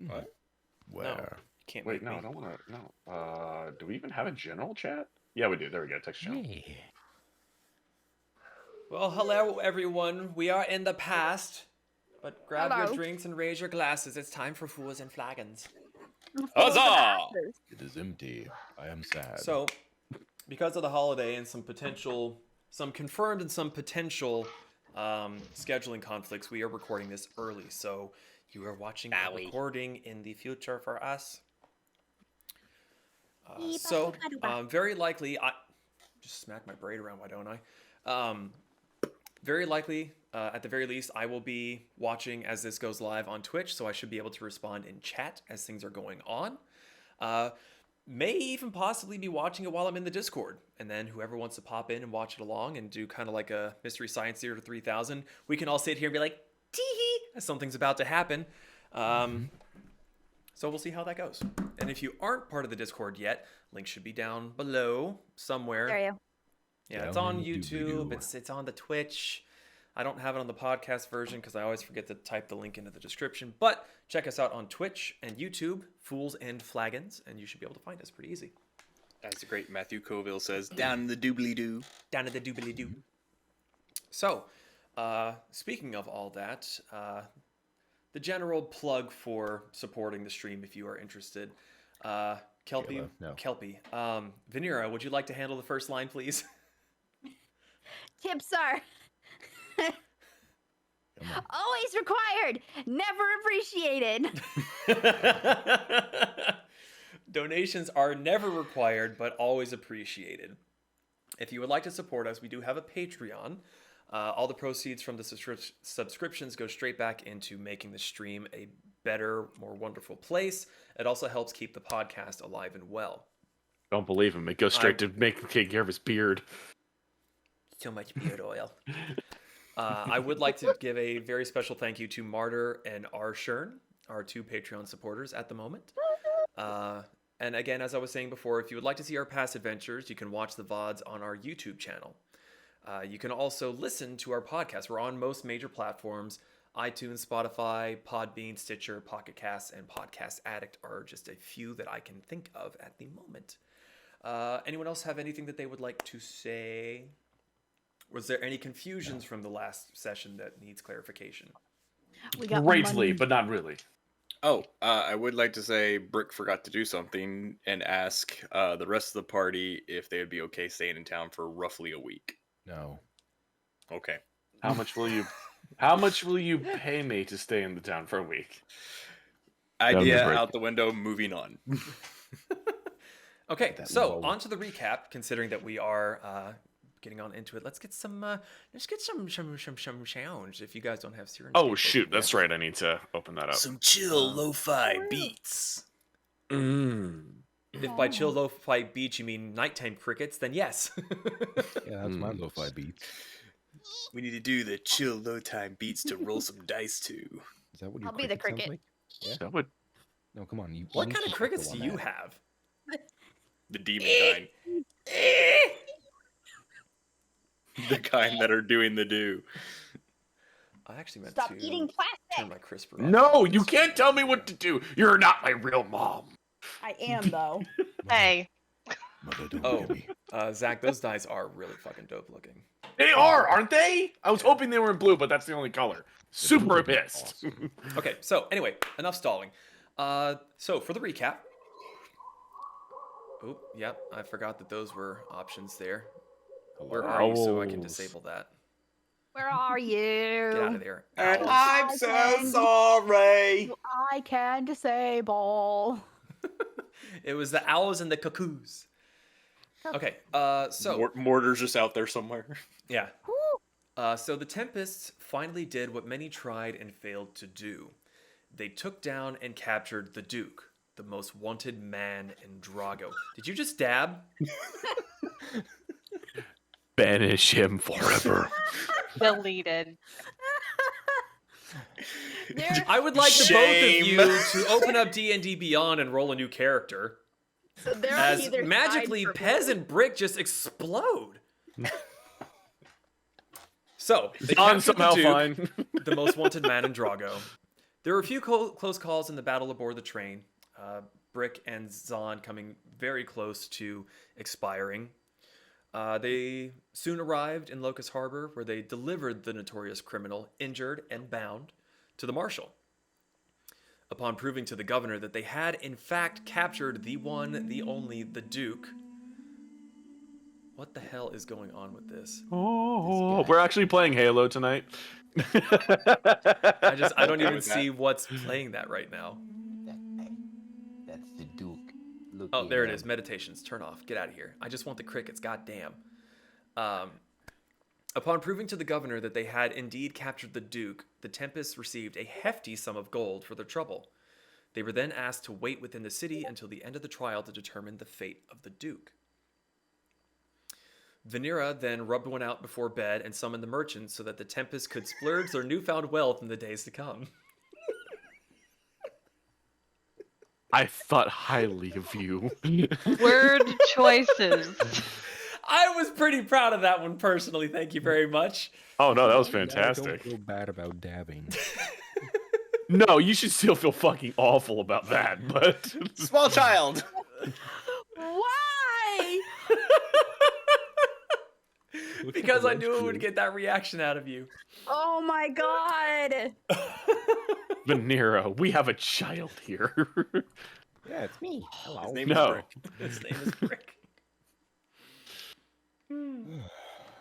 What? Where? No, can't Wait, make no, me. I don't want to. No. Do we even have a general chat? Yeah, we do. There we go. Text channel. Hey. Well, hello everyone. We are in the past, but grab your Hello. drinks and raise your glasses. It's time for Fools and Flagons. Huzzah! It is empty. I am sad. So, because of the holiday and some confirmed and some potential scheduling conflicts, we are recording this early. So, you are watching a recording in the future for us. Very likely, I just smack my braid around. Why don't I? Very likely, at the very least, I will be watching as this goes live on Twitch, so I should be able to respond in chat as things are going on. May even possibly be watching it while I'm in the Discord, and then whoever wants to pop in and watch it along and do kind of like a Mystery Science Theater 3000, we can all sit here and be like, tee-hee, as something's about to happen. So we'll see how that goes. And if you aren't part of the Discord yet, link should be down below somewhere. There you. Yeah, it's on YouTube. It's on the Twitch. I don't have it on the podcast version because I always forget to type the link into the description. But check us out on Twitch and YouTube, Fools and Flagons, and you should be able to find us pretty easy. As the great Matthew Colville says, down in the doobly-doo. Down at the doobly-doo. So, speaking of all that, the general plug for supporting the stream if you are interested. Kelpie, Venera, would you like to handle the first line, please? Tips are always required, never appreciated. Donations are never required, but always appreciated. If you would like to support us, we do have a Patreon. All the proceeds from the subscriptions go straight back into making the stream a better, more wonderful place. It also helps keep the podcast alive and well. Don't believe him. It goes straight to taking care of his beard. So much beard oil. I would like to give a very special thank you to Martyr and R. Shern, our two Patreon supporters at the moment. And again, as I was saying before, if you would like to see our past adventures, you can watch the VODs on our YouTube channel. You can also listen to our podcast. We're on most major platforms. iTunes, Spotify, Podbean, Stitcher, Pocket Casts, and Podcast Addict are just a few that I can think of at the moment. Anyone else have anything that they would like to say? Was there any confusions from the last session that needs clarification? Greatly, but not really. Oh, I would like to say Brick forgot to do something and ask the rest of the party if they would be okay staying in town for roughly a week. No. Okay. How much will you pay me to stay in the town for a week? Idea out the window, moving on. Okay, so on to the recap, considering that we are getting on into it. Let's get some sounds if you guys don't have Siren. Oh shoot, that's right. I need to open that up. Some chill lo-fi beats. If by chill lo-fi beats you mean nighttime crickets, then yes. Yeah, that's my lo-fi beats. We need to do the chill low-time beats to roll some dice to. Is that what your I'll be the cricket sounds cricket. like? Yeah. That would. No, come on. What kind of crickets do you have? The demon kind. The kind that are doing the do. I actually meant Stop to eating plastic. turn my crisper off. No, you can't tell me what to do. You're not my real mom. I am though. Hey. Mother, don't Oh, look at me. Zach, those dice are really fucking dope looking. They are, aren't they? I was hoping they were in blue, but that's the only color. Super pissed. Awesome. Okay, so anyway, enough stalling. So for the recap. Oop, yep, I forgot that those were options there. Where are you so I can disable that? Where are you? Get out of there. And Owls. I'm so sorry. I can disable. It was the owls and the cuckoos. Okay, so Mortar's just out there somewhere. yeah. So the Tempests finally did what many tried and failed to do. They took down and captured the Duke, the most wanted man in Drago. Did you just dab? Banish him forever. Deleted. I would like the Shame. both of you to open up D&D Beyond and roll a new character. So they're on As either magically side for Pez and Brick just explode. So, they On captured somehow the Duke, fine. the most wanted man in Drago. There were a few close calls in the battle aboard the train. Brick and Zahn coming very close to expiring. They soon arrived in Locust Harbor, where they delivered the notorious criminal, injured and bound, to the marshal. Upon proving to the governor that they had, in fact, captured the one, the only, the Duke. What the hell is going on with this? Oh, we're actually playing Halo tonight. I don't even with that. see what's playing that right now. That's the Duke. Look Oh, there it is. Meditations. Turn off. Get out of here. I just want the crickets. Goddamn. Upon proving to the governor that they had indeed captured the Duke, the Tempests received a hefty sum of gold for their trouble. They were then asked to wait within the city until the end of the trial to determine the fate of the Duke. Venera then rubbed one out before bed and summoned the merchants so that the Tempests could splurge their newfound wealth in the days to come. I thought highly of you. Word choices. I was pretty proud of that one personally. Thank you very much. Oh no, that was I fantastic. don't feel bad about dabbing. No, you should still feel fucking awful about that, but Small child. Why? Because I knew it would get that reaction out of you. Oh my god. Venera, we have a child here. Yeah, it's me. Hello. His name No. is Brick. His name is Brick.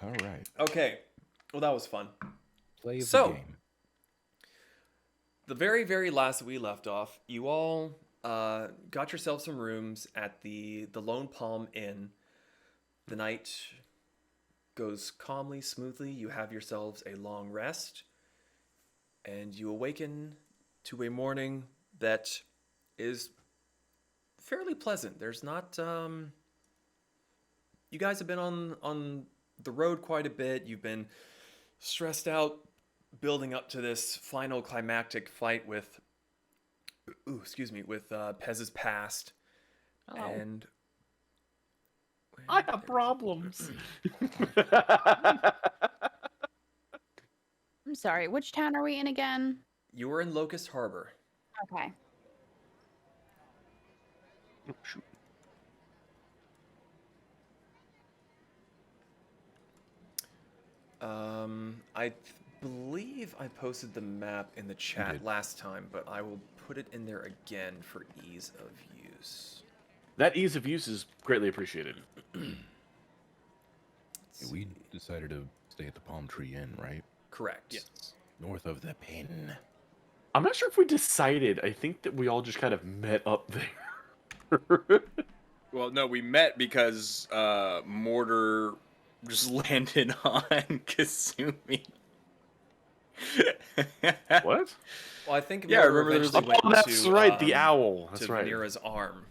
All right. Okay. Well, that was fun. Play of So- the game. The very, very last that we left off, you all got yourself some rooms at the Lone Palm Inn. The night goes calmly, smoothly. You have yourselves a long rest, and you awaken to a morning that is fairly pleasant. There's not. You guys have been on the road quite a bit. You've been stressed out, building up to this final climactic fight with, with Pez's past, and I have problems. I'm sorry. Which town are we in again? you were in Locust Harbor. Okay. I believe I posted the map in the chat did. last time, but I will put it in there again for ease of use. That ease of use is greatly appreciated. Let's We see. decided to stay at the Palm Tree Inn, right? Correct. Yes. North of the pin. I'm not sure if we decided. I think that we all just kind of met up there. Well, no, we met because Mortar just landed on Kasumi. What? Well, I think Yeah, I Mortar remember there was eventually Oh, went that's to, right. The owl. That's to right. Venera's arm.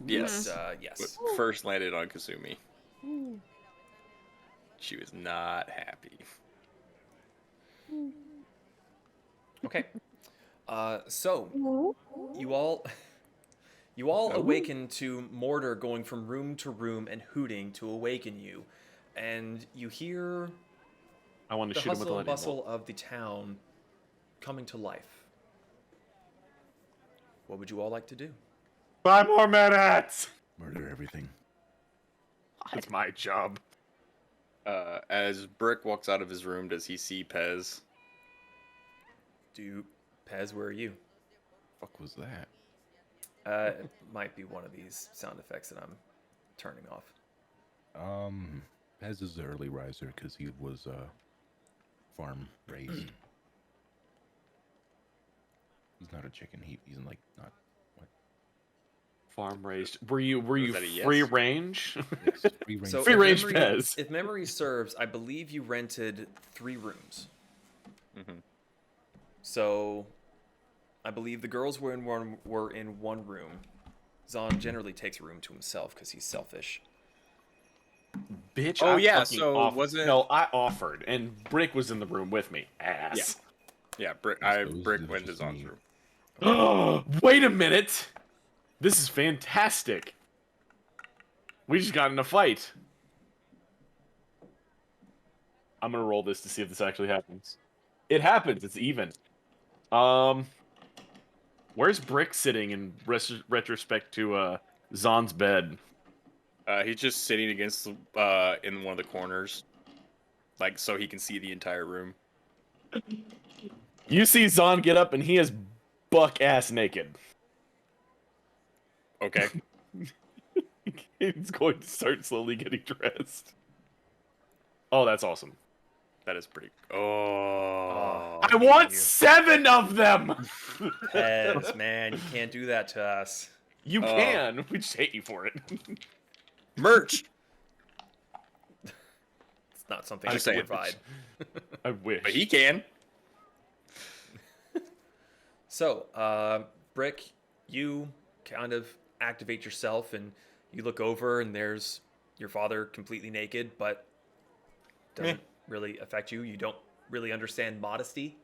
Yes. Yes. But first landed on Kasumi. She was not happy. Okay. So you all awaken to Mortar going from room to room and hooting to awaken you, and you hear I want to the shoot him with a hustle and lightning bustle bolt. of the town coming to life. What would you all like to do? 5 more minutes. Murder everything. It's my job. As Brick walks out of his room, does he see Pez? Pez, where are you? Fuck was that? It might be one of these sound effects that I'm turning off. Pez is the early riser because he was farm raised. He's not a chicken. He's like not what? Farm raised. Were you that a yes? free range? Yes, free range. So Free if range memory- Pez. If memory serves, I believe you rented 3 rooms. Mm-hmm. So, I believe the girls were in one room. Zahn generally takes a room to himself because he's selfish. Bitch. Oh, I yeah, fucking so offered. wasn't- No, I offered, and Brick was in the room with me. Ass. Yeah, Brick. So it was Brick went to just Zon's me. room. Wait a minute. This is fantastic. We just got in a fight. I'm gonna roll this to see if this actually happens. It happens. It's even. Where's Brick sitting in retrospect to Zon's bed? He's just sitting against in one of the corners, like so he can see the entire room. You see Zon get up and he is buck ass naked. Okay. He's going to start slowly getting dressed. Oh, that's awesome. That is pretty. Oh. I want 7 of them! Pez, man, you can't do that to us. You can. We just hate you for it. Merch. It's not something I'm I just can saying. provide. I wish. But he can. So, Brick, you kind of activate yourself and you look over and there's your father completely naked, but doesn't really affect you. You don't really understand modesty.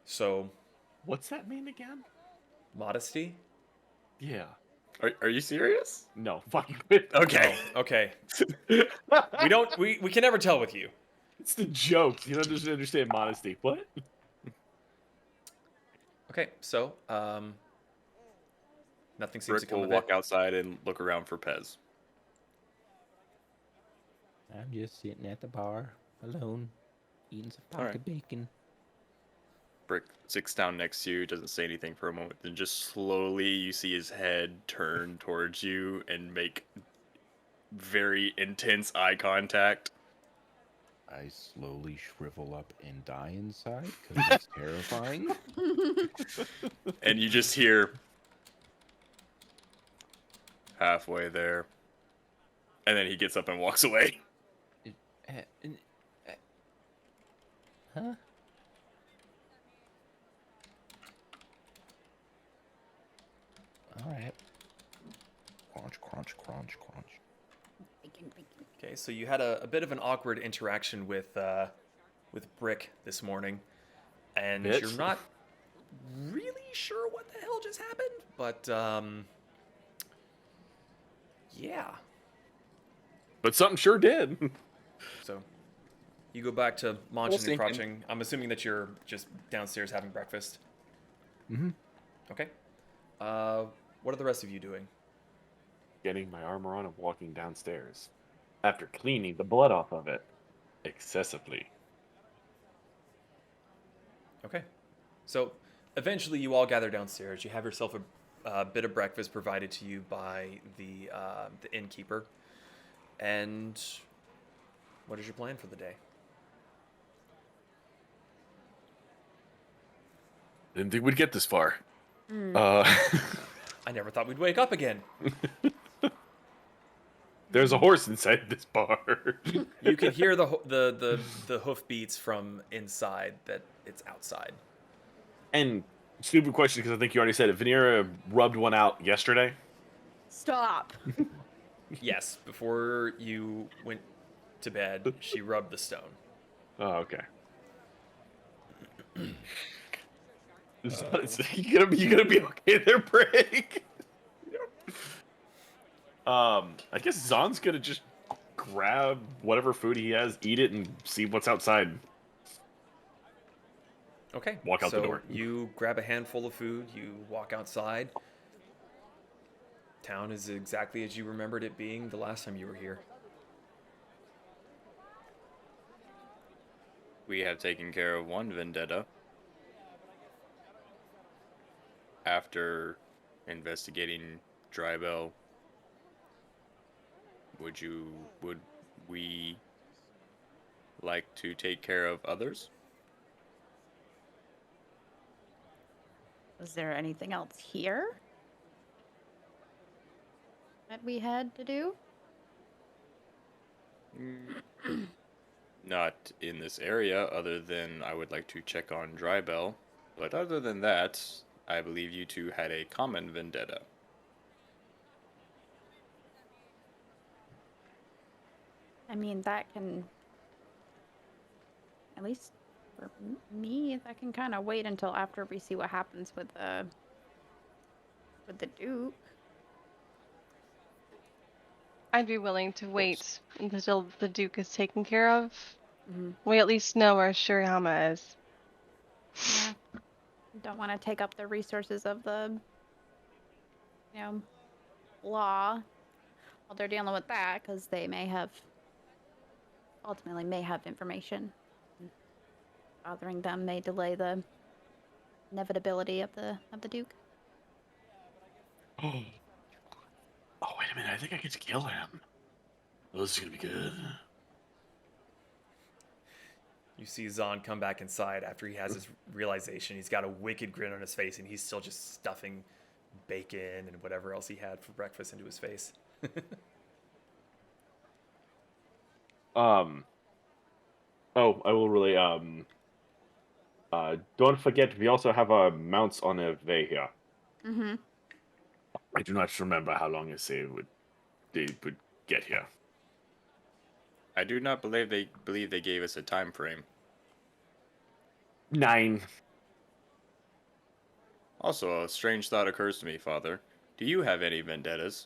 So, What's that mean again? modesty? Yeah. Are you serious? No, fucking quit. Okay. Oh, okay. We can never tell with you. It's the jokes. You don't just understand modesty. What? Okay, so, nothing seems to Brick come will of walk it. outside and look around for Pez. I'm just sitting at the bar, alone, eating some All right. pocket bacon. Brick sits down next to you, doesn't say anything for a moment, then just slowly you see his head turn towards you and make very intense eye contact. I slowly shrivel up and die inside because it's terrifying. And you just hear halfway there. And then he gets up and walks away. Huh? All right. Crunch, crunch, crunch, crunch. Bacon, bacon. Okay, so you had a bit of an awkward interaction with Brick this morning, and Bitch. you're not really sure what the hell just happened, but yeah. But something sure did. So you go back to We'll munching sink and in. crunching. I'm assuming that you're just downstairs having breakfast. Mm-hmm. Okay. What are the rest of you doing? Getting my armor on and walking downstairs. After cleaning the blood off of it. Excessively. Okay. So eventually you all gather downstairs. You have yourself a bit of breakfast provided to you by the innkeeper. And what is your plan for the day? Didn't think we'd get this far. I never thought we'd wake up again. There's a horse inside this bar. You can hear the hoof beats from inside that it's outside. And stupid question because I think you already said it. Vanera rubbed one out yesterday. Stop. Yes, before you went to bed, she rubbed the stone. Oh, okay. You gonna be okay there, Brick? I guess Zon's gonna just grab whatever food he has, eat it, and see what's outside. Okay. Walk out the so door. You grab a handful of food, you walk outside. Town is exactly as you remembered it being the last time you were here. We have taken care of one vendetta. After investigating Drybell, would we like to take care of others? Was there anything else here that we had to do? Not in this area, other than I would like to check on Drybell. But other than that, I believe you two had a common vendetta. I mean, that can, at least for me, that can kind of wait until after we see what happens with the Duke. I'd be willing to wait until the Duke is taken care of. Mhm. We at least know where Shurihama is. Yeah. don't want to take up the resources of the, law while they're dealing with that, because they ultimately may have information. Bothering them may delay the inevitability of the Duke. Oh, wait a minute. I think I get to kill him. Oh, this is gonna be good. You see Zahn come back inside after he has his realization. He's got a wicked grin on his face, and he's still just stuffing bacon and whatever else he had for breakfast into his face. Oh, I will really, don't forget, we also have our mounts on a way here. Mm-hmm. I do not remember how long they would get here. I do not believe they gave us a time frame. 9. Also, a strange thought occurs to me, Father. Do you have any vendettas?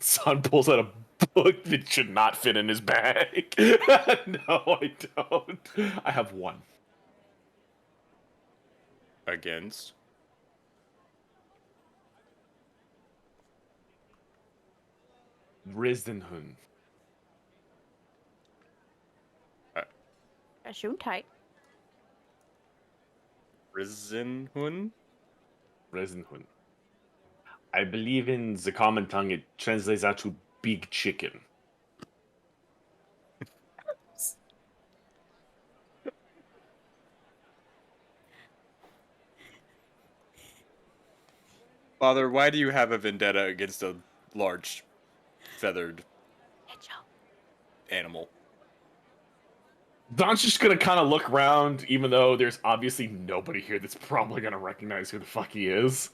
Son pulls out a book that should not fit in his bag. No, I don't. I have one. Against? Risenhund. Gesundheit. Risenhund? Risenhund. I believe in the common tongue it translates out to big chicken. Father, why do you have a vendetta against a large, feathered animal? Don's just gonna kind of look around, even though there's obviously nobody here that's probably gonna recognize who the fuck he is.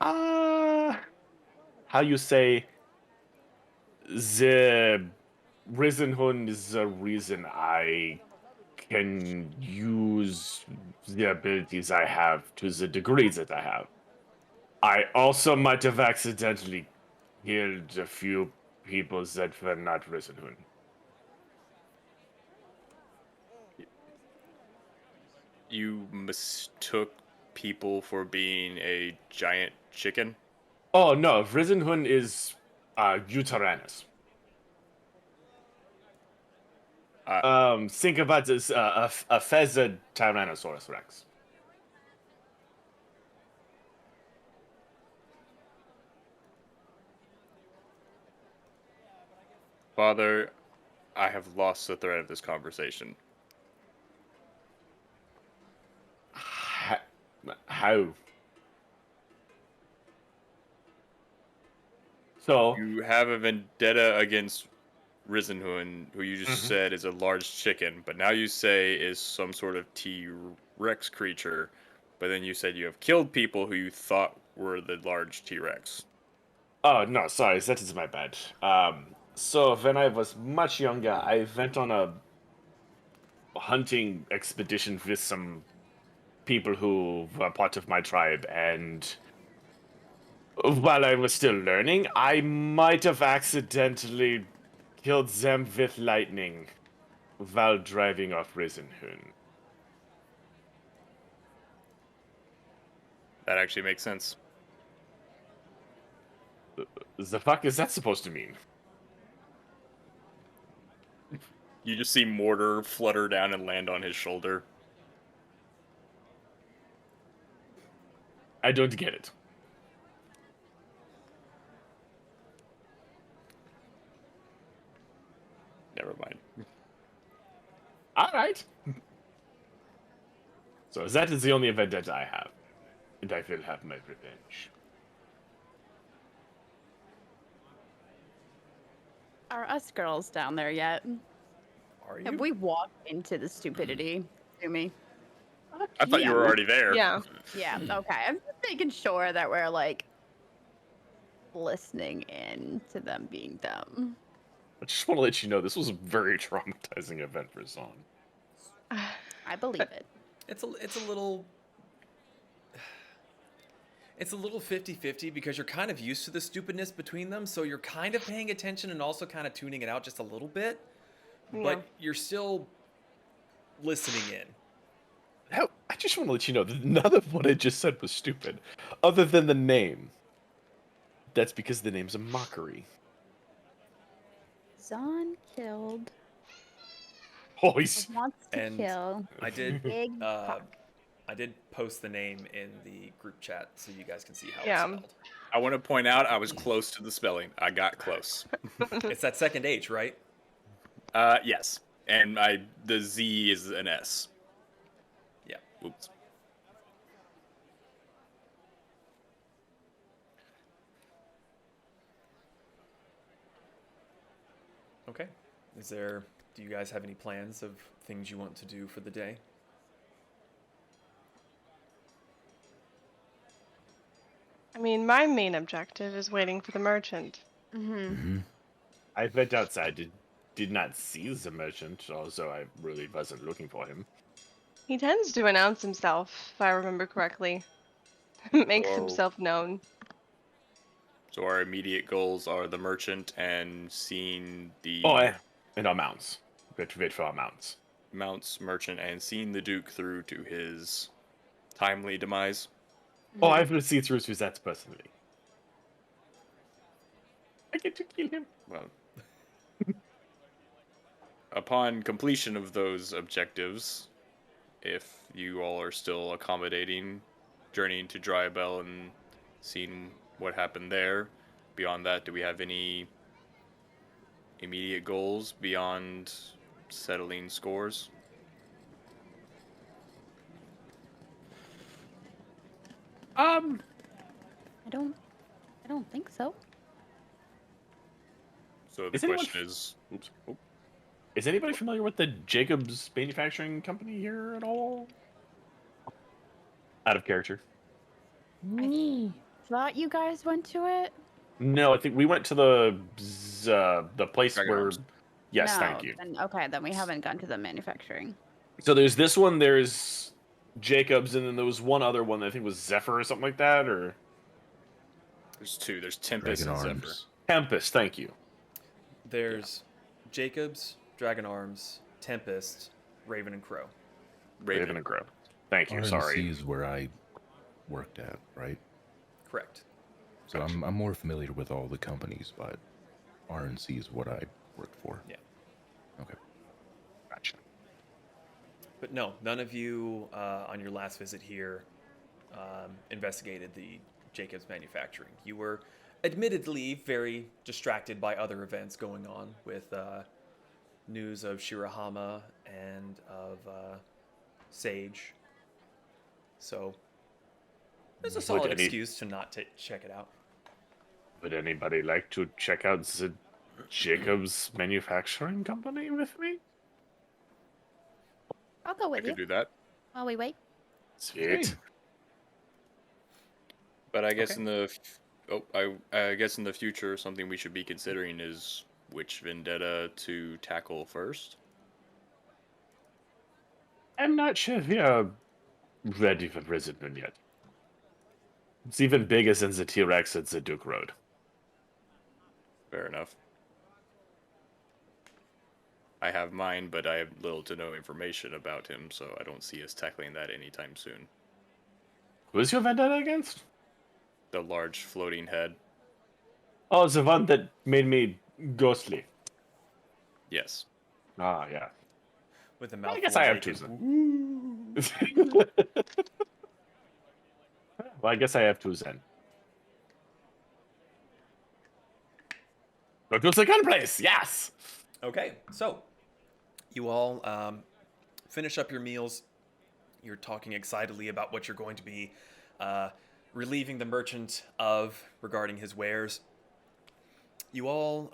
How you say? The Risenhund is the reason I can use the abilities I have to the degree that I have. I also might have accidentally killed a few people that were not Risenhund. You mistook people for being a giant chicken? Oh no, Risenhund is Uteranus. Think about this: a feathered Tyrannosaurus Rex. Father, I have lost the thread of this conversation. How? So You have a vendetta against Risenhund, who you just said is a large chicken, but now you say is some sort of T-Rex creature, but then you said you have killed people who you thought were the large T-Rex. Oh no, sorry, that is my bad. So when I was much younger, I went on a hunting expedition with some people who were part of my tribe, and while I was still learning, I might have accidentally killed them with lightning while driving off Risenhund. That actually makes sense. The fuck is that supposed to mean? You just see Mortar flutter down and land on his shoulder. I don't get it. Never mind. Alright. So that is the only vendetta I have. And I will have my revenge. Are us girls down there yet? Are you? Have we walked into the stupidity, Sumi? I thought you were already there. Yeah. Yeah, okay. I'm just making sure that we're, like, listening in to them being dumb. I just want to let you know this was a very traumatizing event for Zon. I believe it. It's a little 50-50 because you're kind of used to the stupidness between them, so you're kind of paying attention and also kind of tuning it out just a little bit, Yeah. but you're still listening in. just want to let you know that none of what I just said was stupid, other than the name. That's because the name's a mockery. Zahn killed. Oh, Or he's... wants to And kill. I did Big uh, fuck. I did post the name in the group chat so you guys can see how Yeah. it's spelled. I want to point out I was close to the spelling. I got close. It's that second H, right? Yes, and the Z is an S. Yeah. Oops. Okay. Do you guys have any plans of things you want to do for the day? I mean, my main objective is waiting for the merchant. Mm-hmm. I went outside, did not see the merchant, so I really wasn't looking for him. He tends to announce himself, if I remember correctly. Makes Oh. himself known. So our immediate goals are the merchant and seeing the And our mounts. We have to wait for our mounts. mounts merchant and seeing the Duke through to his timely demise. Oh, I will see through to that personally. I get to kill him. Well, upon completion of those objectives, if you all are still accommodating journeying to Drybell and seeing what happened there, beyond that, do we have any immediate goals beyond settling scores? I don't think so. So the Is anyone question is, oops. Oh, Is anybody familiar with the Jacobs manufacturing company here at all? Out of character. I thought you guys went to it. No, I think we went to the place Dragon where. Arms. Yes, No, thank you. Then we haven't gone to the manufacturing. So there's this one. There's Jacobs, and then there was one other one that I think was Zephyr or something like that, or There's two. There's Tempest Dragon and Zephyr. Arms. Tempest. Thank you. There's Jacobs, Dragon Arms, Tempest, Raven and Crow. Raven and Crow. Thank you. RNC Sorry. is where I worked at, right? Correct. So I'm more familiar with all the companies, but RNC is what I worked for. Yeah. Okay. Gotcha. But no, none of you on your last visit here investigated the Jacobs manufacturing. You were admittedly very distracted by other events going on with news of Shirahama and of Sage. So there's a solid excuse to not check it out. Would anybody like to check out the Jacobs manufacturing company with me? I'll go I with you could do that. while we wait. Sweet. But I guess Okay. in the I guess in the future, something we should be considering is which vendetta to tackle first. I'm not sure we are ready for Brisbane yet. It's even bigger than the T-Rex at the Duke Road. Fair enough. I have mine, but I have little to no information about him, so I don't see us tackling that anytime soon. Who's your vendetta against? The large floating head. Oh, the one that made me ghostly. Yes. Ah, yeah. With the I mouth. guess I have two then. Well, I guess I have two then. Go to the second place, yes! Okay, so you all finish up your meals. You're talking excitedly about what you're going to be relieving the merchant of regarding his wares. You all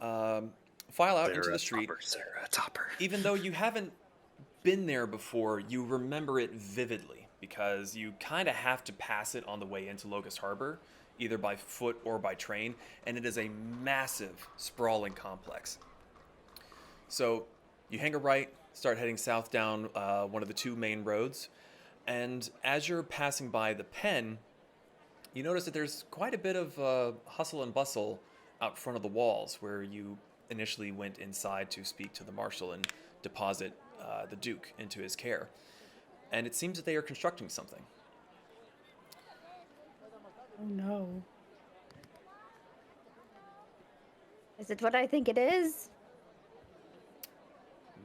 file out into the street. Topper. Even though you haven't been there before, you remember it vividly because you kind of have to pass it on the way into Locust Harbor, either by foot or by train, and it is a massive, sprawling complex. So you hang a right, start heading south down one of the two main roads, and as you're passing by the pen, you notice that there's quite a bit of hustle and bustle out front of the walls where you initially went inside to speak to the marshal and deposit the Duke into his care. and it seems that they are constructing something. Oh no. Is it what I think it is?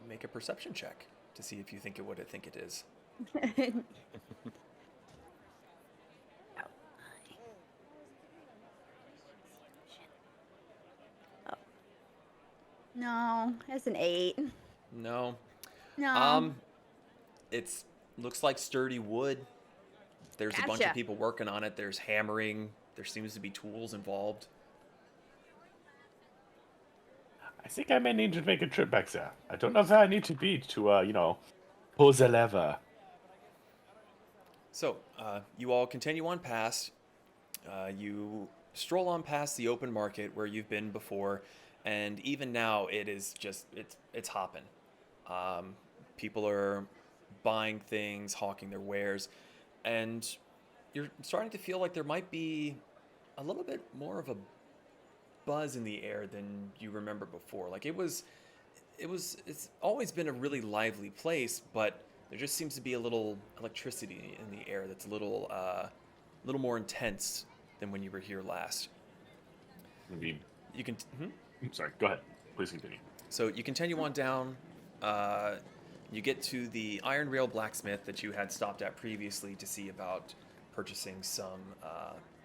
Make a perception check to see if you think it what I think it is. Oh. No, it's an 8. No. No. It's looks like sturdy wood. There's a bunch of Gotcha. people working on it. There's hammering. There seems to be tools involved. I think I may need to make a trip back there. I don't know where I need to be to, pull the lever. So, you all continue on past. You stroll on past the open market where you've been before, and even now it is just it's hopping. People are buying things, hawking their wares, and you're starting to feel like there might be a little bit more of a buzz in the air than you remember before. Like it's always been a really lively place, but there just seems to be a little electricity in the air that's a little more intense than when you were here last. Maybe. You can. Sorry, go ahead. Please continue. So you continue on down. You get to the Iron Rail Blacksmith that you had stopped at previously to see about purchasing some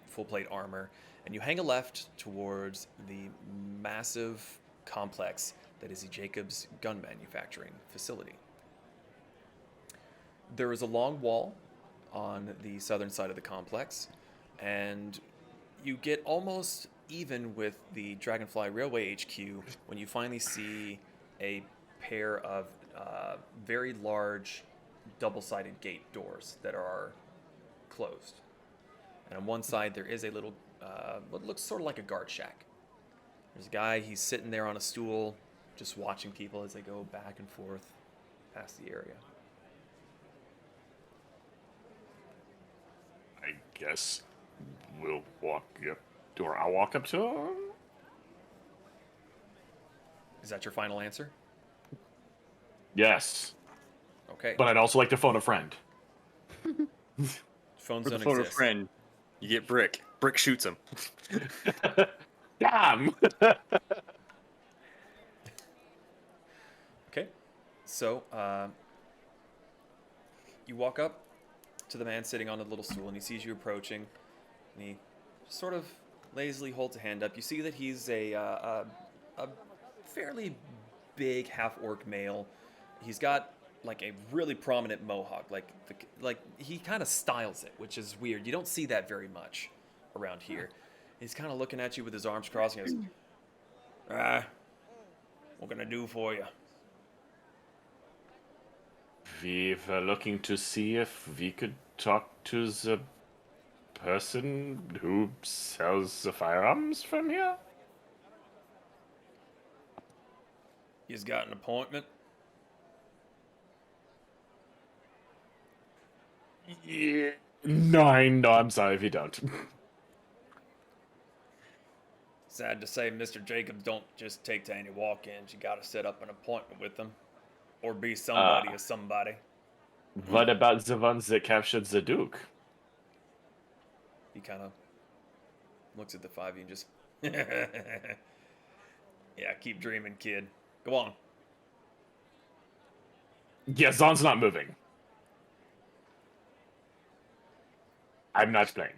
full plate armor, and you hang a left towards the massive complex that is the Jacobs gun manufacturing facility. There is a long wall on the southern side of the complex, and you get almost even with the Dragonfly Railway HQ when you finally see a pair of very large double-sided gate doors that are closed. And on one side there is a little, what looks sort of like a guard shack. There's a guy, he's sitting there on a stool, just watching people as they go back and forth past the area. I guess we'll walk up, or I'll walk up to him. Is that your final answer? Yes, Okay. but I'd also like to phone a friend. Phones For the don't phone a exist. friend, you get Brick. Brick shoots him. Damn! Okay. So, you walk up to the man sitting on a little stool, and he sees you approaching, and he sort of lazily holds a hand up. You see that he's a fairly big half-orc male. He's got like a really prominent mohawk, like he kind of styles it, which is weird. You don't see that very much around here. He's kind of looking at you with his arms crossed, and he goes, what can I do for you? We were looking to see if we could talk to the person who sells the firearms from here. He's got an appointment. Yeah. No, I'm sorry if you don't. Sad to say, Mr. Jacobs don't just take to any walk-ins. You gotta set up an appointment with them. Or be somebody or somebody. What about the ones that captured the Duke? He kind of looks at the five of you and just... Yeah, keep dreaming, kid. Go on. Yeah, Zon's not moving. I'm not playing.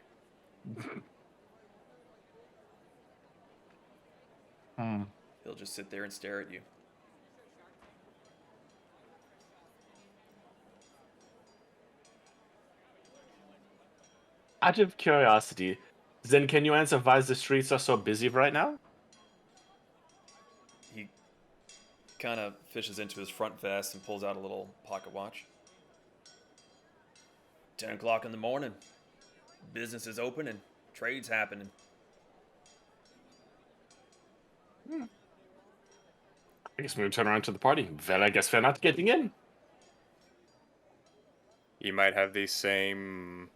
He'll just sit there and stare at you. Out of curiosity, then can you answer why the streets are so busy right now? He kind of fishes into his front vest and pulls out a little pocket watch. 10 o'clock in the morning. Business is open and trade's happening. I guess we'll turn around to the party. Well, I guess we're not getting in. He might have the same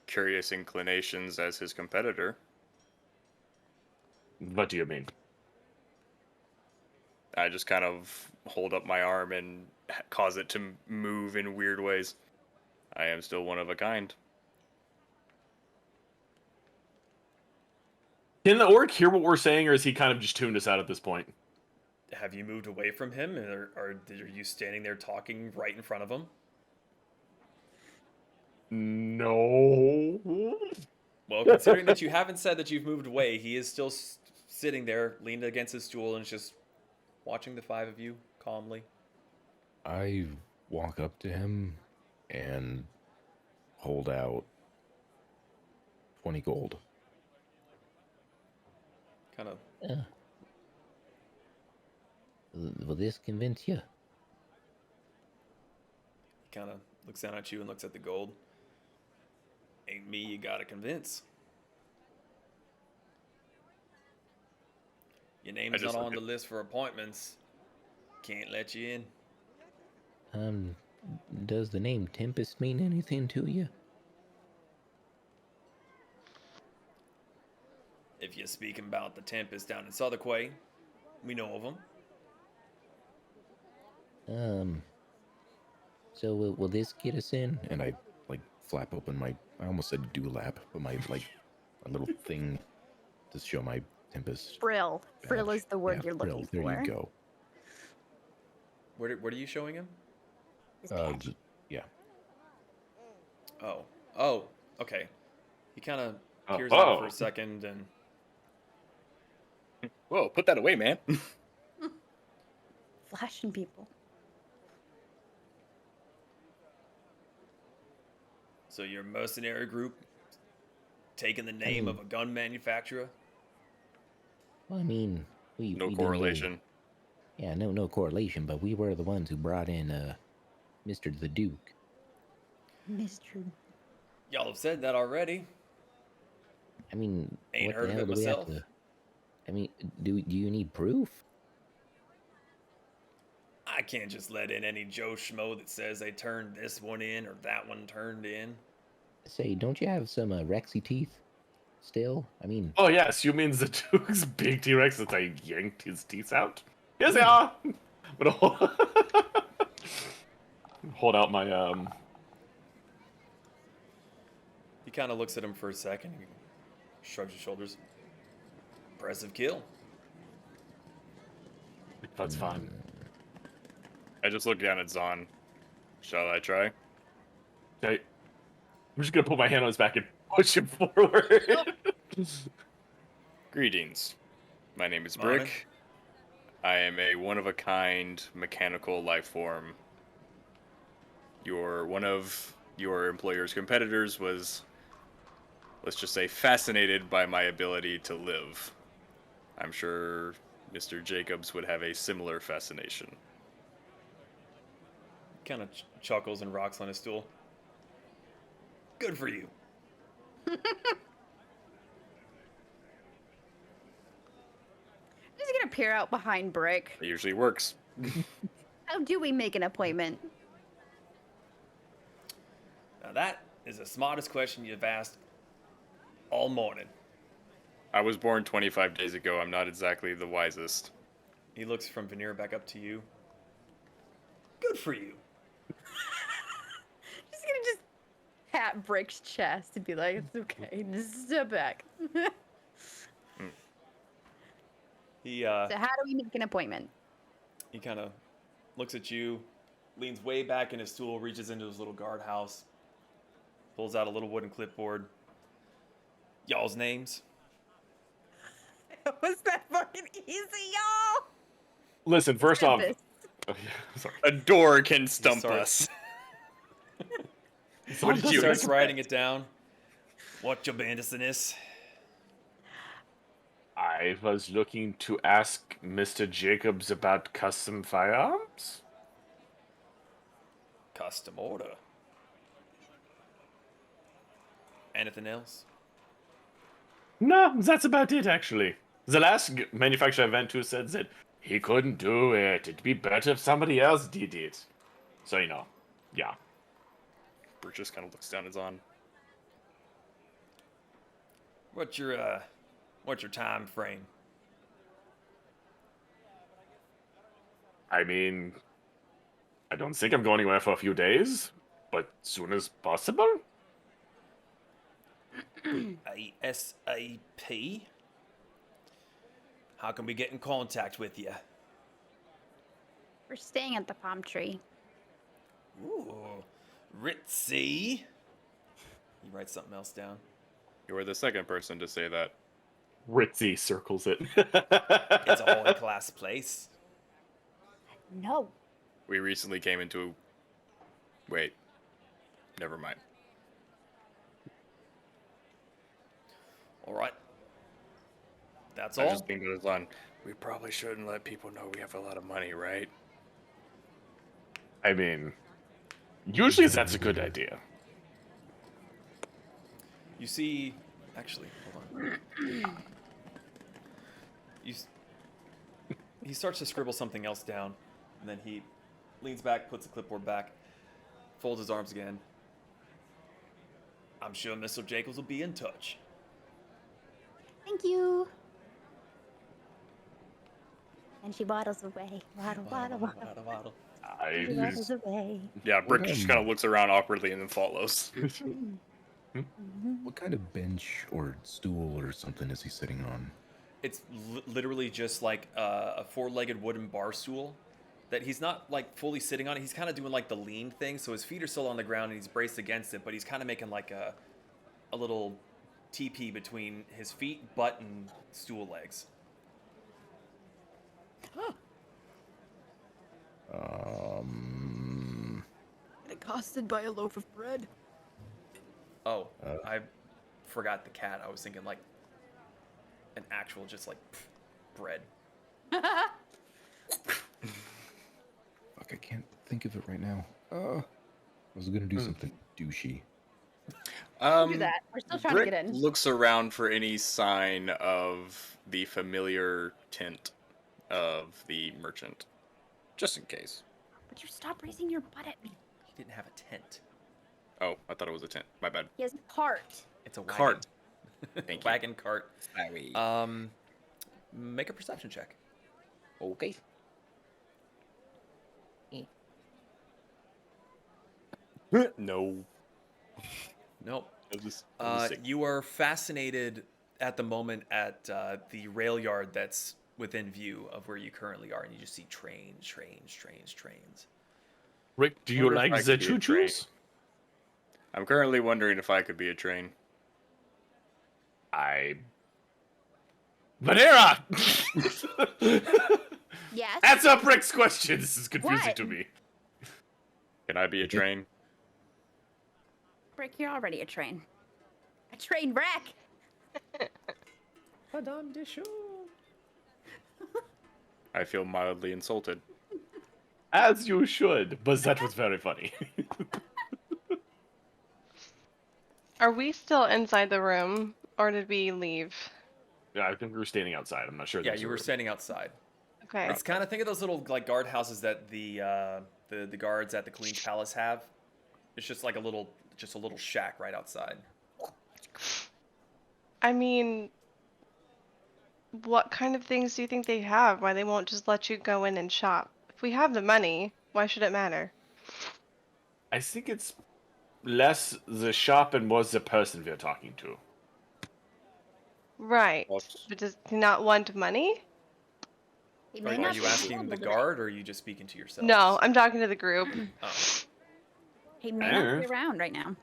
curious inclinations as his competitor. What do you mean? I just kind of hold up my arm and cause it to move in weird ways. I am still one of a kind. Can the orc hear what we're saying, or is he kind of just tuned us out at this point? Have you moved away from him, or are you standing there talking right in front of him? No. Well, considering that you haven't said that you've moved away, he is still sitting there, leaned against his stool, and is just watching the five of you calmly. I walk up to him and hold out 20 gold. Kind of. Will this convince you? He kind of looks down at you and looks at the gold. Ain't me you gotta convince. Your name's not on the list for appointments. Can't let you in. Does the name Tempest mean anything to you? If you're speaking about the Tempest down in Southerquay, we know of them. So will this get us in? And I like flap open my, I almost said dewlap, but my like a little thing to show my Tempest. Frill. Frill badge. is the word Yeah, you're looking frill, for. There you go. What are you showing him? His badge. Yeah. Oh, okay. He kind of Oh, peers out for a second and Whoa, put that away, man. Flashing people. so your mercenary group taking the name of a gun manufacturer. Well, I mean, we No we didn't correlation. Really, no correlation. But we were the ones who brought in Mr. the Duke. Mr. Y'all have said that already. I mean, Ain't what heard the of hell it do we have myself. to? I mean, do you need proof? I can't just let in any Joe Schmo that says they turned this one in or that one turned in. Say, don't you have some Rexy teeth still? I mean, Oh yes, you mean the Duke's big T-Rex that I yanked his teeth out? Yes, they are. But hold out my He kind of looks at him for a second, and shrugs his shoulders. Impressive kill. That's fine. I just look down at Zahn. Shall I try? Okay. I'm just gonna put my hand on his back and push him forward. Greetings. My name is Morning. Brick. I am a one-of-a-kind mechanical life form. One of your employer's competitors was, let's just say, fascinated by my ability to live. I'm sure Mr. Jacobs would have a similar fascination. Kind of chuckles and rocks on his stool. Good for you. Just gonna peer out behind Brick. It usually works. How do we make an appointment? Now that is the smartest question you've asked all morning. I was born 25 days ago. I'm not exactly the wisest. He looks from Veneer back up to you. Good for you. Just pat Brick's chest and be like, "It's okay, just step back." He So how do we make an appointment? he kind of looks at you, leans way back in his stool, reaches into his little guardhouse, pulls out a little wooden clipboard. Y'all's names. Was that fucking easy, y'all? Listen, first off, Tempest. sorry. A door can stump Sorry. us. So What did you starts expect? writing it down. What your bandison is? I was looking to ask Mr. Jacobs about custom firearms. Custom order. Anything else? No, that's about it, actually. The last manufacturer I went to said that he couldn't do it. It'd be better if somebody else did it. So, yeah. Bert just kind of looks down at Zahn. What's your time frame? I mean, I don't think I'm going anywhere for a few days, but soon as possible. ASAP. How can we get in contact with you? We're staying at the palm tree. Ooh, ritzy. He writes something else down. You were the second person to say that. Ritzy circles it. It's a holy class place. No. We recently came into. Wait. Never mind. All right. That's I all. just think it was on. We probably shouldn't let people know we have a lot of money, right? I mean, usually that's a good idea. You see, actually, hold on. He starts to scribble something else down, and then he leans back, puts the clipboard back, folds his arms again. I'm sure Mr. Jacobs will be in touch. Thank you. And she waddles away. Waddle, waddle, waddle. Waddle. She waddles away. Yeah, Brick just kind of looks around awkwardly and then follows. What kind of bench or stool or something is he sitting on? It's literally just like a four-legged wooden bar stool that he's not like fully sitting on it. He's kind of doing like the lean thing, so his feet are still on the ground and he's braced against it, but he's kind of making like a little TP between his feet, butt, and stool legs. Accosted by a loaf of bread. Oh, I forgot the cat. I was thinking like an actual just like bread. Fuck, I can't think of it right now. I was gonna do something douchey. Do that. We're still trying Brick to get in. looks around for any sign of the familiar tint of the merchant, just in case. Would you stop raising your butt at me? He didn't have a tent. Oh, I thought it was a tent. My bad. He has a cart. It's a wagon. Cart. Thank you. Wagon cart. Sorry. Make a perception check. Okay. No. Nope. It was sick. You are fascinated at the moment at the rail yard that's within view of where you currently are, and you just see trains. Rick, do you Wonder if like I the could be a train. choo-choos? I'm currently wondering if I could be a train. Vanera! Yes. Answer Rick's question. This is confusing What? to me. Can I be a train? Brick, you're already a train. A train wreck. Madame Deschamps. I feel mildly insulted. As you should, but that was very funny. Are we still inside the room, or did we leave? Yeah, I think we were standing outside. I'm not sure. Yeah, those you were standing outside. Okay. It's kind of, think of those little like guard houses that the guards at the Queen's Palace have. It's just like a little shack right outside. I mean, what kind of things do you think they have? Why they won't just let you go in and shop? If we have the money, why should it matter? I think it's less the shop and more the person we're talking to. Right. But does he not want money? He may Are not you be asking the able to- guard, or are you just speaking to yourself? No, I'm talking to the group. Oh. He may not be around right now.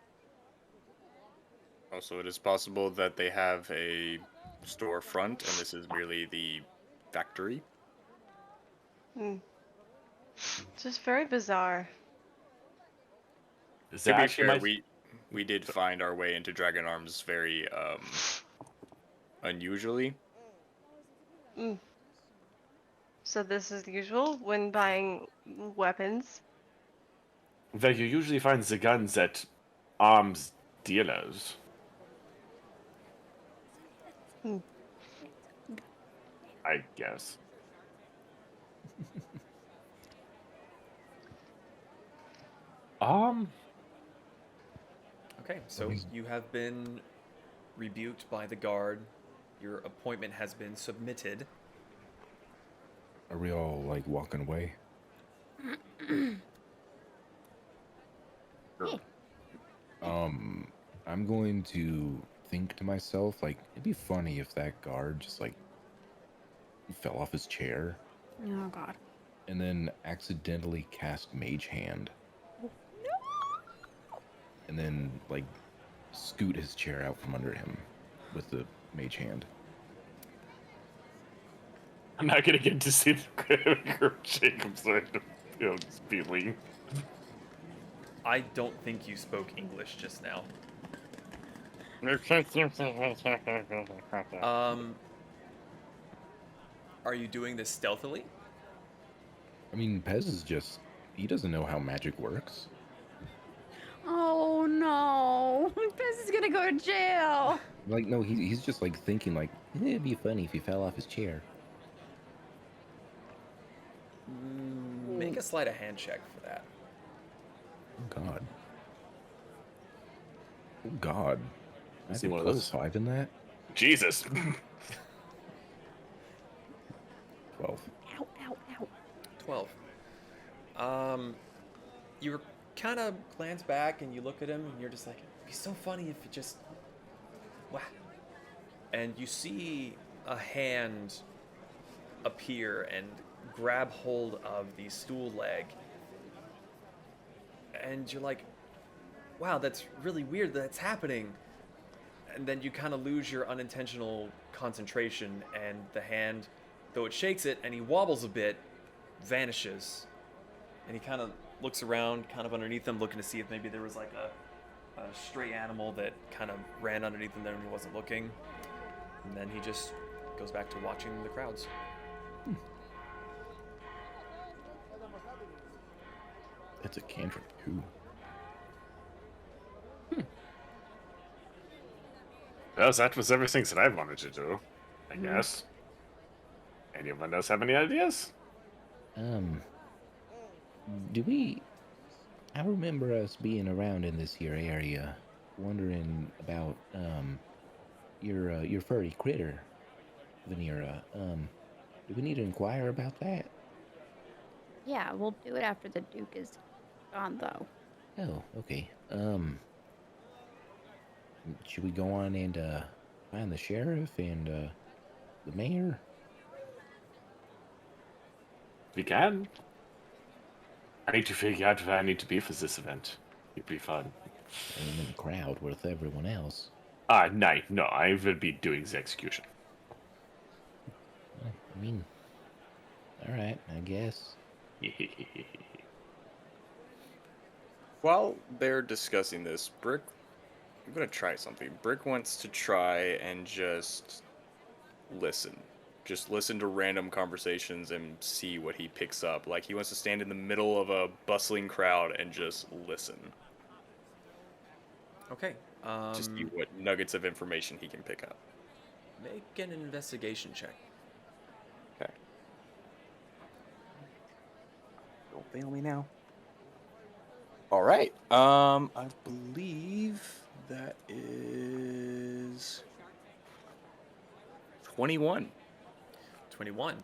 Also, it is possible that they have a storefront, and this is merely the factory. It's just very bizarre. Is To that be actually fair, my... we did find our way into Dragon Arms very unusually. So this is usual when buying weapons. Well, you usually find the guns at arms dealers. I guess. Okay, so you have been rebuked by the guard. Your appointment has been submitted. Are we all like walking away? I'm going to think to myself, like, it'd be funny if that guard just, like, fell off his chair Oh God. and then accidentally cast Mage Hand. And then, like, scoot his chair out from under him with the Mage Hand. I'm not gonna get to see the group Jacob's feeling. I don't think you spoke English just now. Are you doing this stealthily? I mean, Pez is just, he doesn't know how magic works. Oh no. This is gonna go to jail. Like, no, he's just, like, thinking, like, it'd be funny if he fell off his chair. Make a sleight of hand check for that. Oh, God. Oh, God. I See have one a of those? +5 in that? Jesus. 12. Ow, ow, ow. 12. You kind of glance back and you look at him and you're just like, it'd be so funny if it just, wow. And you see a hand appear and grab hold of the stool leg. And you're like, wow, that's really weird that's happening. And then you kind of lose your unintentional concentration, and the hand, though it shakes it and he wobbles a bit, vanishes. And he kind of looks around, kind of underneath him, looking to see if maybe there was like a stray animal that kind of ran underneath him there when he wasn't looking. And then he just goes back to watching the crowds. That's a cantrip, too. Well, that was everything that I wanted to do, I guess. Anyone else have any ideas? Do we... I remember us being around in this here area, wondering about, your furry critter, Venera. Do we need to inquire about that? Yeah, we'll do it after the Duke is gone, though. Oh, okay. Should we go on and, find the sheriff and, the mayor? We can. I need to figure out where I need to be for this event. It'd be fun. I'm in the crowd with everyone else. No, I will be doing the execution. I mean, alright, I guess. While they're discussing this, Brick, I'm gonna try something. Brick wants to try and just listen. Just listen to random conversations and see what he picks up. Like, he wants to stand in the middle of a bustling crowd and just listen. Okay. Just see what nuggets of information he can pick up. Make an investigation check. Okay. Don't fail me now. All right. I believe that is 21. 21.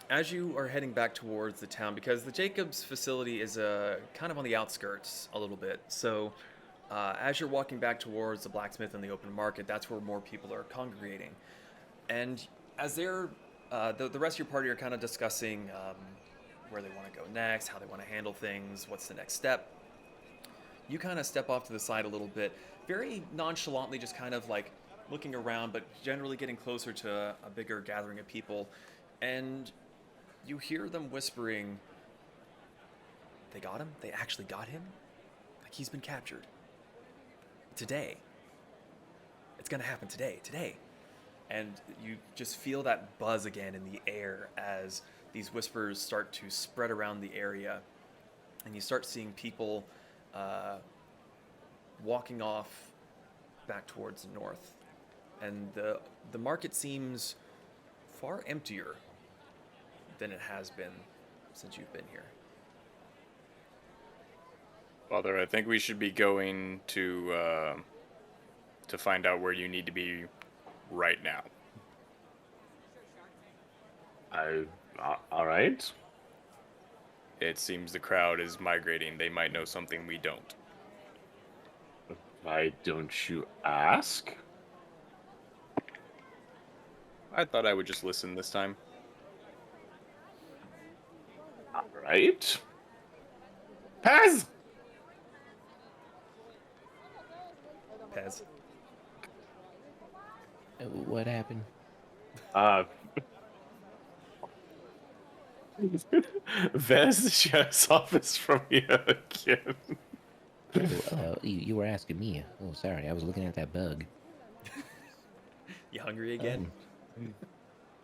As you are heading back towards the town, because the Jacobs facility is kind of on the outskirts a little bit, so as you're walking back towards the blacksmith and the open market, that's where more people are congregating. And as they're, the rest of your party are kind of discussing where they want to go next, how they want to handle things, what's the next step. You kind of step off to the side a little bit, very nonchalantly, just kind of like looking around, but generally getting closer to a bigger gathering of people. And you hear them whispering, they got him? They actually got him? Like, he's been captured. Today. It's gonna happen today. And you just feel that buzz again in the air as these whispers start to spread around the area. And you start seeing people walking off back towards the north. And the market seems far emptier than it has been since you've been here. Father, I think we should be going to find out where you need to be right now. All right. It seems the crowd is migrating. They might know something we don't. Why don't you ask? I thought I would just listen this time. All right. Paz! Pez. What happened? There's the sheriff's office from here again. You were asking me. Oh, sorry. I was looking at that bug. You hungry again?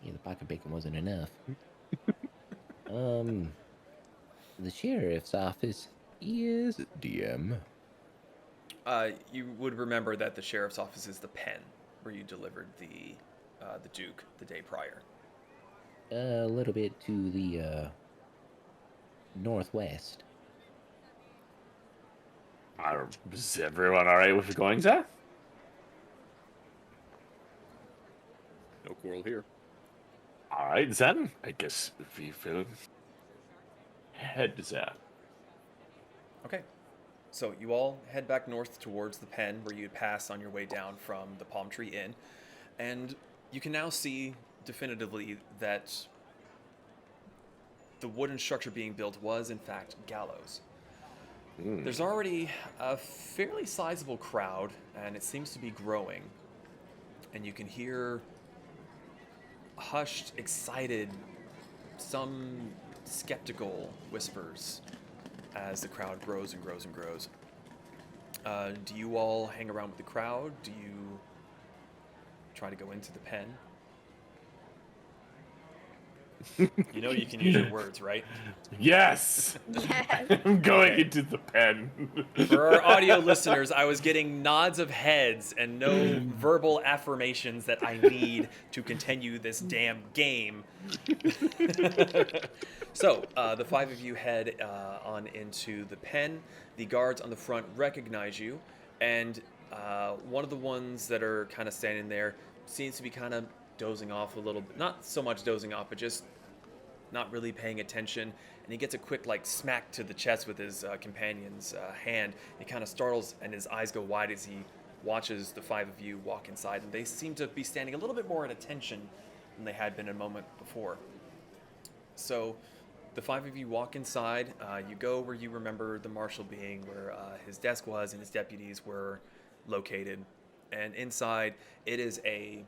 Yeah, the pocket bacon wasn't enough. The sheriff's office is DM. You would remember that the sheriff's office is the pen where you delivered the Duke the day prior. a little bit to the northwest. Is everyone alright with going there? No quarrel here. Alright then. I guess we will head there. Okay. So you all head back north towards the pen where you'd pass on your way down from the Palm Tree Inn. And you can now see definitively that the wooden structure being built was, in fact, gallows. There's already a fairly sizable crowd, and it seems to be growing. And you can hear hushed, excited, some skeptical whispers as the crowd grows and grows and grows. Do you all hang around with the crowd? Do you try to go into the pen? You know you can use your words, right? Yes! Yes. I'm going Okay. into the pen. For our audio listeners, I was getting nods of heads and no verbal affirmations that I need to continue this damn game. So, the five of you head on into the pen. The guards on the front recognize you, and one of the ones that are kind of standing there seems to be kind of dozing off a little bit. Not so much dozing off, but just not really paying attention. And he gets a quick like smack to the chest with his companion's hand. He kind of startles, and his eyes go wide as he watches the five of you walk inside. And they seem to be standing a little bit more at attention than they had been a moment before. So the five of you walk inside. You go where you remember the marshal being, where his desk was and his deputies were located. And inside, it is a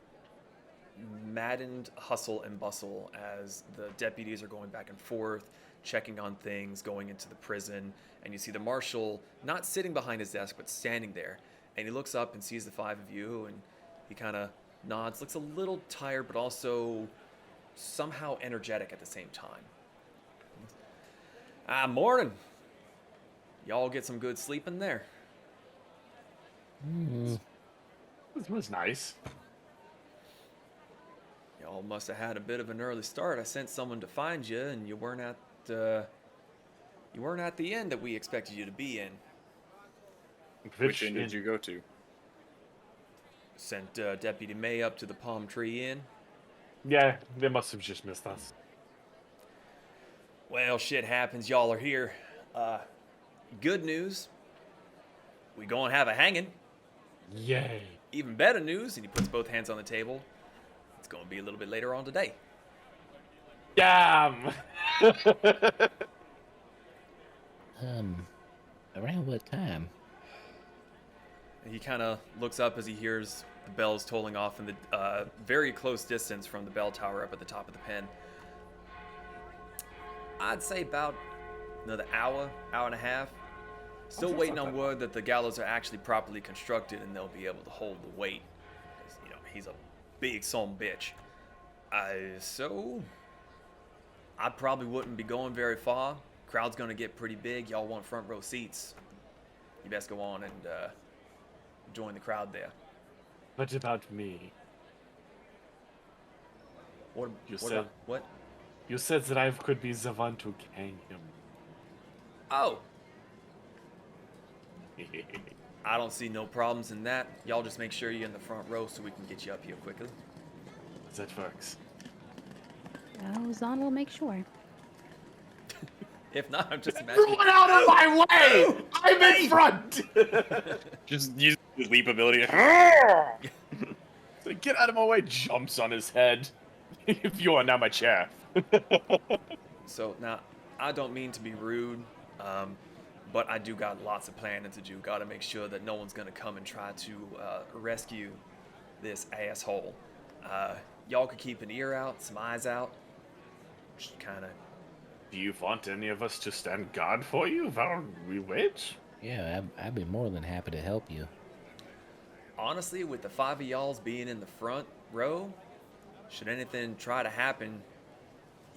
maddened hustle and bustle as the deputies are going back and forth, checking on things, going into the prison. And you see the marshal not sitting behind his desk, but standing there. And he looks up and sees the five of you, and he kind of nods, looks a little tired, but also somehow energetic at the same time. Morning. Y'all get some good sleep in there. This was nice. Y'all must have had a bit of an early start. I sent someone to find you, and you weren't at the inn that we expected you to be in. Which inn did you go to? Sent Deputy May up to the Palm Tree Inn. Yeah, they must have just missed us. Well, shit happens. Y'all are here. Good news. We gonna have a hanging. Yay. Even better news, and he puts both hands on the table. It's gonna be a little bit later on today. Damn! Around what time? And he kind of looks up as he hears the bells tolling off in the very close distance from the bell tower up at the top of the pen. I'd say about another hour and a half. Still that's waiting not on that word that the gallows are actually properly constructed and they'll be able to hold the weight. 'Cause, you know, he's a big son bitch. So I probably wouldn't be going very far. Crowd's gonna get pretty big. Y'all want front row seats. You best go on and join the crowd there. What about me? What? You what said- about- what? You said that I could be the one to hang him. Oh, I don't see no problems in that. Y'all just make sure you're in the front row so we can get you up here quickly. That works. Zahn will make sure. If not, I'm just imagining. Run out of my way! I'm in front! Just use his leap ability. So get out of my way, jumps on his head. If you are now my chair. So now, I don't mean to be rude, but I do got lots of planning to do. Got to make sure that no one's gonna come and try to rescue this asshole. Y'all could keep an ear out, some eyes out. Just kind of. Do you want any of us to stand guard for you while we wait? Yeah, I'd be more than happy to help you. Honestly, with the 5 of y'alls being in the front row, should anything try to happen,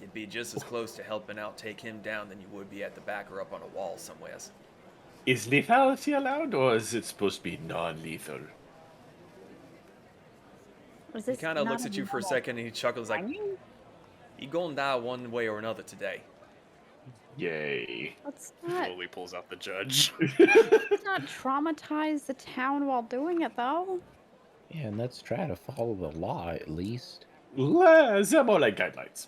you'd be just as close to helping out take him down than you would be at the back or up on a wall somewheres. Is lethality allowed, or is it supposed to be non-lethal? He kind of looks at you for a second and he chuckles like, "You gonna die one way or another today." Yay. Let's not, Slowly pulls out the judge. let's not traumatize the town while doing it, though. Yeah, and let's try to follow the law at least. They're more like guidelines.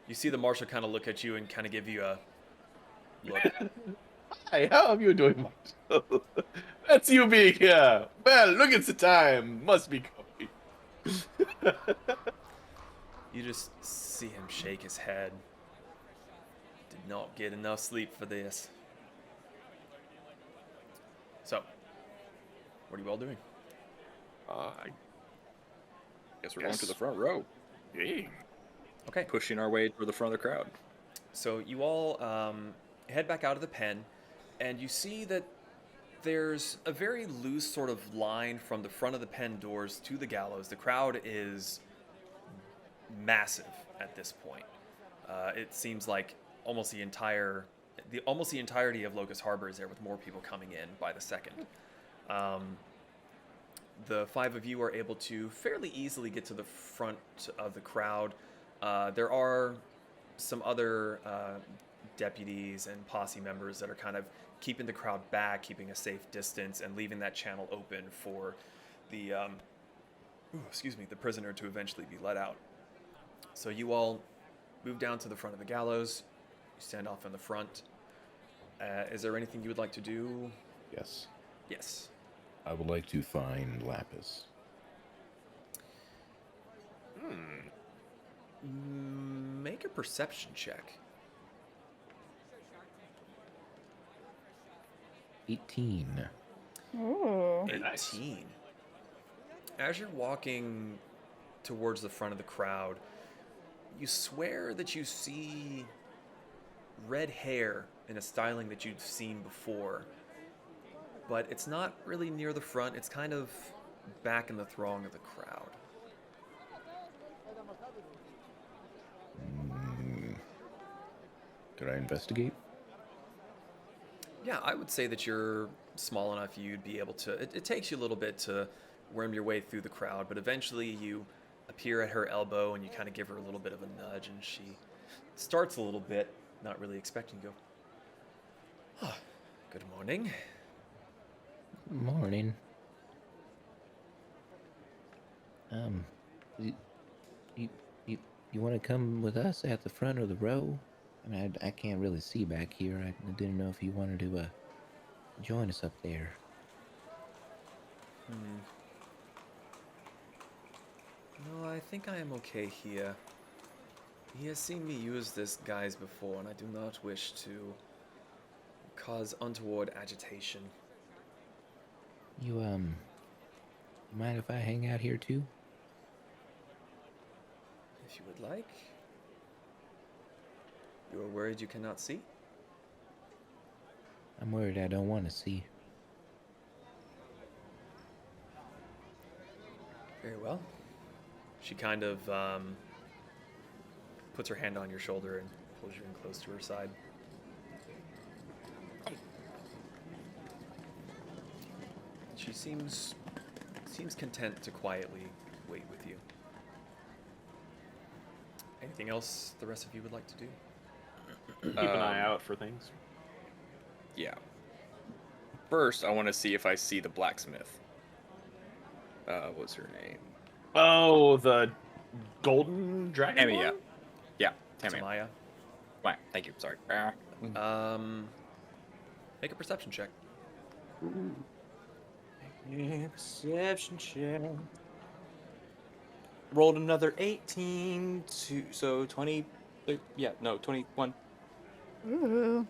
You see the marshal kind of look at you and kind of give you a look. Hi, how are you doing, Marshall? That's you being here. Well, look at the time. Must be coffee. You just see him shake his head. Did not get enough sleep for this. So, what are you all doing? I guess we're going to the front row. Hey. Okay. Pushing our way toward the front of the crowd. So you all head back out of the pen, and you see that there's a very loose sort of line from the front of the pen doors to the gallows. The crowd is massive at this point. It seems like almost the entirety of Locust Harbor is there, with more people coming in by the second. The 5 of you are able to fairly easily get to the front of the crowd. There are some other deputies and posse members that are kind of keeping the crowd back, keeping a safe distance, and leaving that channel open for the the prisoner to eventually be let out. So you all move down to the front of the gallows. You stand off in the front. Is there anything you would like to do? Yes. Yes. I would like to find Lapis. Make a perception check. 18. Ooh. Very nice. 18. As you're walking towards the front of the crowd, you swear that you see red hair in a styling that you've seen before, but it's not really near the front. It's kind of back in the throng of the crowd. Could I investigate? Yeah, I would say that you're small enough you'd be able to. It takes you a little bit to worm your way through the crowd, but eventually you appear at her elbow and you kind of give her a little bit of a nudge, and she starts a little bit, not really expecting you. Oh, good morning. Morning. You want to come with us at the front of the row? I mean, I can't really see back here. I didn't know if you wanted to join us up there. No, I think I am okay here. He has seen me use this guise before, and I do not wish to cause untoward agitation. You mind if I hang out here too? If you would like. You are worried you cannot see? I'm worried I don't want to see. Very well. She kind of puts her hand on your shoulder and pulls you in close to her side. She seems content to quietly wait with you. Anything else the rest of you would like to do? Keep an eye out for things. Yeah. First, I want to see if I see the blacksmith. What's her name? Oh, the golden dragon. Tamia. one? Yeah, Tamia. Tamaya? Fine, thank you. Sorry. Make a perception check. Perception check. Rolled another 18, so 20. Yeah, no, 21. Ooh.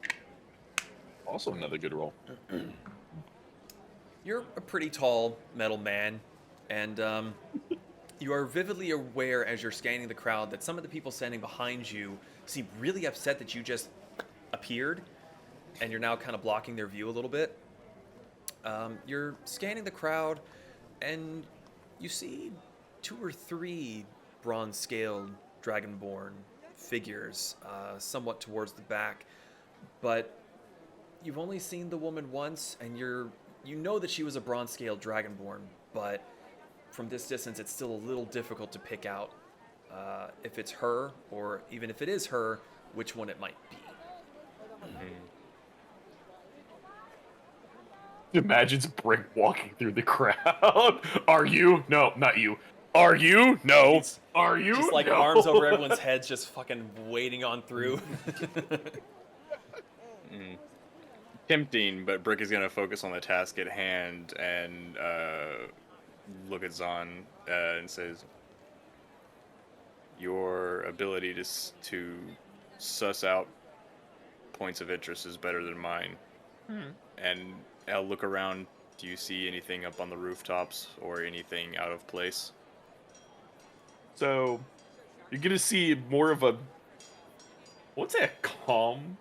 Also another good roll. You're a pretty tall metal man, and you are vividly aware as you're scanning the crowd that some of the people standing behind you seem really upset that you just appeared, and you're now kind of blocking their view a little bit. You're scanning the crowd, and you see 2 or 3 bronze-scaled dragonborn figures, somewhat towards the back, but you've only seen the woman once, and you know that she was a bronze-scaled dragonborn, but from this distance, it's still a little difficult to pick out if it's her, or even if it is her, which one it might be. Imagine Brick walking through the crowd. Are you? No, not you. Are you? No. He's Are you? Just like No. arms over everyone's heads, just fucking wading on through. Tempting, but Brick is gonna focus on the task at hand and look at Zahn and says, "Your ability to suss out points of interest is better than mine." And I'll look around. Do you see anything up on the rooftops or anything out of place? So, you're gonna see more of a, I won't say a calm,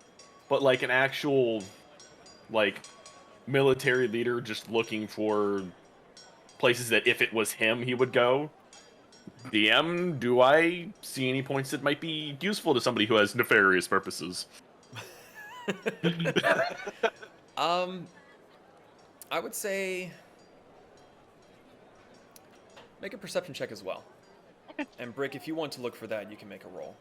but like an actual, like, military leader just looking for places that if it was him, he would go. DM, do I see any points that might be useful to somebody who has nefarious purposes? I would say make a perception check as well. And Brick, if you want to look for that, you can make a roll.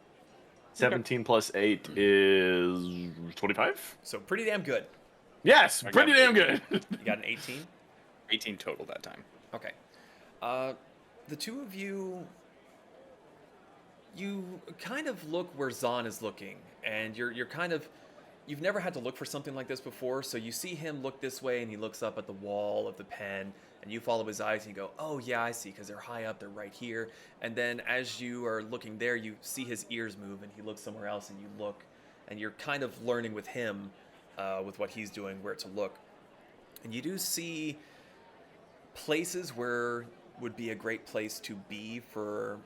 17 plus 8 is 25? So pretty damn good. Yes, I pretty got damn good. You got an 18? 18 total that time. Okay. The two of you kind of look where Zahn is looking, and you're kind of, you've never had to look for something like this before, so you see him look this way, and he looks up at the wall of the pen, and you follow his eyes, and you go, oh yeah, I see, because they're high up, they're right here. And then as you are looking there, you see his ears move, and he looks somewhere else, and you look, and you're kind of learning with him, with what he's doing, where to look. And you do see places where would be a great place to be for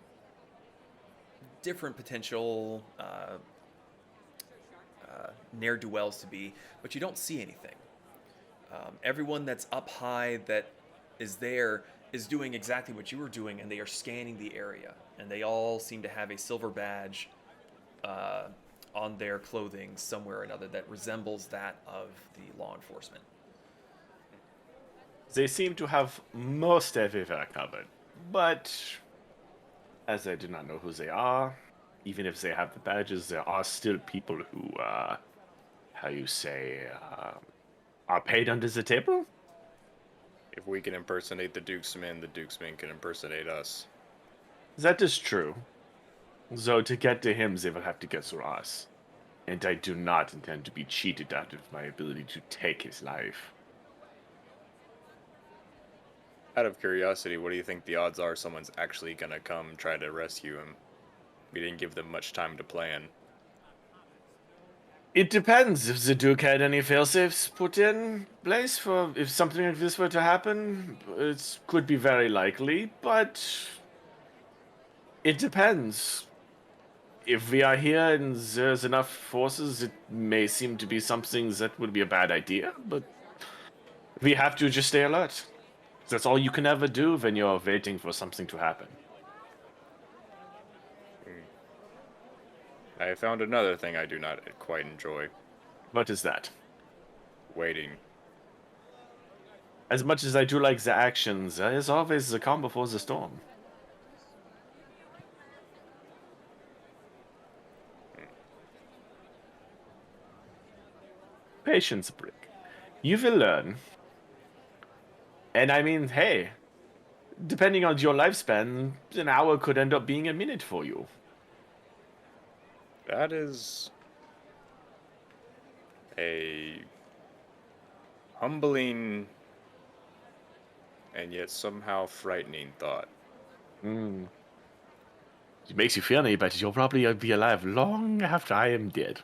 different potential ne'er-do-wells to be, but you don't see anything. Everyone that's up high that is there is doing exactly what you were doing, and they are scanning the area, and they all seem to have a silver badge on their clothing somewhere or another that resembles that of the law enforcement. They seem to have most everywhere covered, but as I do not know who they are, even if they have the badges, there are still people who, how you say, are paid under the table? If we can impersonate the Duke's men can impersonate us. That is true. Though to get to him, they will have to get through us. And I do not intend to be cheated out of my ability to take his life. Out of curiosity, what do you think the odds are someone's actually gonna come try to rescue him? We didn't give them much time to plan. It depends if the Duke had any failsafes put in place for if something like this were to happen. It could be very likely, but it depends. If we are here and there's enough forces, it may seem to be something that would be a bad idea, but we have to just stay alert. That's all you can ever do when you're waiting for something to happen. I found another thing I do not quite enjoy. What is that? Waiting. As much as I do like the actions, there is always the calm before the storm. Patience, Brick. You will learn. And I mean, hey, depending on your lifespan, an hour could end up being a minute for you. That is A humbling and yet somehow frightening thought. Mm. It makes you feel any better. You'll probably be alive long after I am dead.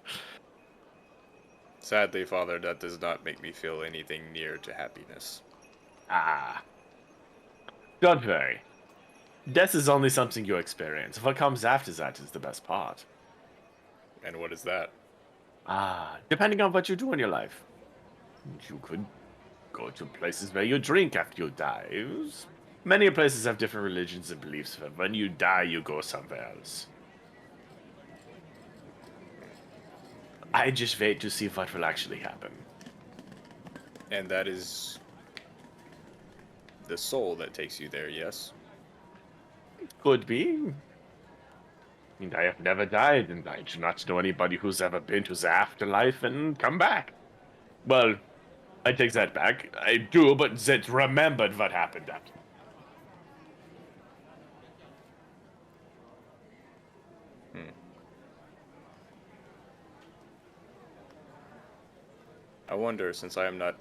Sadly, Father, that does not make me feel anything near to happiness. Ah. Don't worry. Death is only something you experience. What comes after that is the best part. And what is that? Depending on what you do in your life. You could go to places where you drink after you die. Many places have different religions and beliefs, but when you die, you go somewhere else. I just wait to see what will actually happen. And that is the soul that takes you there, yes? Could be. And I have never died, and I do not know anybody who's ever been to the afterlife and come back. Well, I take that back. I do, but that remembered what happened after. I wonder, since I am not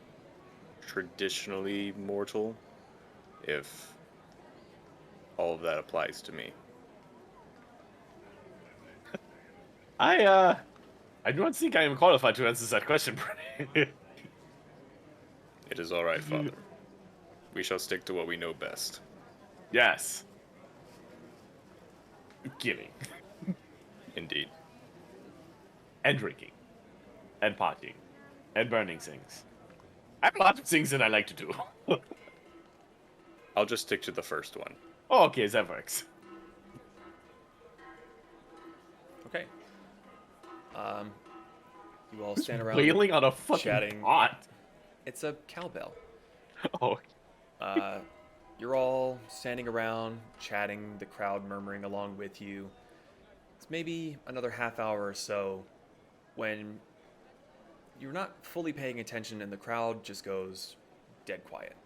traditionally mortal, if all of that applies to me. I do not think I am qualified to answer that question, Brenny. It is all right, Father. We shall stick to what we know best. Yes. Killing. Indeed. And drinking. And partying. And burning things. I have a lot of things that I like to do. I'll just stick to the first one. Oh, okay, that works. Okay. You all stand around Wailing on a fucking chatting. pot. It's a cowbell. Oh, You're all standing around, chatting, the crowd murmuring along with you. It's maybe another half hour or so when you're not fully paying attention and the crowd just goes dead quiet.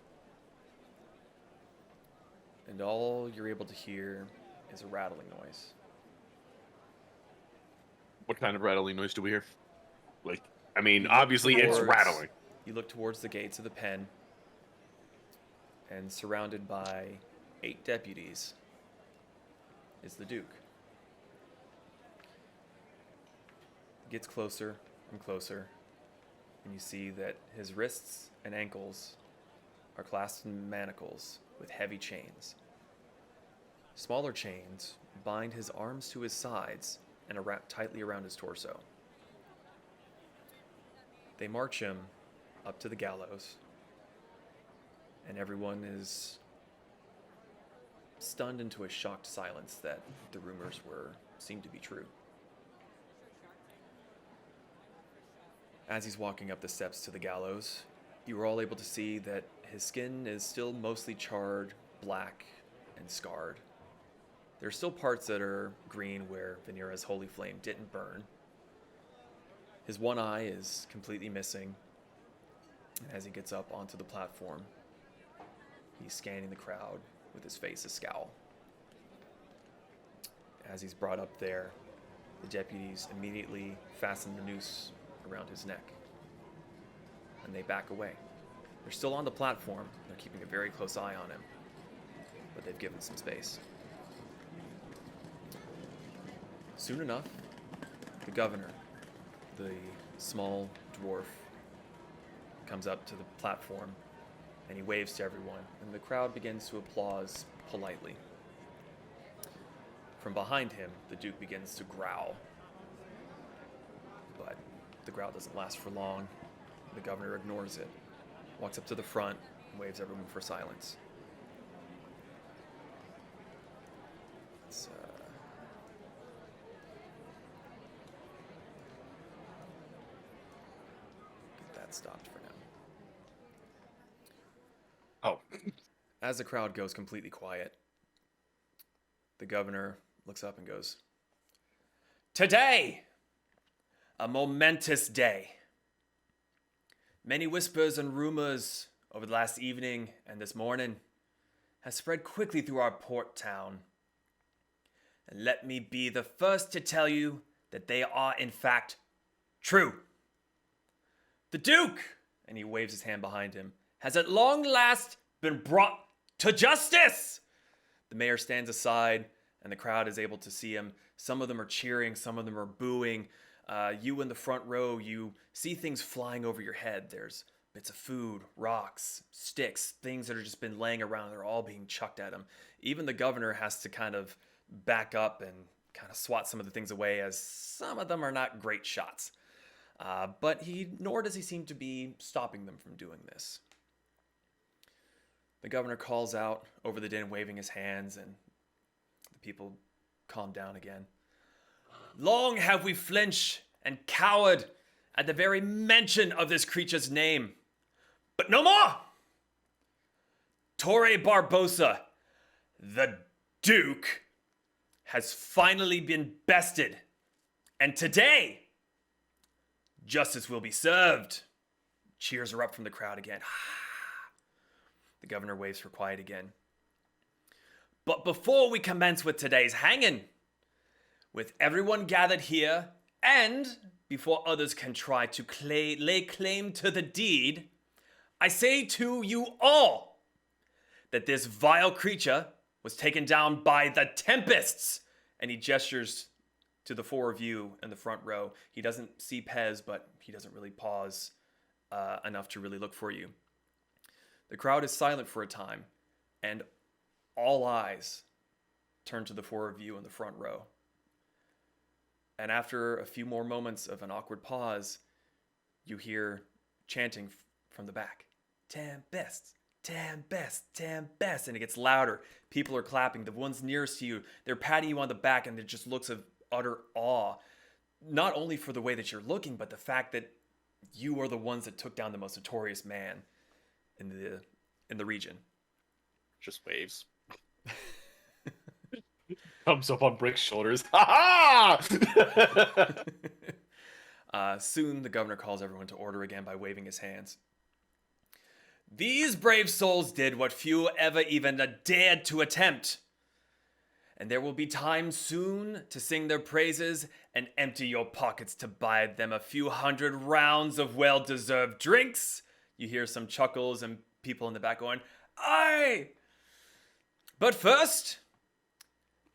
And all you're able to hear is a rattling noise. what kind of rattling noise do we hear? Like, I mean, You look obviously it's towards- rattling. You look towards the gates of the pen, and surrounded by 8 deputies is the Duke. He gets closer and closer, and you see that his wrists and ankles are clasped in manacles with heavy chains. Smaller chains bind his arms to his sides and are wrapped tightly around his torso. They march him up to the gallows, and everyone is stunned into a shocked silence that the rumors seemed to be true. As he's walking up the steps to the gallows, you are all able to see that his skin is still mostly charred, black, and scarred. There are still parts that are green where Venera's holy flame didn't burn. His one eye is completely missing. As he gets up onto the platform, he's scanning the crowd with his face a scowl. As he's brought up there, the deputies immediately fasten the noose around his neck, and they back away. They're still on the platform. They're keeping a very close eye on him, but they've given some space. Soon enough, the governor, the small dwarf, comes up to the platform, and he waves to everyone, and the crowd begins to applaud politely. From behind him, the Duke begins to growl, but the growl doesn't last for long. The governor ignores it, walks up to the front, and waves everyone for silence. Let's, get that stopped for now. Oh. As the crowd goes completely quiet, the governor looks up and goes, "Today, a momentous day. Many whispers and rumors over the last evening and this morning has spread quickly through our port town. And let me be the first to tell you that they are in fact true. The Duke, and he waves his hand behind him, has at long last been brought to justice. The mayor stands aside, and the crowd is able to see him. Some of them are cheering, some of them are booing. You in the front row, you see things flying over your head. There's bits of food, rocks, sticks, things that have just been laying around. They're all being chucked at him. Even the governor has to kind of back up and kind of swat some of the things away, as some of them are not great shots. But nor does he seem to be stopping them from doing this. The governor calls out over the din, waving his hands, and the people calm down again. Long have we flinched and cowered at the very mention of this creature's name. But no more! Torre Barbosa, the Duke, has finally been bested. And today, justice will be served. Cheers are up from the crowd again. The governor waves for quiet again. But before we commence with today's hanging, with everyone gathered here, and before others can try to lay claim to the deed, I say to you all that this vile creature was taken down by the Tempests. And he gestures to the four of you in the front row. He doesn't see Pez, but he doesn't really pause enough to really look for you. The crowd is silent for a time, and all eyes turn to the four of you in the front row. And after a few more moments of an awkward pause, you hear chanting from the back. Tempest, Tempest, Tempest. And it gets louder. People are clapping. The ones nearest to you, they're patting you on the back, and it just looks of utter awe. Not only for the way that you're looking, but the fact that you are the ones that took down the most notorious man in the region. Just waves. Comes up on Brick's shoulders. Ha ha! Soon the governor calls everyone to order again by waving his hands. These brave souls did what few ever even dared to attempt. And there will be time soon to sing their praises and empty your pockets to buy them a few hundred rounds of well-deserved drinks. You hear some chuckles and people in the back going, aye! But first,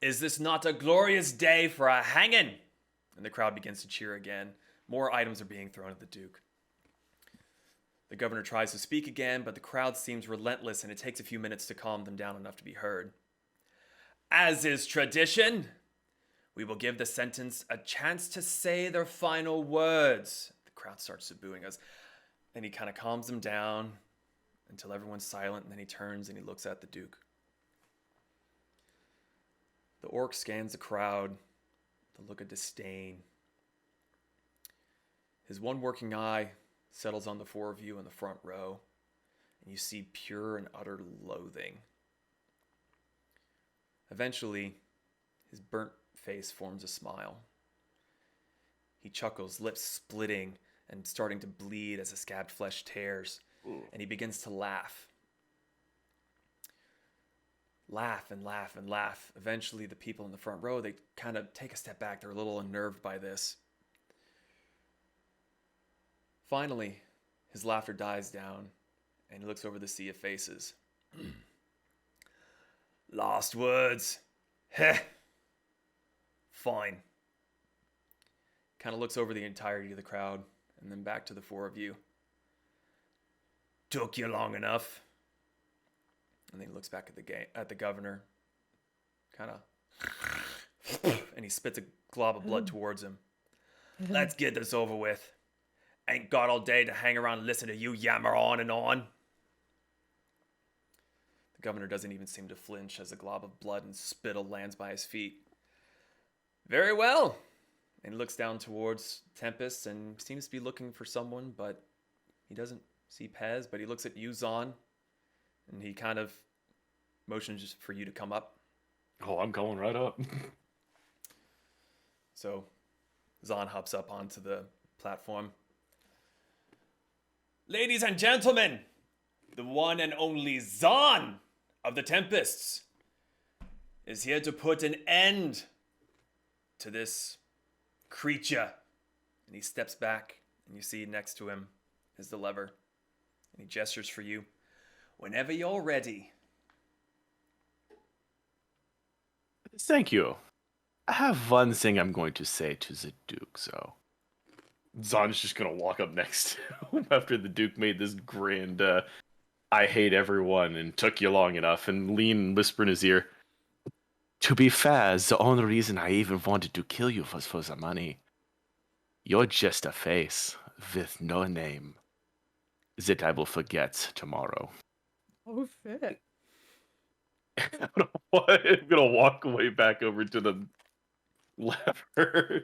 is this not a glorious day for a hanging? And the crowd begins to cheer again. More items are being thrown at the Duke. The governor tries to speak again, but the crowd seems relentless, and it takes a few minutes to calm them down enough to be heard. As is tradition, we will give the sentence a chance to say their final words. The crowd starts to booing us. Then he kind of calms them down until everyone's silent, and then he turns and he looks at the Duke. The orc scans the crowd with a look of disdain. His one working eye settles on the four of you in the front row, and you see pure and utter loathing. Eventually, his burnt face forms a smile. He chuckles, lips splitting and starting to bleed as the scabbed flesh tears, and he begins to laugh. Laugh and laugh and laugh. Eventually, the people in the front row, they kind of take a step back. They're a little unnerved by this. Finally, his laughter dies down, and he looks over the sea of faces. Last words. Heh. Fine. Kind of looks over the entirety of the crowd, and then back to the four of you. Took you long enough. And then he looks back at the governor. Kind of. And he spits a glob of blood towards him. Let's get this over with. Ain't got all day to hang around and listen to you yammer on and on. The governor doesn't even seem to flinch as a glob of blood and spittle lands by his feet. Very well. And he looks down towards Tempest and seems to be looking for someone, but he doesn't see Pez, but he looks at you, Zahn, and he kind of motions for you to come up. Oh, I'm going right up. So Zahn hops up onto the platform. Ladies and gentlemen, the one and only Zahn of the Tempests is here to put an end to this creature. And he steps back, and you see next to him is the lever. And he gestures for you. Whenever you're ready. Thank you. I have one thing I'm going to say to the Duke, so. Zon's just gonna walk up next to him after the Duke made this grand, I hate everyone and took you long enough, and lean and whisper in his ear. To be fair, the only reason I even wanted to kill you was for the money. You're just a face with no name that I will forget tomorrow. Oh shit. I'm gonna walk away back over to the lever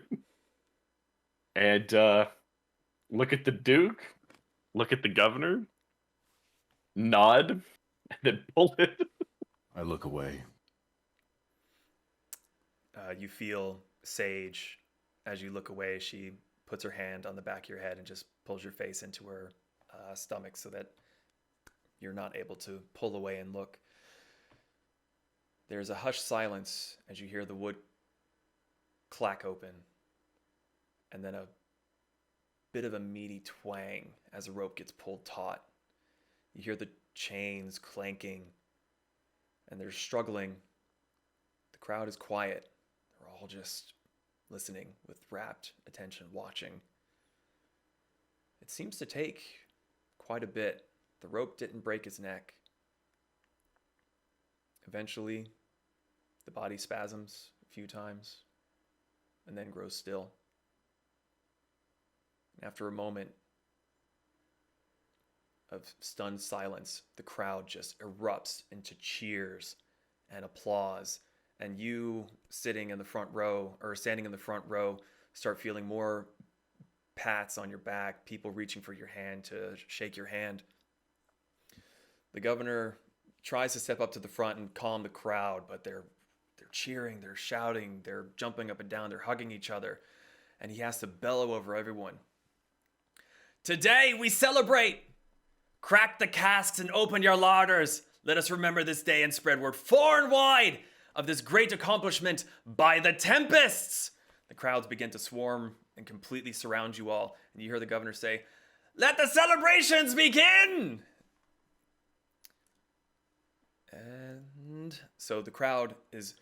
and look at the Duke, look at the governor, nod, and then pull it. I look away. You feel Sage as you look away. She puts her hand on the back of your head and just pulls your face into her stomach so that you're not able to pull away and look. There's a hushed silence as you hear the wood clack open, and then a bit of a meaty twang as a rope gets pulled taut. You hear the chains clanking, and they're struggling. The crowd is quiet. They're all just listening with rapt attention, watching. It seems to take quite a bit. The rope didn't break his neck. Eventually, the body spasms a few times and then grows still. And after a moment of stunned silence, the crowd just erupts into cheers and applause. And you sitting in the front row, or standing in the front row, start feeling more pats on your back, people reaching for your hand to shake your hand. The governor tries to step up to the front and calm the crowd, but they're cheering, they're shouting, they're jumping up and down, they're hugging each other, and he has to bellow over everyone. Today we celebrate! Crack the casks and open your larders. Let us remember this day and spread word far and wide of this great accomplishment by the Tempests. The crowds begin to swarm and completely surround you all, and you hear the governor say, "Let the celebrations begin!" And so the crowd is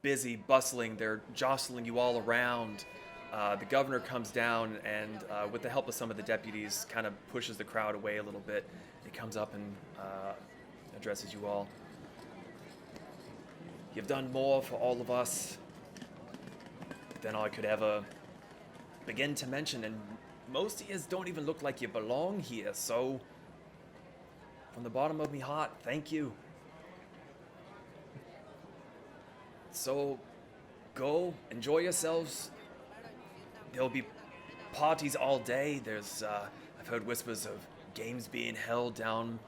busy, bustling. They're jostling you all around. The governor comes down and, with the help of some of the deputies, kind of pushes the crowd away a little bit. He comes up and addresses you all. You've done more for all of us than I could ever begin to mention, and most of you don't even look like you belong here, so from the bottom of my heart, thank you. So, go, enjoy yourselves. There'll be parties all day. There's, I've heard whispers of games being held down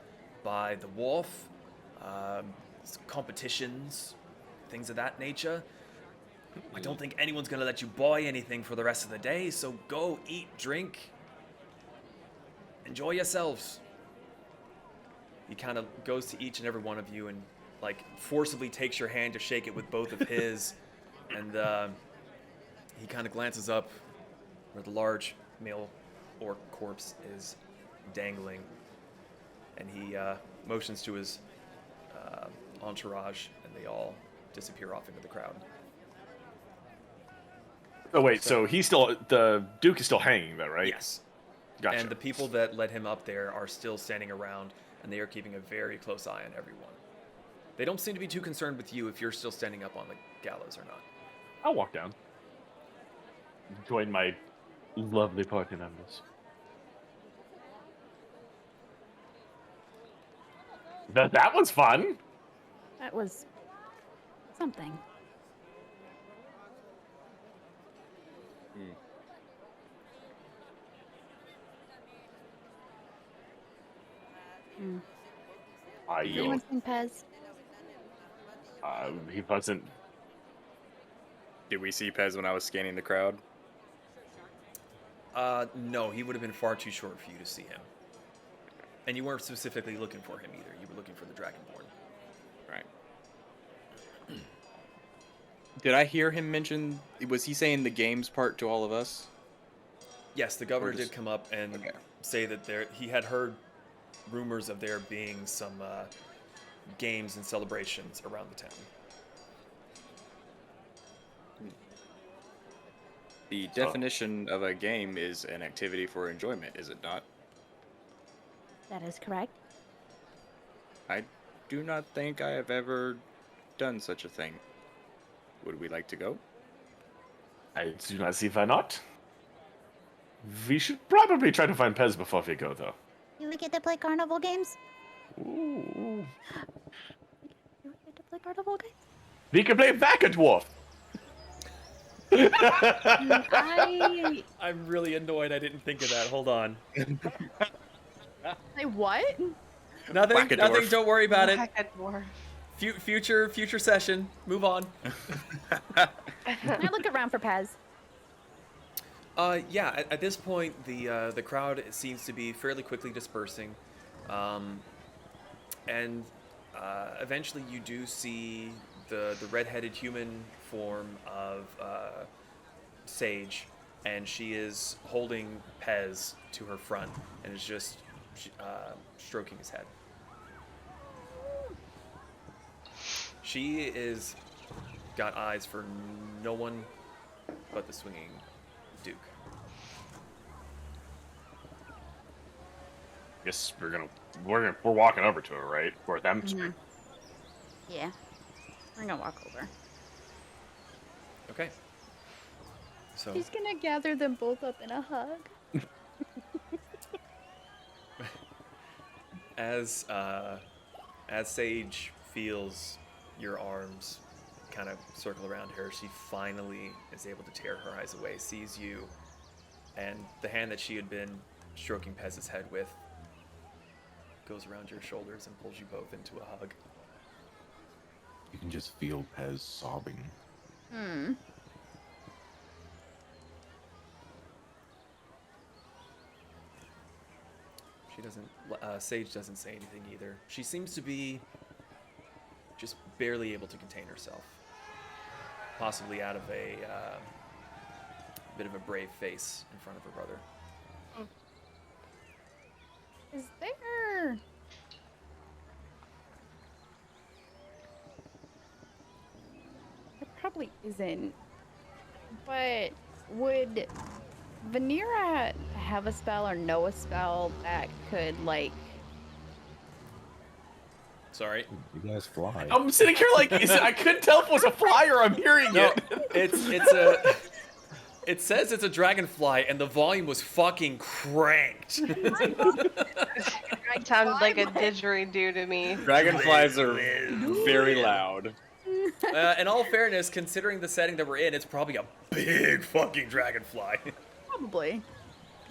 by the wharf, competitions, things of that nature. I don't think anyone's gonna let you buy anything for the rest of the day, so go, eat, drink, enjoy yourselves. He kind of goes to each and every one of you and, like, forcibly takes your hand to shake it with both of his, and he kind of glances up where the large male orc corpse is dangling, and he motions to his entourage, and they all disappear off into the crowd. Oh wait, so he's still, the Duke is still hanging though, right? Yes. Gotcha. And the people that led him up there are still standing around, and they are keeping a very close eye on everyone. They don't seem to be too concerned with you if you're still standing up on the gallows or not. I'll walk down. Join my lovely party members. That was fun. That was something. Has anyone seen Pez? He wasn't. Did we see Pez when I was scanning the crowd? No, he would have been far too short for you to see him. And you weren't specifically looking for him either. You were looking for the Dragonborn. Right. Did I hear him mention, was he saying the games part to all of us? Yes, the governor just- did come up and say that he had heard rumors of there being some games and celebrations around the town. The definition of a game is an activity for enjoyment, is it not? That is correct. I do not think I have ever done such a thing. Would we like to go? I do not see why not. We should probably try to find Pez before we go, though. Do we get to play carnival games? Ooh. Do we get to play carnival games? We can play Back a Dwarf. I'm really annoyed I didn't think of that. Hold on. Say what? Nothing. Whack-a-dwarf. Don't worry about it. Heck, dwarf. Future session. Move on. Can I look around for Pez? Yeah. At this point, the crowd seems to be fairly quickly dispersing, and eventually you do see the red-headed human form of Sage, and she is holding Pez to her front and is just stroking his head. She is got eyes for no one but the swinging Duke. Guess we're walking over to her, right? For them. Mhm. Yeah. We're gonna walk over. Okay. So He's gonna gather them both up in a hug. as Sage feels your arms kind of circle around her, she finally is able to tear her eyes away, sees you, and the hand that she had been stroking Pez's head with goes around your shoulders and pulls you both into a hug. You can just feel Pez sobbing. Hmm. She doesn't. Sage doesn't say anything either. She seems to be just barely able to contain herself, possibly out of a bit of a brave face in front of her brother. Is there? There probably isn't. But would Vanera have a spell or know a spell that could like? Sorry. You guys fly. I'm sitting here like I couldn't tell if it was a fly or I'm hearing No, it. it's a. It says it's a dragonfly, and the volume was fucking cranked. It sounded like a didgeridoo to me. Dragonflies are very loud. In all fairness, considering the setting that we're in, it's probably a big fucking dragonfly. Probably.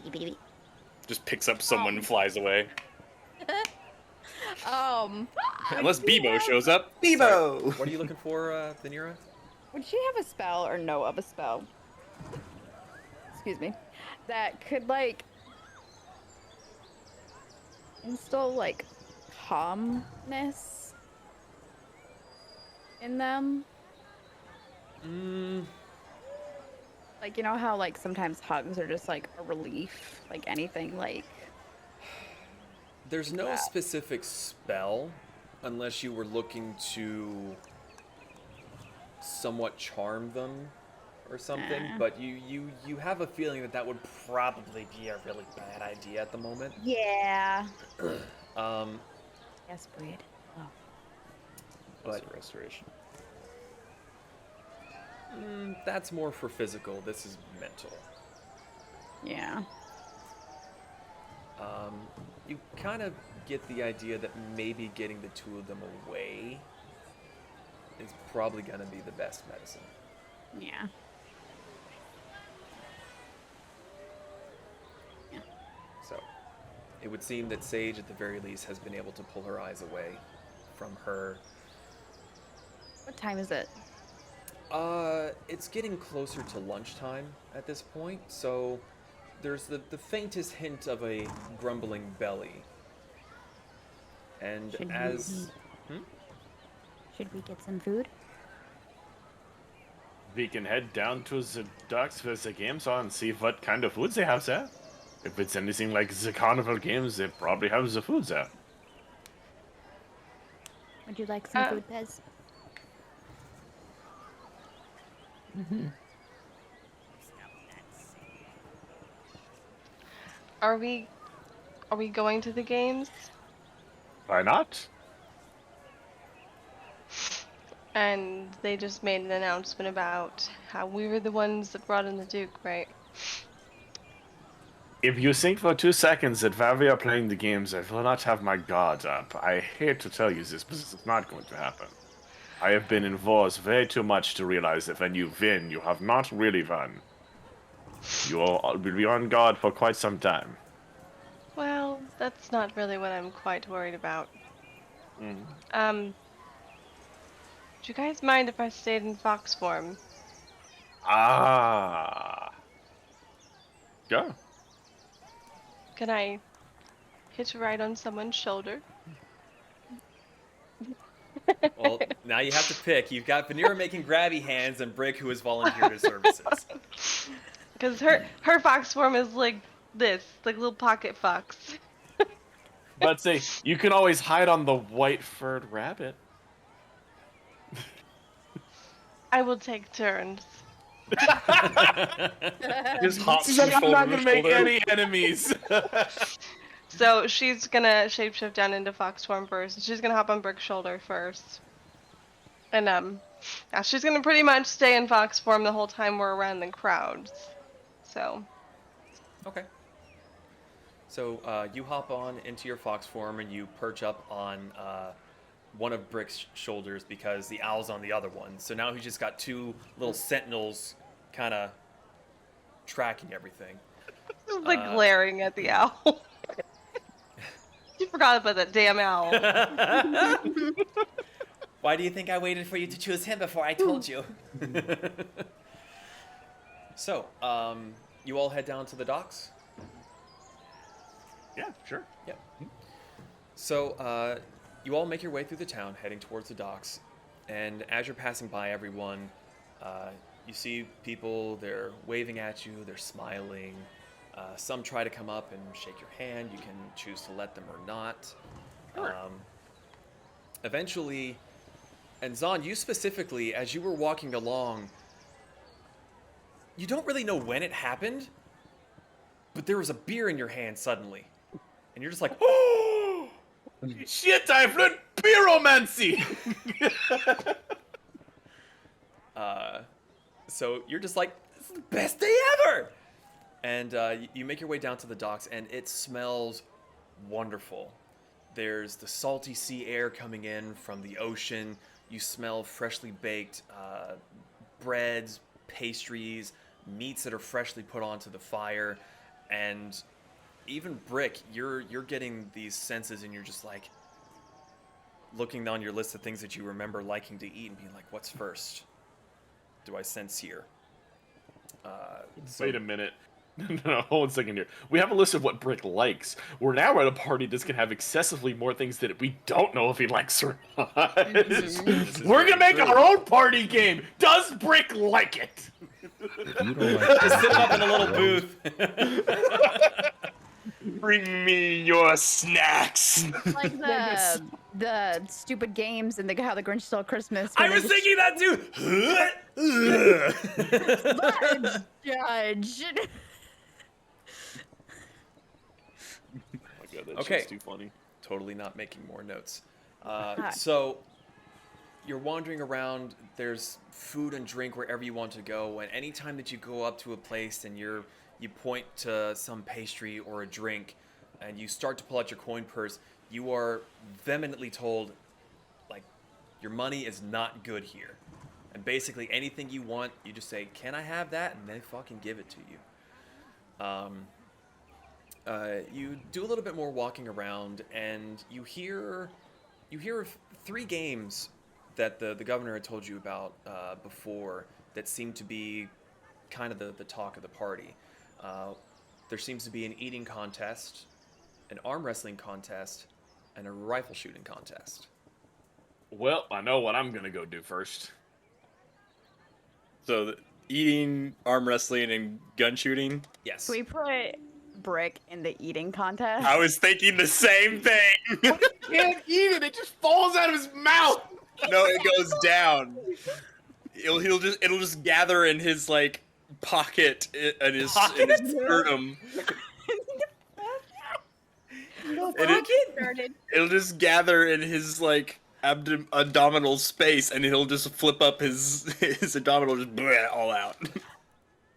Beep, beep, beep. Just picks up someone and flies away. Unless Bebo shows up. Bebo! What are you looking for, Vanera? Would she have a spell or know of a spell? Excuse me. That could like instill like calmness in them. Like, you know how like sometimes hugs are just like a relief, like anything like There's no specific spell, unless you were looking to somewhat charm them or something. But you have a feeling that would probably be a really bad idea at the moment. Yeah. yes, breed. Oh. But restoration. That's more for physical. This is mental. Yeah. You kind of get the idea that maybe getting the two of them away is probably going to be the best medicine. Yeah. So, it would seem that Sage, at the very least, has been able to pull her eyes away from her. What time is it? It's getting closer to lunchtime at this point, so there's the faintest hint of a grumbling belly. And Should we get some food? We can head down to the docks where the game's on and see what kind of food they have there. If it's anything like the Carnival games, they probably have the food there. Would you like some Uh, food, Pez? Are we going to the games? Why not? And they just made an announcement about how we were the ones that brought in the Duke, right? If you think for 2 seconds that while we are playing the games, I will not have my guard up, I hate to tell you this, but this is not going to happen. I have been in wars way too much to realize that when you win, you have not really won. You will be on guard for quite some time. Well, that's not really what I'm quite worried about. Mm. Do you guys mind if I stayed in fox form? Ah. Go. Can I hitch a ride on someone's shoulder? Well, now you have to pick. You've got Vanera making grabby hands and Brick, who has volunteered his services. Because her fox form is like this, like little pocket fox. But say, you can always hide on the white-furred rabbit. I will take turns. Just hops She's from like, I'm shoulder not to gonna make shoulder. any enemies. So she's gonna shapeshift down into fox form first. She's gonna hop on Brick's shoulder first. And yeah, she's gonna pretty much stay in fox form the whole time we're around the crowds. So Okay. So you hop on into your fox form and you perch up on one of Brick's shoulders because the owl's on the other one. So now he's just got two little sentinels kind of tracking everything. just like glaring at the owl. You forgot about that damn owl. Why do you think I waited for you to choose him before I told you? So, you all head down to the docks? Yeah, sure. Yep. So, you all make your way through the town, heading towards the docks. And as you're passing by everyone, you see people, they're waving at you, they're smiling. Some try to come up and shake your hand. You can choose to let them or not. Sure. Eventually, and Zahn, you specifically, as you were walking along, you don't really know when it happened, but there was a beer in your hand suddenly. And you're just like, Oh! Shit, I've learned pyromancy! so you're just like, this is the best day ever! And you make your way down to the docks, and it smells wonderful. There's the salty sea air coming in from the ocean. You smell freshly baked breads, pastries, meats that are freshly put onto the fire, and even Brick, you're getting these senses, and you're just like looking on your list of things that you remember liking to eat and being like, what's first? Do I sense here? Wait a minute. No, hold on a second here. We have a list of what Brick likes. We're now at a party that's gonna have excessively more things that we don't know if he likes or not. is We're gonna very make true. our own party game. Does Brick like it? If you don't like Just sit up in a little booth. Bring me your snacks. Like the stupid games and how the Grinch Stole Christmas. I where was they thinking that too. just judge. Oh my god, that Okay. shit's too funny. Totally not making more notes. So you're wandering around. There's food and drink wherever you want to go, and anytime that you go up to a place and you point to some pastry or a drink, and you start to pull out your coin purse, you are vehemently told, like, your money is not good here. And basically anything you want, you just say, "Can I have that?" and they fucking give it to you. You do a little bit more walking around, and you hear of 3 games that the governor had told you about before that seem to be kind of the talk of the party. There seems to be an eating contest, an arm wrestling contest, and a rifle shooting contest. Well, I know what I'm gonna go do first. So eating, arm wrestling, and gun shooting. Yes. Can we put Brick in the eating contest? I was thinking the same thing. Can't eat it. It just falls out of his mouth. No, it goes down. It'll just gather in his like pocket in his sternum. It'll just gather in his like abdominal space, and he'll just flip up his abdominal, just all out.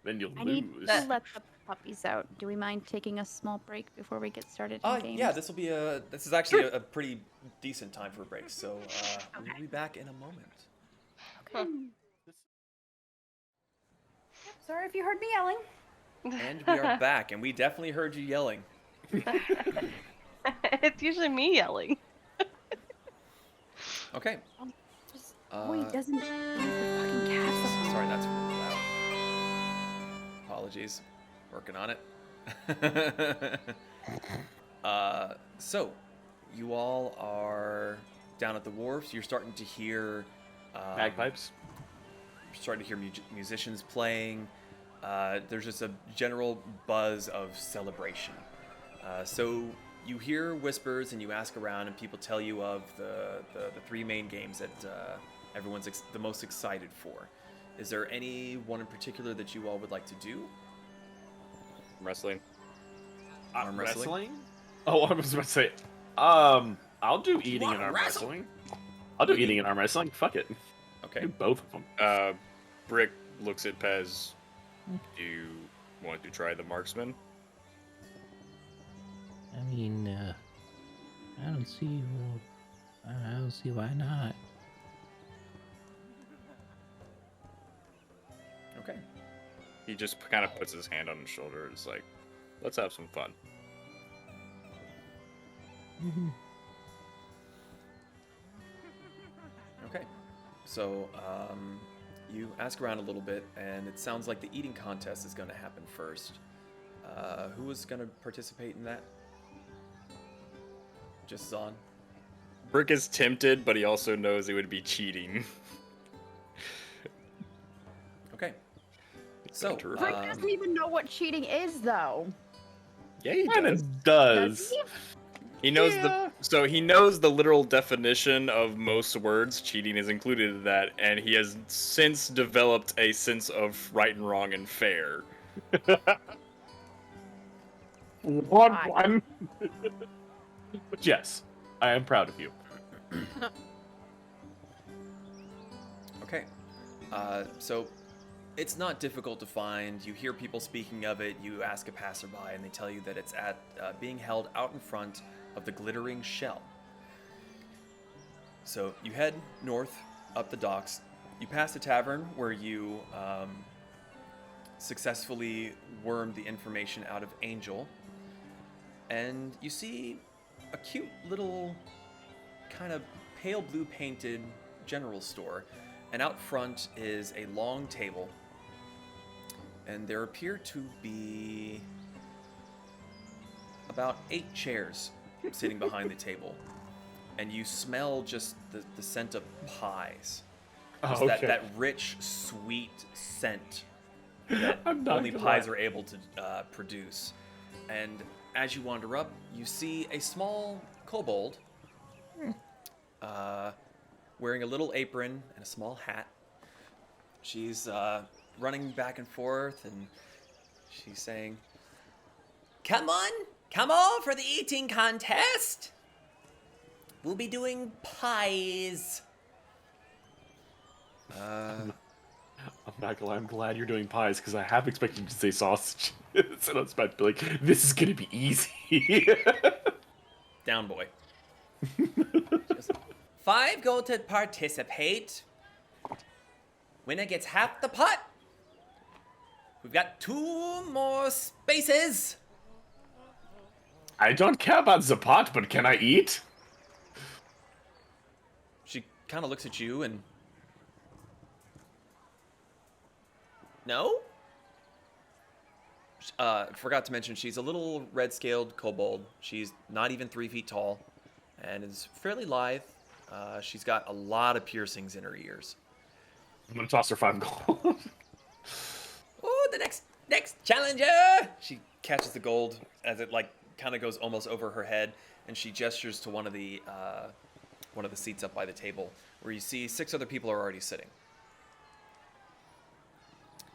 Then you'll I lose. need to let the puppies out. Do we mind taking a small break before we get started in games? Yeah, this is actually a pretty decent time for a break. So we'll be back in a moment. Okay. Sorry if you heard me yelling. And we are back, and we definitely heard you yelling. It's usually me yelling. Okay. Wait, doesn't the fucking cats? Sorry, that's really loud. Apologies. Working on it. So, you all are down at the wharves. You're starting to hear Bagpipes. You're starting to hear musicians playing. There's just a general buzz of celebration. So you hear whispers and you ask around, and people tell you of the three main games that everyone's the most excited for. Is there any one in particular that you all would like to do? Wrestling. Arm wrestling? Oh, I was about to say. I'll do eating and arm wrestle? wrestling. I'll do eating and arm wrestling. Fuck it. Okay. Do both of them. Brick looks at Pez. Do you want to try the marksman? I mean, I don't see why not. Okay. He just kind of puts his hand on his shoulder. It's like, let's have some fun. Okay. So, you ask around a little bit, and it sounds like the eating contest is going to happen first. Who is going to participate in that? Just Zon? Brick is tempted, but he also knows it would be cheating. Okay. So, Brick Brick doesn't even know what cheating is, though. Yeah, he Kind does. of does. He knows he knows the literal definition of most words. Cheating is included in that, and he has since developed a sense of right and wrong and fair. One. But yes, I am proud of you. Okay. So it's not difficult to find. You hear people speaking of it. You ask a passerby, and they tell you that it's at being held out in front of the Glittering Shell. So you head north up the docks. You pass a tavern where you successfully wormed the information out of Angel, and you see a cute little kind of pale blue painted general store, and out front is a long table, and there appear to be about 8 chairs sitting behind the table, and you smell just the scent of pies. Just that rich, sweet scent that only pies are able to produce. And as you wander up, you see a small kobold wearing a little apron and a small hat. She's running back and forth, and she's saying, come on for the eating contest. We'll be doing pies. I'm not gonna lie, I'm glad you're doing pies, because I have expected you to say sausage. So I was about to be like, this is gonna be easy. Down, boy. 5 go to participate. Winner gets half the pot. We've got 2 more spaces. I don't care about the pot, but can I eat? She kind of looks at you and... No? Forgot to mention, she's a little red-scaled kobold. She's not even 3 feet tall and is fairly lithe. She's got a lot of piercings in her ears. I'm gonna toss her 5 gold. Oh, the next challenger! She catches the gold as it like kind of goes almost over her head, and she gestures to one of the seats up by the table, where you see 6 other people are already sitting.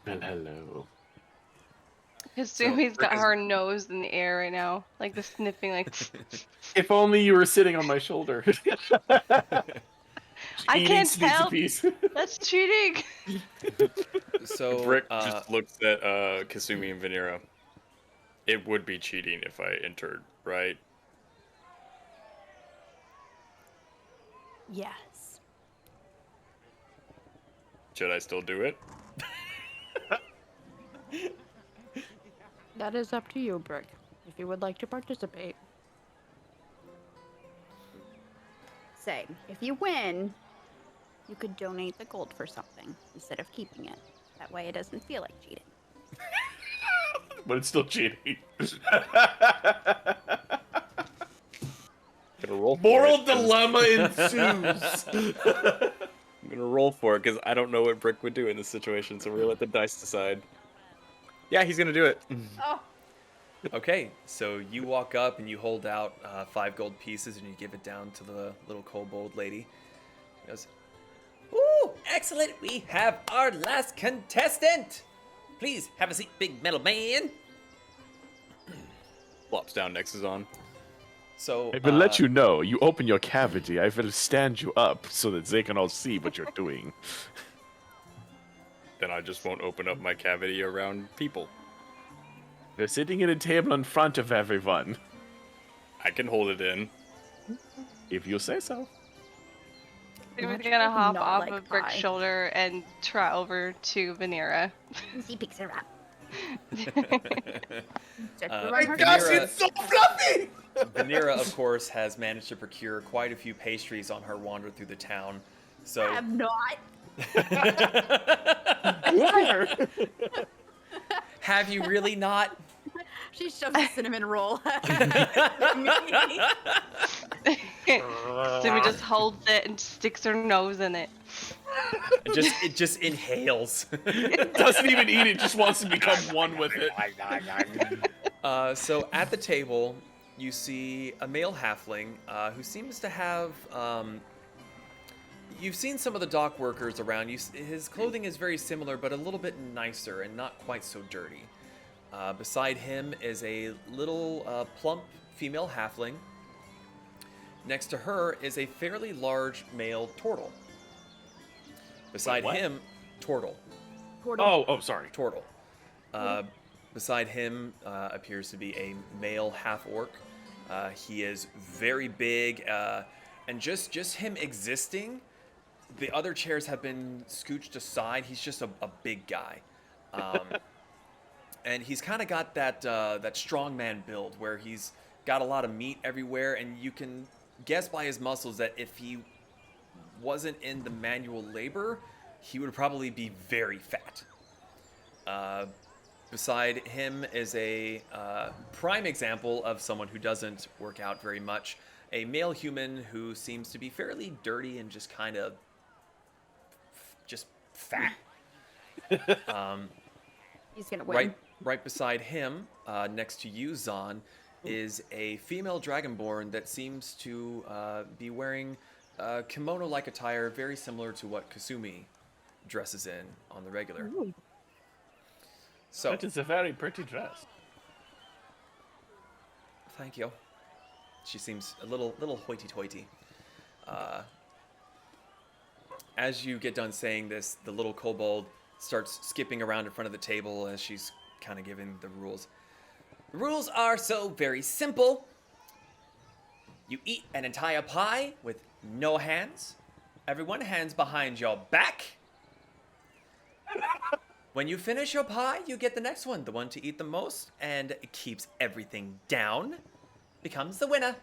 Well, hello. Kasumi's got her nose in the air right now, like the sniffing, like. If only you were sitting on my shoulder. I Eating can't sneaks tell. a piece. That's cheating. So Brick just looks at Kasumi and Vanera. It would be cheating if I entered, right? Yes. Should I still do it? That is up to you, Brick, if you would like to participate. Say, if you win, you could donate the gold for something instead of keeping it. That way it doesn't feel like cheating. But it's still cheating. Gonna roll for Moral it, 'cause- dilemma ensues. I'm gonna roll for it because I don't know what Brick would do in this situation, so we're gonna let the dice decide. Yeah, he's gonna do it. Oh, Okay, so you walk up and you hold out 5 gold pieces and you give it down to the little kobold lady. She goes, "Ooh, excellent! We have our last contestant. Please have a seat, big metal man." Flops down, next is on. So I will let you know. You open your cavity. I will stand you up so that they can all see what you're doing. Then I just won't open up my cavity around people. They're sitting at a table in front of everyone. I can hold it in. If you say so. We're Much gonna hop not off like of Brick's pie. shoulder and trot over to Vanera. he picks her up. Vanera, so fluffy! Vanera, of course, has managed to procure quite a few pastries on her wander through the town. So I'm not. have you really not? She shoves a cinnamon roll. Simi just holds it and sticks her nose in it. It just inhales. Doesn't even eat it, just wants to become one with it. So at the table, you see a male halfling who seems to have. You've seen some of the dock workers around. His clothing is very similar, but a little bit nicer and not quite so dirty. Beside him is a little plump female halfling. Next to her is a fairly large male turtle. Beside what? him, turtle. Oh, sorry. Turtle. Beside him appears to be a male half-orc. He is very big, and just him existing, the other chairs have been scooched aside. He's just a big guy. And he's kind of got that strongman build where he's got a lot of meat everywhere, and you can guess by his muscles that if he wasn't in the manual labor, he would probably be very fat. Beside him is a prime example of someone who doesn't work out very much. A male human who seems to be fairly dirty and just kind of just fat. He's gonna win. Right beside him, next to you, Zahn, is a female dragonborn that seems to be wearing kimono-like attire, very similar to what Kasumi dresses in on the regular. Ooh. So, That is a very pretty dress. thank you. She seems a little hoity-toity. As you get done saying this, the little kobold starts skipping around in front of the table as she's kind of giving the rules. The rules are so very simple. You eat an entire pie with no hands. Everyone hands behind your back. When you finish your pie, you get the next one. The one to eat the most and keeps everything down becomes the winner.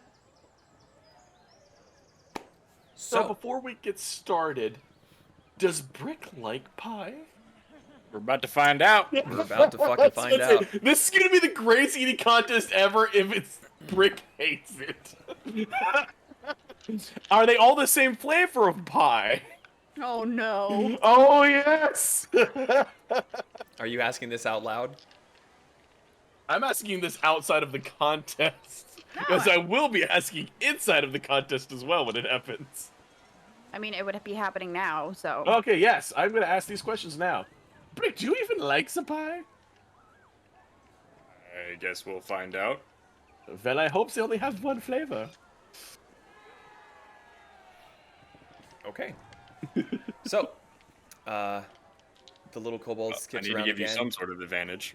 So before we get started, does Brick like pie? We're about to find out. We're about to fucking find out. This is gonna be the greatest eating contest ever if it's Brick hates it. Are they all the same flavor of pie? Oh no. Oh yes! Are you asking this out loud? I'm asking this outside of the contest. No, Because I will be asking inside of the contest as well when it happens. I mean, it would be happening now, so. Okay, yes, I'm going to ask these questions now. Brick, do you even like the pie? I guess we'll find out. Well, I hope they only have one flavor. Okay. So, the little kobold I skips need to around give you again, some sort of advantage.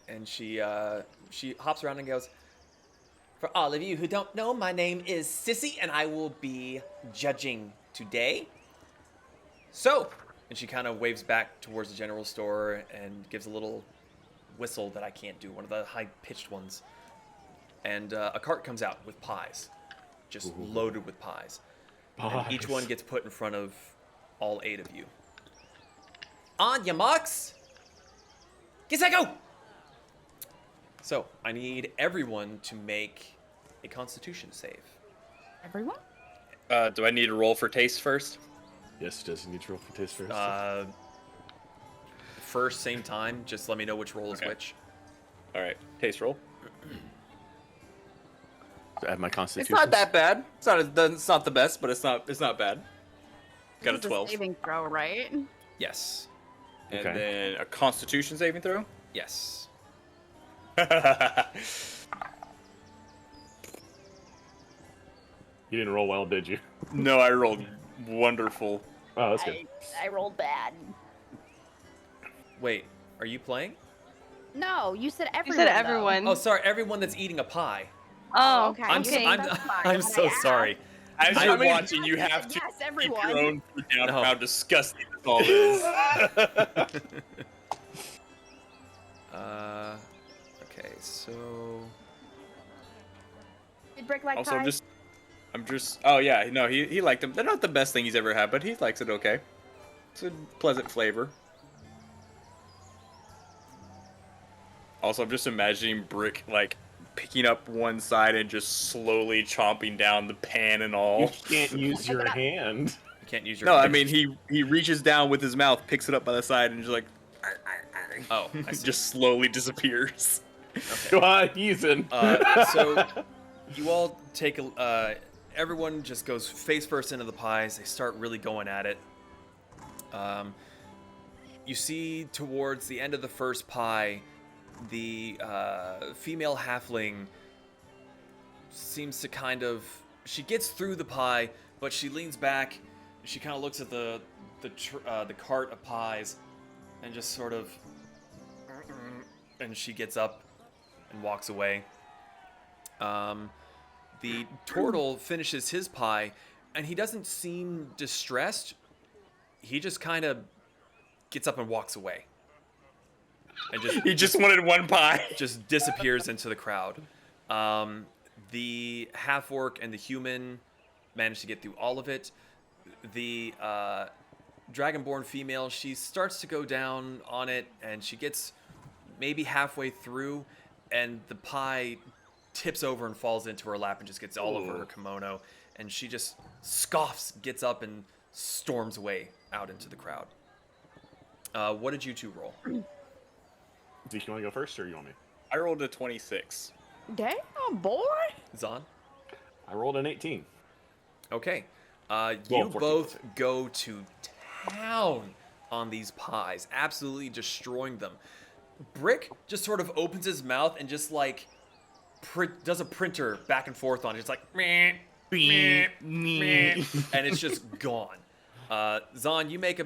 and she hops around and goes, "For all of you who don't know, my name is Sissy, and I will be judging today. So," and she kind of waves back towards the general store and gives a little whistle that I can't do, one of the high-pitched ones. And a cart comes out with pies, just loaded with pies. And each one gets put in front of all 8 of you. On your marks, get set, go! So, I need everyone to make a Constitution save. Everyone? Do I need to roll for taste first? Yes, does you need to roll for taste first? First, same time. Just let me know which roll is Okay. which. All right, taste roll. Add my It's constitution. not that bad. It's not the best, but it's not bad. Got a This is 12. saving throw, right? Yes. And Okay. then a Constitution saving throw. Yes. You didn't roll well, did you? No, I rolled wonderful. Oh, that's good. I rolled bad. Wait, are you playing? No, you said You everyone. said though. everyone. Oh, sorry, everyone that's eating a pie. Oh, okay. I'm okay. I'm, That's fine. I'm When so I asked- sorry. As I you're mean- watching, you have to Yes, keep everyone. your own foot down No. for how disgusting this all is. Okay, so Did Brick like Also, pies? I'm just. Oh yeah, no, he liked them. They're not the best thing he's ever had, but he likes it okay. It's a pleasant flavor. Also, I'm just imagining Brick like picking up one side and just slowly chomping down the pan and You all. can't use your hand. you can't use your. No, I mean he reaches down with his mouth, picks it up by the side, and just like Oh, I see. just slowly disappears. Go on, Ethan. So you all take a. Everyone just goes face first into the pies. They start really going at it. You see towards the end of the first pie, the female halfling seems to kind of. She gets through the pie, but she leans back. She kind of looks at the cart of pies, and just sort of. And she gets up and walks away. The turtle finishes his pie, and he doesn't seem distressed. He just kind of gets up and walks away. And He just wanted one pie. just disappears into the crowd. The half-orc and the human manage to get through all of it. The dragonborn female, she starts to go down on it, and she gets maybe halfway through, and the pie tips over and falls into her lap and just gets all over her kimono, and she just scoffs, gets up, and storms away out into the crowd. What did you two roll? Zeke, you want to go first, or you want me? I rolled a 26. Damn, boy. Zon? I rolled an 18. Okay. Well, You 14. both go to town on these pies, absolutely destroying them. Brick just sort of opens his mouth and just like does a printer back and forth on it. It's like meh, meh, meh, and it's just gone. Zon, you make a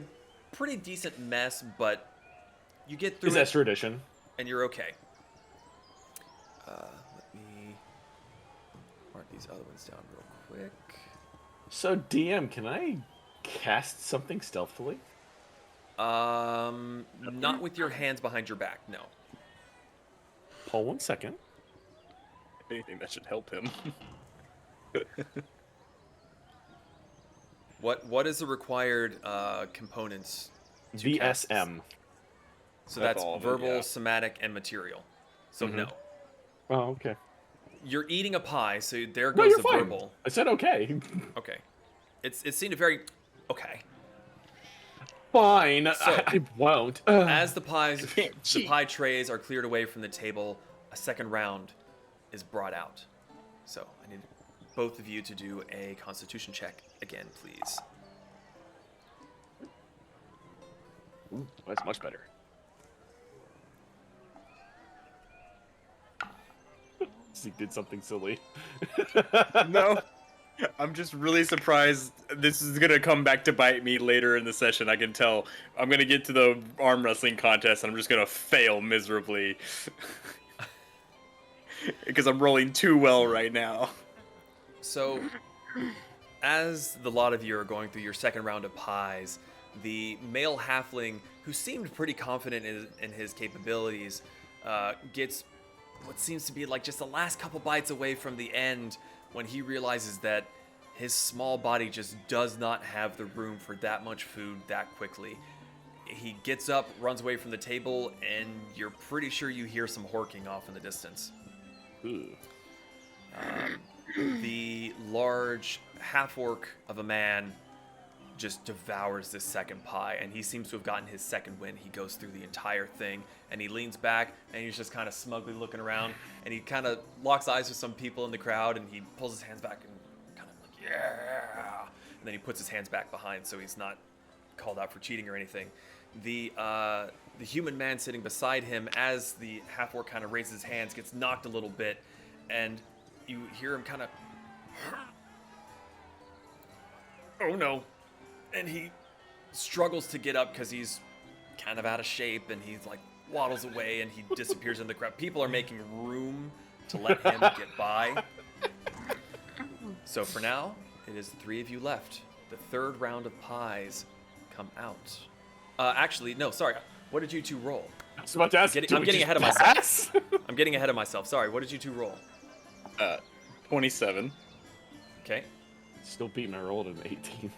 pretty decent mess, but you get through Is it that tradition? and you're okay. Let me mark these other ones down real quick. So, DM, can I cast something stealthily? Not with your hands behind your back, no. Paul, 1 second. If anything, that should help him. What is the required components? to cast this? VSM. So That's that's all of it, verbal, yeah. somatic, and material. So Mhm. no. Oh, okay. You're eating a pie, so there No, goes you're the fine. verbal. I said okay. Okay. It seemed very okay. Fine, So- I won't. As the can't cheat. pie trays are cleared away from the table, a second round is brought out. So I need both of you to do a Constitution check again, please. Ooh, that's much better. He did something silly. No. I'm just really surprised. This is gonna come back to bite me later in the session. I can tell. I'm gonna get to the arm wrestling contest, and I'm just gonna fail miserably because I'm rolling too well right now. So, as the lot of you are going through your second round of pies, the male halfling, who seemed pretty confident in his capabilities, gets what seems to be like just the last couple bites away from the end when he realizes that his small body just does not have the room for that much food that quickly. He gets up, runs away from the table, and you're pretty sure you hear some horking off in the distance. Ooh. The large half-orc of a man just devours this second pie, and he seems to have gotten his second win. He goes through the entire thing, and he leans back, and he's just kind of smugly looking around, and he kind of locks eyes with some people in the crowd, and he pulls his hands back and kind of like, yeah, and then he puts his hands back behind so he's not called out for cheating or anything. The human man sitting beside him, as the half-orc kind of raises his hands, gets knocked a little bit, and you hear him kind of, oh no. And he struggles to get up because he's kind of out of shape, and he's like waddles away, and he disappears in the crowd. People are making room to let him get by. So for now, it is the three of you left. The third round of pies come out. Actually, no, sorry. What did you two roll? I was about to ask. I'm getting ahead of myself. I'm getting ahead of myself. Sorry. What did you two roll? 27. Okay. Still beat my roll at 18.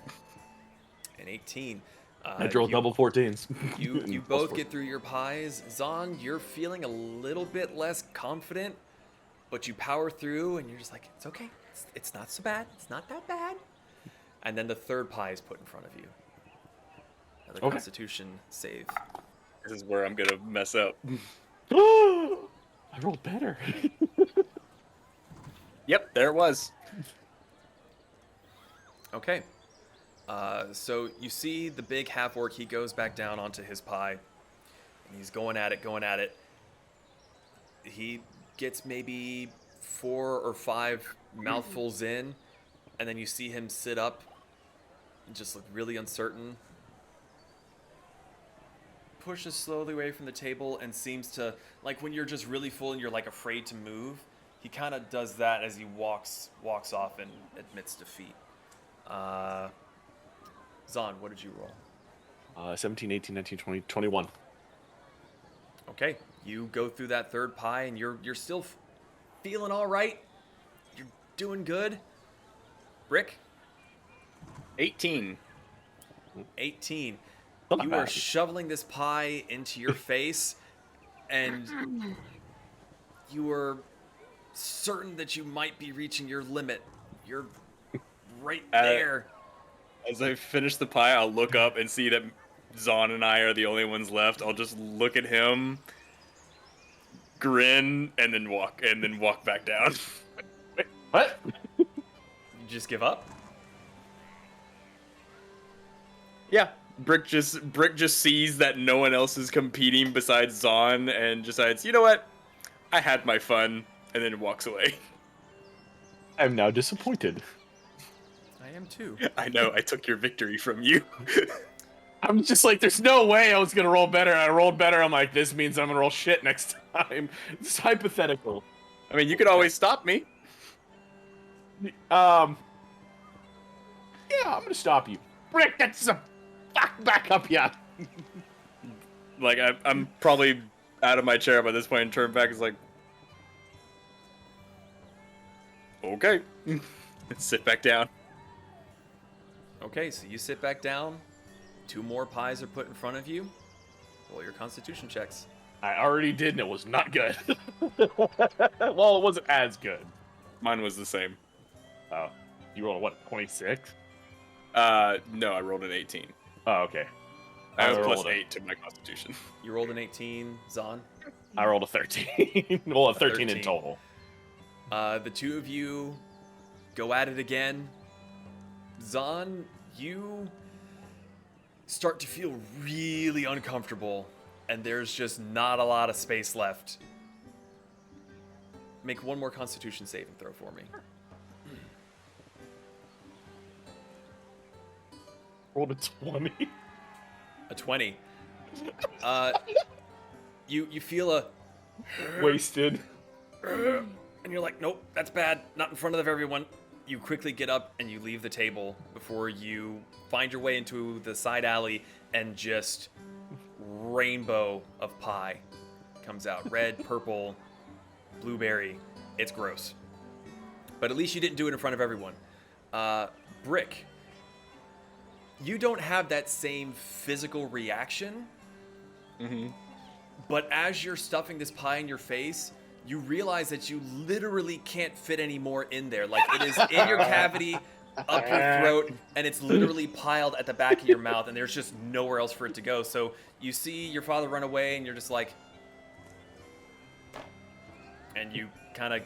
An 18. I rolled double 14s. You both get through your pies. Zon, you're feeling a little bit less confident, but you power through, and you're just like, it's okay. It's not so bad. It's not that bad. And then the third pie is put in front of you. Another Okay. Constitution save. This is where I'm gonna mess up. I rolled better. Yep, there it was. Okay. So you see the big half-orc, he goes back down onto his pie, and he's going at it. He gets maybe 4 or 5 mouthfuls in, and then you see him sit up and just look really uncertain. Pushes slowly away from the table and seems to, like when you're just really full and you're like afraid to move, he kind of does that as he walks off and admits defeat. Zon, what did you roll? 17, 18, 19, 20, 21. Okay, you go through that third pie, and you're still feeling all right. You're doing good. Brick, 18. 18. Not You bad. are shoveling this pie into your face, and you are certain that you might be reaching your limit. You're right there. As I finish the pie, I'll look up and see that Zon and I are the only ones left. I'll just look at him, grin, and then walk back down. Wait, what? You just give up? Yeah. Brick just sees that no one else is competing besides Zon and decides, you know what? I had my fun, and then walks away. I'm now disappointed. I am too. I know, I took your victory from you. I'm just like, there's no way I was gonna roll better. I rolled better. I'm like, this means I'm gonna roll shit next time. It's hypothetical. I mean, you could always stop me. Yeah, I'm gonna stop you. Brick, that's a back up, yeah. Like, I'm probably out of my chair by this point and turn back. It's like, okay. Sit back down. Okay, so you sit back down. 2 more pies are put in front of you. Roll your Constitution checks. I already did, and it was not good. Well, it wasn't as good. Mine was the same. Oh, you rolled what? 26? No, I rolled an 18. Oh, okay. I have I plus rolled a- 8 to my constitution. You rolled an 18, Zahn. I rolled a 13. Well, a 13 in 13. total. The two of you go at it again. Zahn, you start to feel really uncomfortable, and there's just not a lot of space left. Make one more Constitution saving throw for me. Rolled a 20. A 20. You feel a Wasted. and you're like, nope, that's bad. Not in front of everyone. You quickly get up and you leave the table before you find your way into the side alley, and just rainbow of pie comes out. Red, purple, blueberry. It's gross. But at least you didn't do it in front of everyone. Brick, you don't have that same physical reaction. Mm-hmm. But as you're stuffing this pie in your face, you realize that you literally can't fit any more in there. Like, it is in your cavity, up your throat, and it's literally piled at the back of your mouth, and there's just nowhere else for it to go. So you see your father run away, and you're just like... And you kind of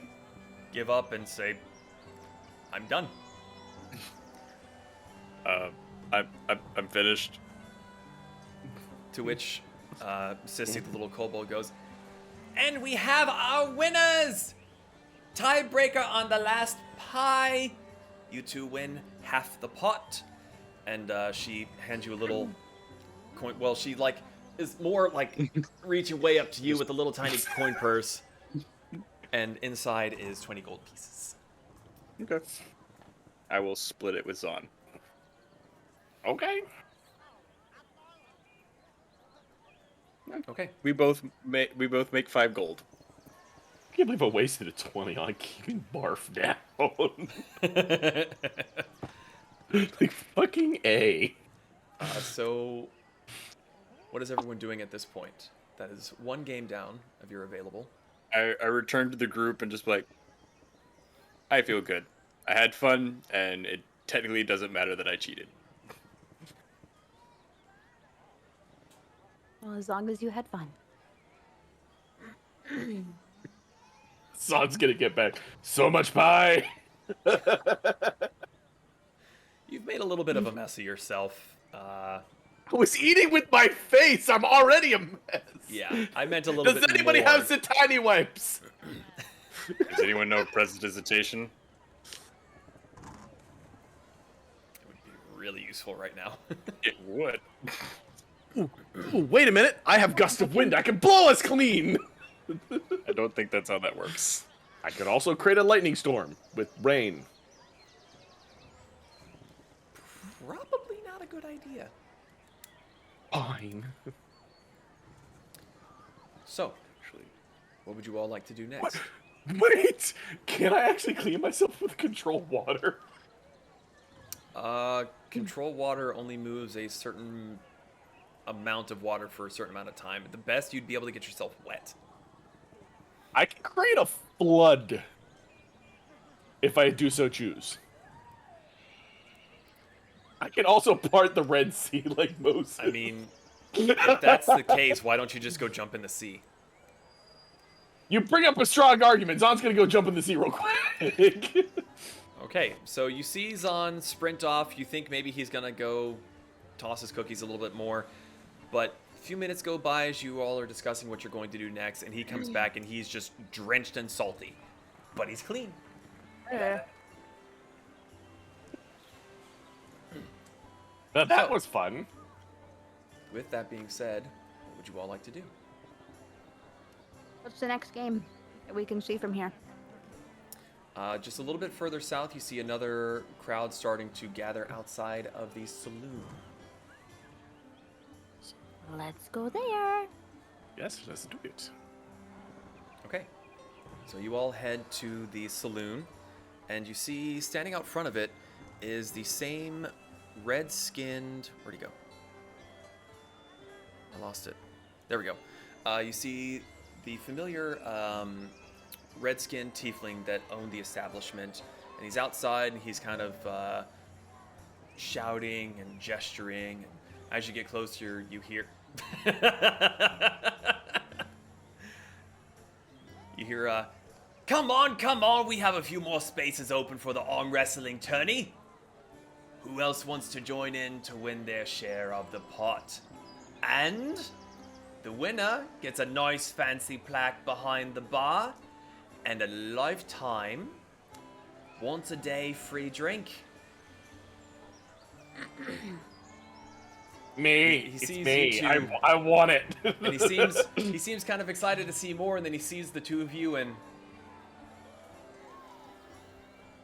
give up and say, I'm done. I'm finished. To which Sissy, the little kobold, goes, and we have our winners! Tiebreaker on the last pie. You two win half the pot. And she hands you a little coin. Well, she is more reaching way up to you with a little tiny coin purse. And inside is 20 gold pieces. Okay. I will split it with Zahn. Okay. Okay. We both make 5 gold. I can't believe I wasted a 20 on keeping Barf down. Like, fucking A. So, what is everyone doing at this point? That is one game down of your available. I returned to the group and just like, I feel good. I had fun, and it technically doesn't matter that I cheated. Well, as long as you had fun. Son's gonna get back. So much pie! You've made a little bit of a mess of yourself. I was eating with my face! I'm already a mess! Yeah, I meant a little bit Does anybody more. have the tiny wipes? Does anyone know prestidigitation? It would be really useful right now. It would. Ooh, wait a minute! I have gust of wind. I can blow us clean! I don't think that's how that works. I could also create a lightning storm with rain. Probably not a good idea. Fine. So, what would you all like to do next? Wait! Can I actually clean myself with controlled water? Control water only moves a certain amount of water for a certain amount of time. At the best, you'd be able to get yourself wet. I can create a flood if I do so choose. I can also part the Red Sea like Moses. I mean, if that's the case, why don't you just go jump in the sea? You bring up a strong argument. Zon's gonna go jump in the sea real quick. Okay, so you see Zahn sprint off. You think maybe he's gonna go toss his cookies a little bit more, but a few minutes go by as you all are discussing what you're going to do next, and he comes back and he's just drenched and salty, but he's clean. Now that was fun. With that being said, what would you all like to do? What's the next game that we can see from here? Just a little bit further south, you see another crowd starting to gather outside of the saloon. Let's go there. Yes, let's do it. Okay, so you all head to the saloon, and you see standing out front of it is the same red-skinned... Where'd he go? I lost it. There we go. You see the familiar red-skinned tiefling that owned the establishment, and he's outside, and he's kind of shouting and gesturing, and As you get closer, you hear. You hear, come on, we have a few more spaces open for the arm wrestling tourney. Who else wants to join in to win their share of the pot? And the winner gets a nice fancy plaque behind the bar and a lifetime, once a day free drink. Me. He It's sees me. you two. I want it. And he seems kind of excited to see more, and then he sees the two of you and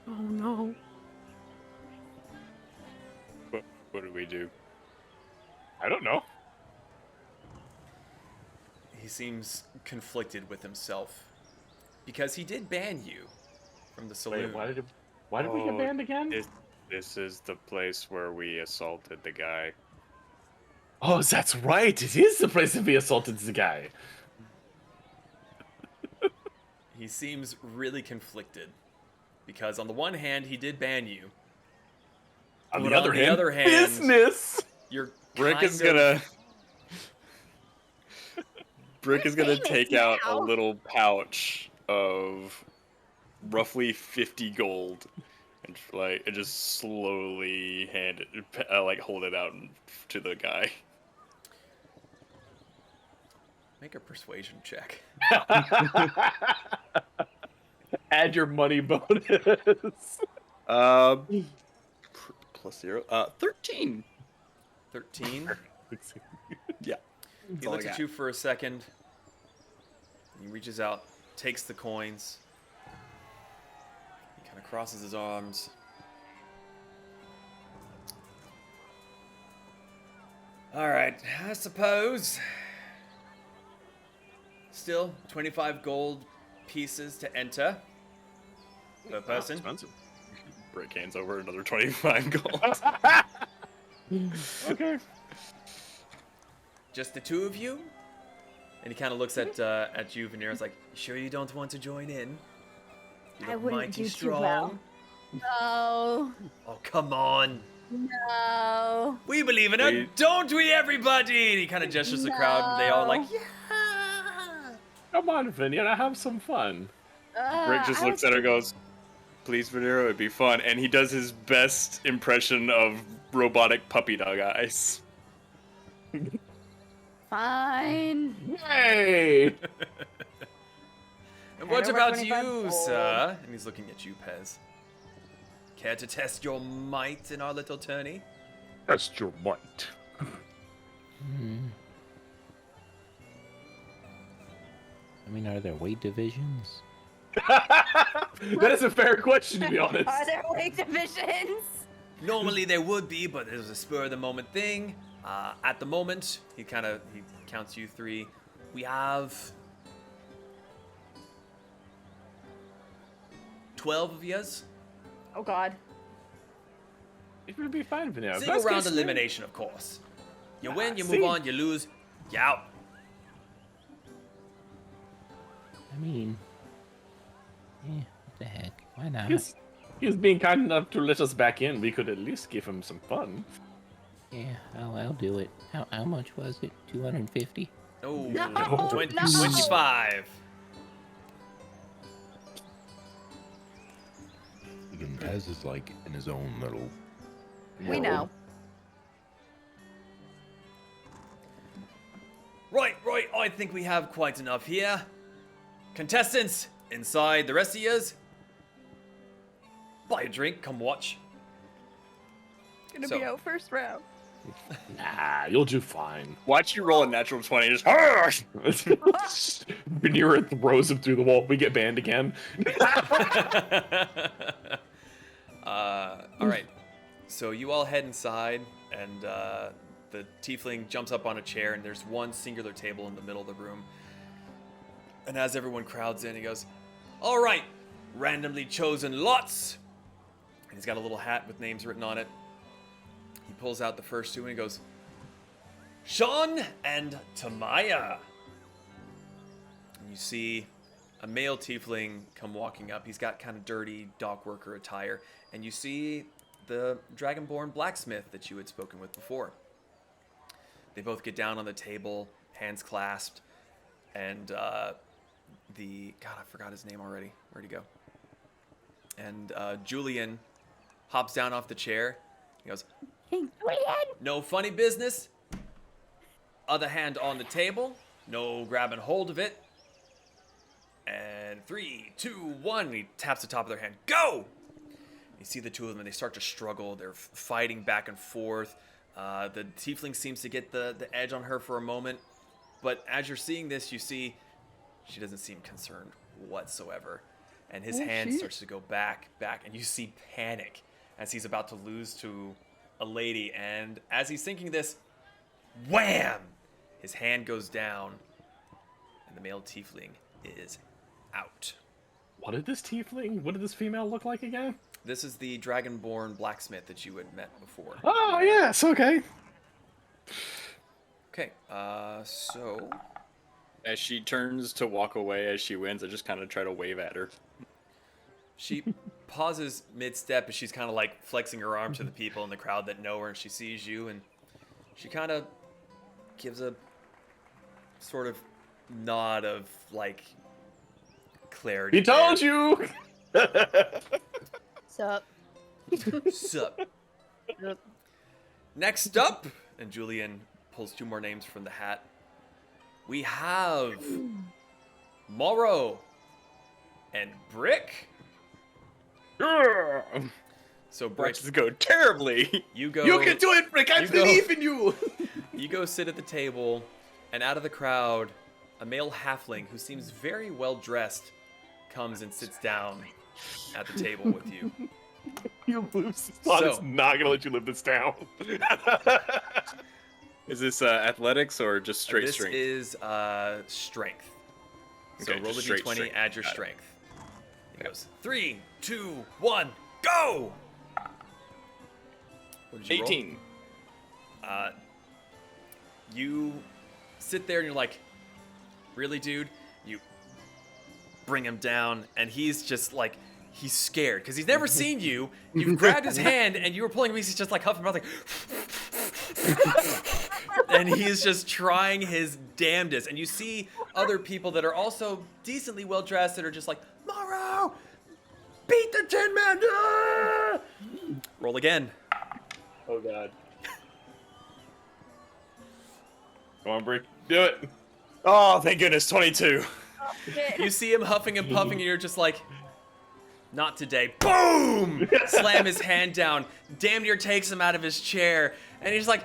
Oh no. What do we do? I don't know. he seems conflicted with himself because he did ban you from the saloon. Wait, why did we get Oh, banned again? This is the place where we assaulted the guy. Oh, that's right. It is the place that we assaulted the guy. He seems really conflicted because on the one hand he did ban you. On But the other hand, business. You're Brick kind is of- gonna. Brick is gonna famous take out a now. little pouch of roughly 50 gold and just slowly hand it, hold it out to the guy. Make a persuasion check. Add your money bonus. Plus 0. 13. 13. Yeah. He looks at you for a second. He reaches out, takes the coins. He kind of crosses his arms. All right, I suppose. Still, 25 gold pieces to enter per person. Expensive. Brick hands over another 25 gold. Okay. Just the two of you? And he kind of looks at you, Veneer. It's like, you sure you don't want to join in? You I look wouldn't mighty do too strong. well. No. Oh, come on. No. We believe in her, don't we, everybody? And he kind of gestures the crowd, and they all like, No. yeah. Come on, Vinny, I have some fun. Brick just looks at her and goes, please, Venero, it'd be fun. And he does his best impression of robotic puppy dog eyes. Fine. Hey! And what Hand over about 25 you, gold. sir? And he's looking at you, Pez. Care to test your might in our little tourney? That's your might. Hmm. I mean, are there weight divisions? That is a fair question, to be honest. Are there weight divisions? Normally there would be, but it was a spur of the moment thing. At the moment, he counts you three. We have 12 of yous. Oh God. It would be fine, Vinny. Single round elimination, of course. You win, you move see? on. You lose, you out. I mean, what the heck? Why not? He's being kind enough to let us back in. We could at least give him some fun. Yeah, I'll do it. How much was it? 250? Oh, No, 20, no. 25. Again, Pez is like in his own little. We know. Right, I think we have quite enough here. Contestants, inside the rest of yous, buy a drink, come watch. Gonna So- be out first round. Nah, you'll do fine. Watch you roll a natural 20. Just Venera throws him through the wall. We get banned again. All right. So you all head inside, and the tiefling jumps up on a chair, and there's one singular table in the middle of the room. And as everyone crowds in, he goes, "All right, randomly chosen lots." And he's got a little hat with names written on it. He pulls out the first two, and he goes, "Sean and Tamaya." And you see a male tiefling come walking up. He's got kind of dirty dock worker attire. And you see the dragonborn blacksmith that you had spoken with before. They both get down on the table, hands clasped, and God, I forgot his name already. Where'd he go? And Julian hops down off the chair. He goes, Hey, Julian! "No funny business. Other hand on the table. No grabbing hold of it. And 3, 2, 1. And he taps the top of their hand. Go! You see the two of them, and they start to struggle. They're fighting back and forth. The tiefling seems to get the edge on her for a moment. But as you're seeing this, you see she doesn't seem concerned whatsoever. And his hand starts to go back, and you see panic as he's about to lose to a lady. And as he's thinking this, wham! His hand goes down, and the male tiefling is out. What did this female look like again? This is the dragonborn blacksmith that you had met before. Oh, yes, okay. Okay, so As she turns to walk away as she wins, I just kind of try to wave at her. she pauses mid-step as she's kind of like flexing her arm to the people in the crowd that know her, and she sees you, and she kind of gives a sort of nod of like clarity. He told you! Sup? Sup. Next up, and Julian pulls 2 more names from the hat. We have Morrow and Brick. So Brick, Bricks go terribly. you go. You can do it, Brick! I you go. believe in you! You go sit at the table, and out of the crowd, a male halfling who seems very well dressed comes and sits down at the table with you. You lose. Slot is So- not gonna let you live this down. Is this athletics or just straight This strength? is strength. So Okay, roll a just straight d20, strength. add your Got it. strength. He goes 3, 2, 1, go! What did you roll? 18. You sit there and you're like, really, dude? You bring him down, and he's just like, he's scared because he's never seen you. You've grabbed his hand, and you were pulling him. He's just like huffing mouth, like, and he's just trying his damnedest. And you see other people that are also decently well dressed that are just like, Morrow, beat the Tin Man. Ah! Roll again. Oh god. Come on, Brick. Do it. Oh, thank goodness, 22. You see him huffing and puffing, and you're just like, not today. Boom! Slam his hand down. Damn near takes him out of his chair. And he's like,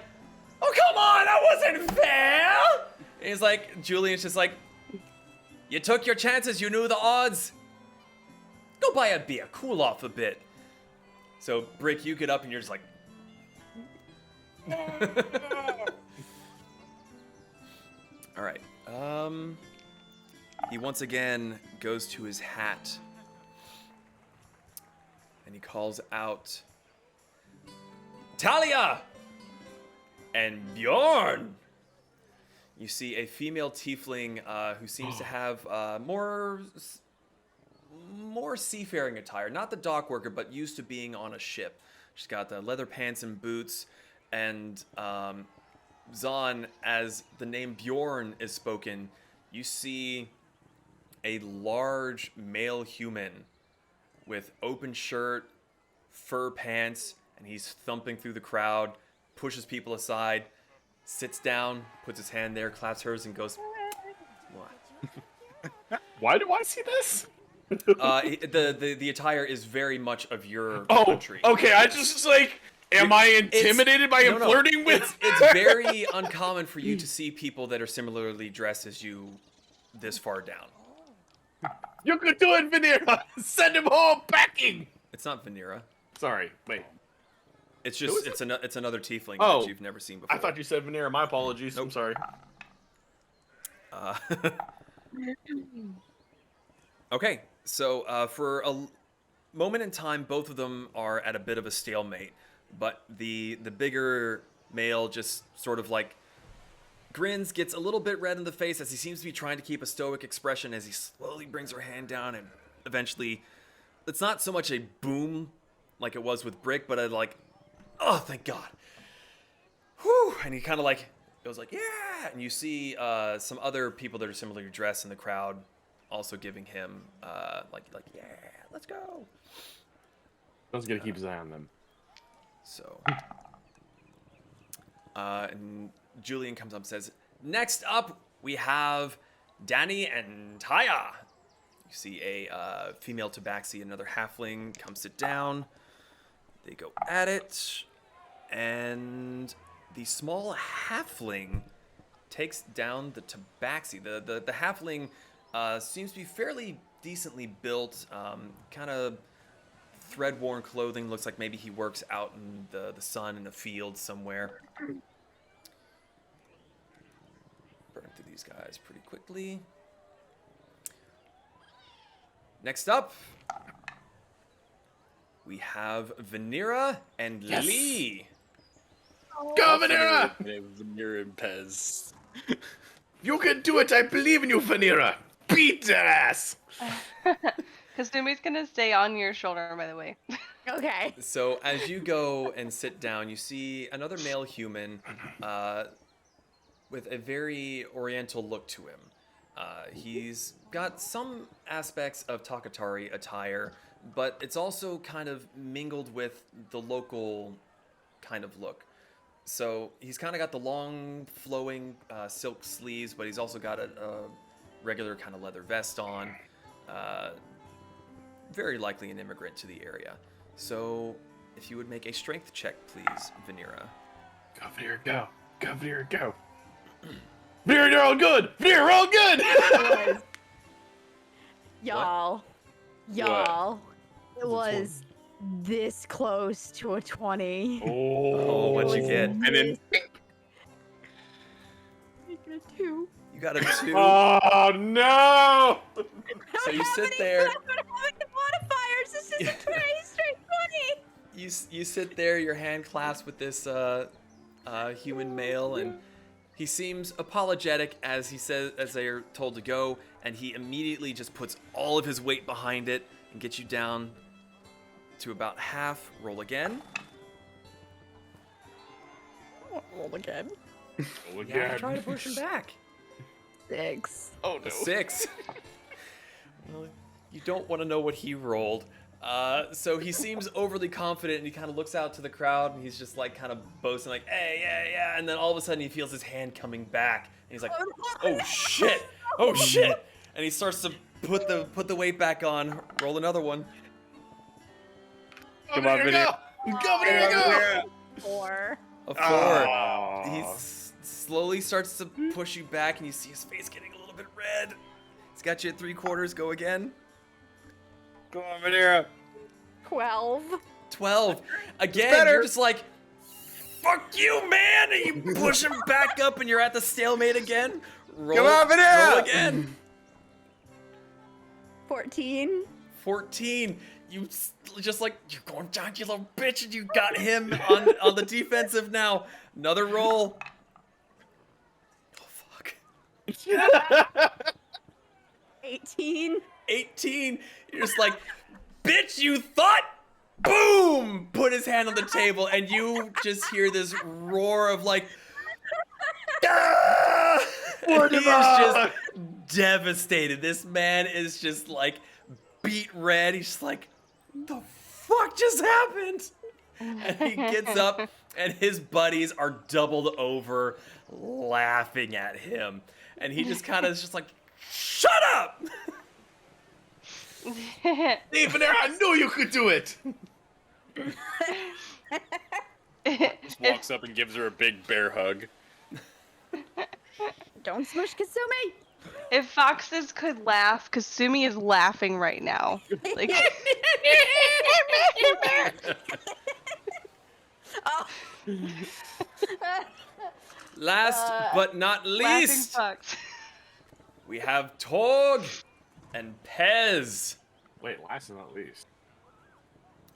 oh, come on, that wasn't fair! And he's like, Julian's just like, you took your chances, you knew the odds. Go buy a beer, cool off a bit. So, Brick, you get up and you're just like, all right. He once again goes to his hat and he calls out, Talia and Bjorn. You see a female tiefling who seems to have more seafaring attire, not the dock worker, but used to being on a ship. She's got the leather pants and boots, and Zahn, as the name Bjorn is spoken, you see a large male human with open shirt, fur pants, and he's thumping through the crowd, pushes people aside, sits down, puts his hand there, claps hers, and goes, what? Why do I see this? The attire is very much of your Oh, country. okay. I just was like, am I intimidated by him No, no, flirting with? It's very uncommon for you to see people that are similarly dressed as you this far down. You could do it, Vanera. Send him home packing. It's not Vanera. Sorry, wait. It's Who just is it's another tiefling Oh. that you've never seen before. I thought you said Vanera. My apologies. I'm sorry. Okay, so for a moment in time, both of them are at a bit of a stalemate, but the bigger male just sort of like grins, gets a little bit red in the face as he seems to be trying to keep a stoic expression as he slowly brings her hand down, and eventually, it's not so much a boom like it was with Brick, but a like, oh, thank God. Whew, and he kind of like goes like, yeah! And you see some other people that are similarly dressed in the crowd also giving him like, yeah, let's go. John's gonna keep his eye on them. So, and Julian comes up and says, next up, we have Danny and Taya. You see a female tabaxi, another halfling, come sit down. They go at it, and the small halfling takes down the tabaxi. The halfling seems to be fairly decently built, kind of thread-worn clothing. Looks like maybe he works out in the sun in a field somewhere. Burn through these guys pretty quickly. Next up, we have Vanira and Lee. Go, Vanira! Vanira and Pez. You can do it! I believe in you, Vanira! Beat their ass! Kazumi's gonna stay on your shoulder, by the way. Okay. So as you go and sit down, you see another male human with a very oriental look to him. He's got some aspects of Takatari attire, but it's also kind of mingled with the local kind of look. So he's kind of got the long flowing silk sleeves, but he's also got a regular kind of leather vest on. Very likely an immigrant to the area. So if you would make a strength check, please, Vanira. Go, Vanira, go. Go, Vanira, go. Vanira, you're all good! Vanira, we're all good! Y'all. It was this close to a 20. Oh, what'd you get? And then I got a 2. You got a 2. Oh, no! So you sit there. I'm not having the modifiers. This is a 20 straight 20. You sit there, your hand clasped with this human male, and he seems apologetic as they're told to go, and he immediately just puts all of his weight behind it and gets you down to about half. Roll again. Roll again. Oh, You have to try to push him back. 6. Oh, no. A 6. Well, you don't want to know what he rolled. So he seems overly confident, and he kind of looks out to the crowd, and he's just like kind of boasting, like, "Hey, yeah." And then all of a sudden, he feels his hand coming back, and he's like, "Oh shit! Oh shit!" And he starts to put the weight back on. Roll another one. come on, Vanira. Go, Vanira, go! 4. A 4. Oh. He slowly starts to push you back, and you see his face getting a little bit red. He's got you at 3/4. Go again. Come on, Vanira. 12. 12. Again, better. you're just like, fuck you, man! And you push him back up, and you're at the stalemate again. Roll, Come on, Vanilla! Roll again. 14. 14. You just like, you're going down, you little bitch, and you got him on the defensive now. Another roll. Oh, fuck. 18. 18. You're just like, bitch, you thought? Boom! Put his hand on the table, and you just hear this roar of like, ah! And he is just devastated. This man is just like beat red. He's just like, the fuck just happened? And he gets up, and his buddies are doubled over laughing at him. And he just kind of is just like, shut up! Hey, Vanira, I knew you could do it! Just walks up and gives her a big bear hug. Don't smush Kasumi. If foxes could laugh, Kasumi is laughing right now. Like, Oh. Last but not laughing least, fox. we have Torg and Pez. Wait, last and not least.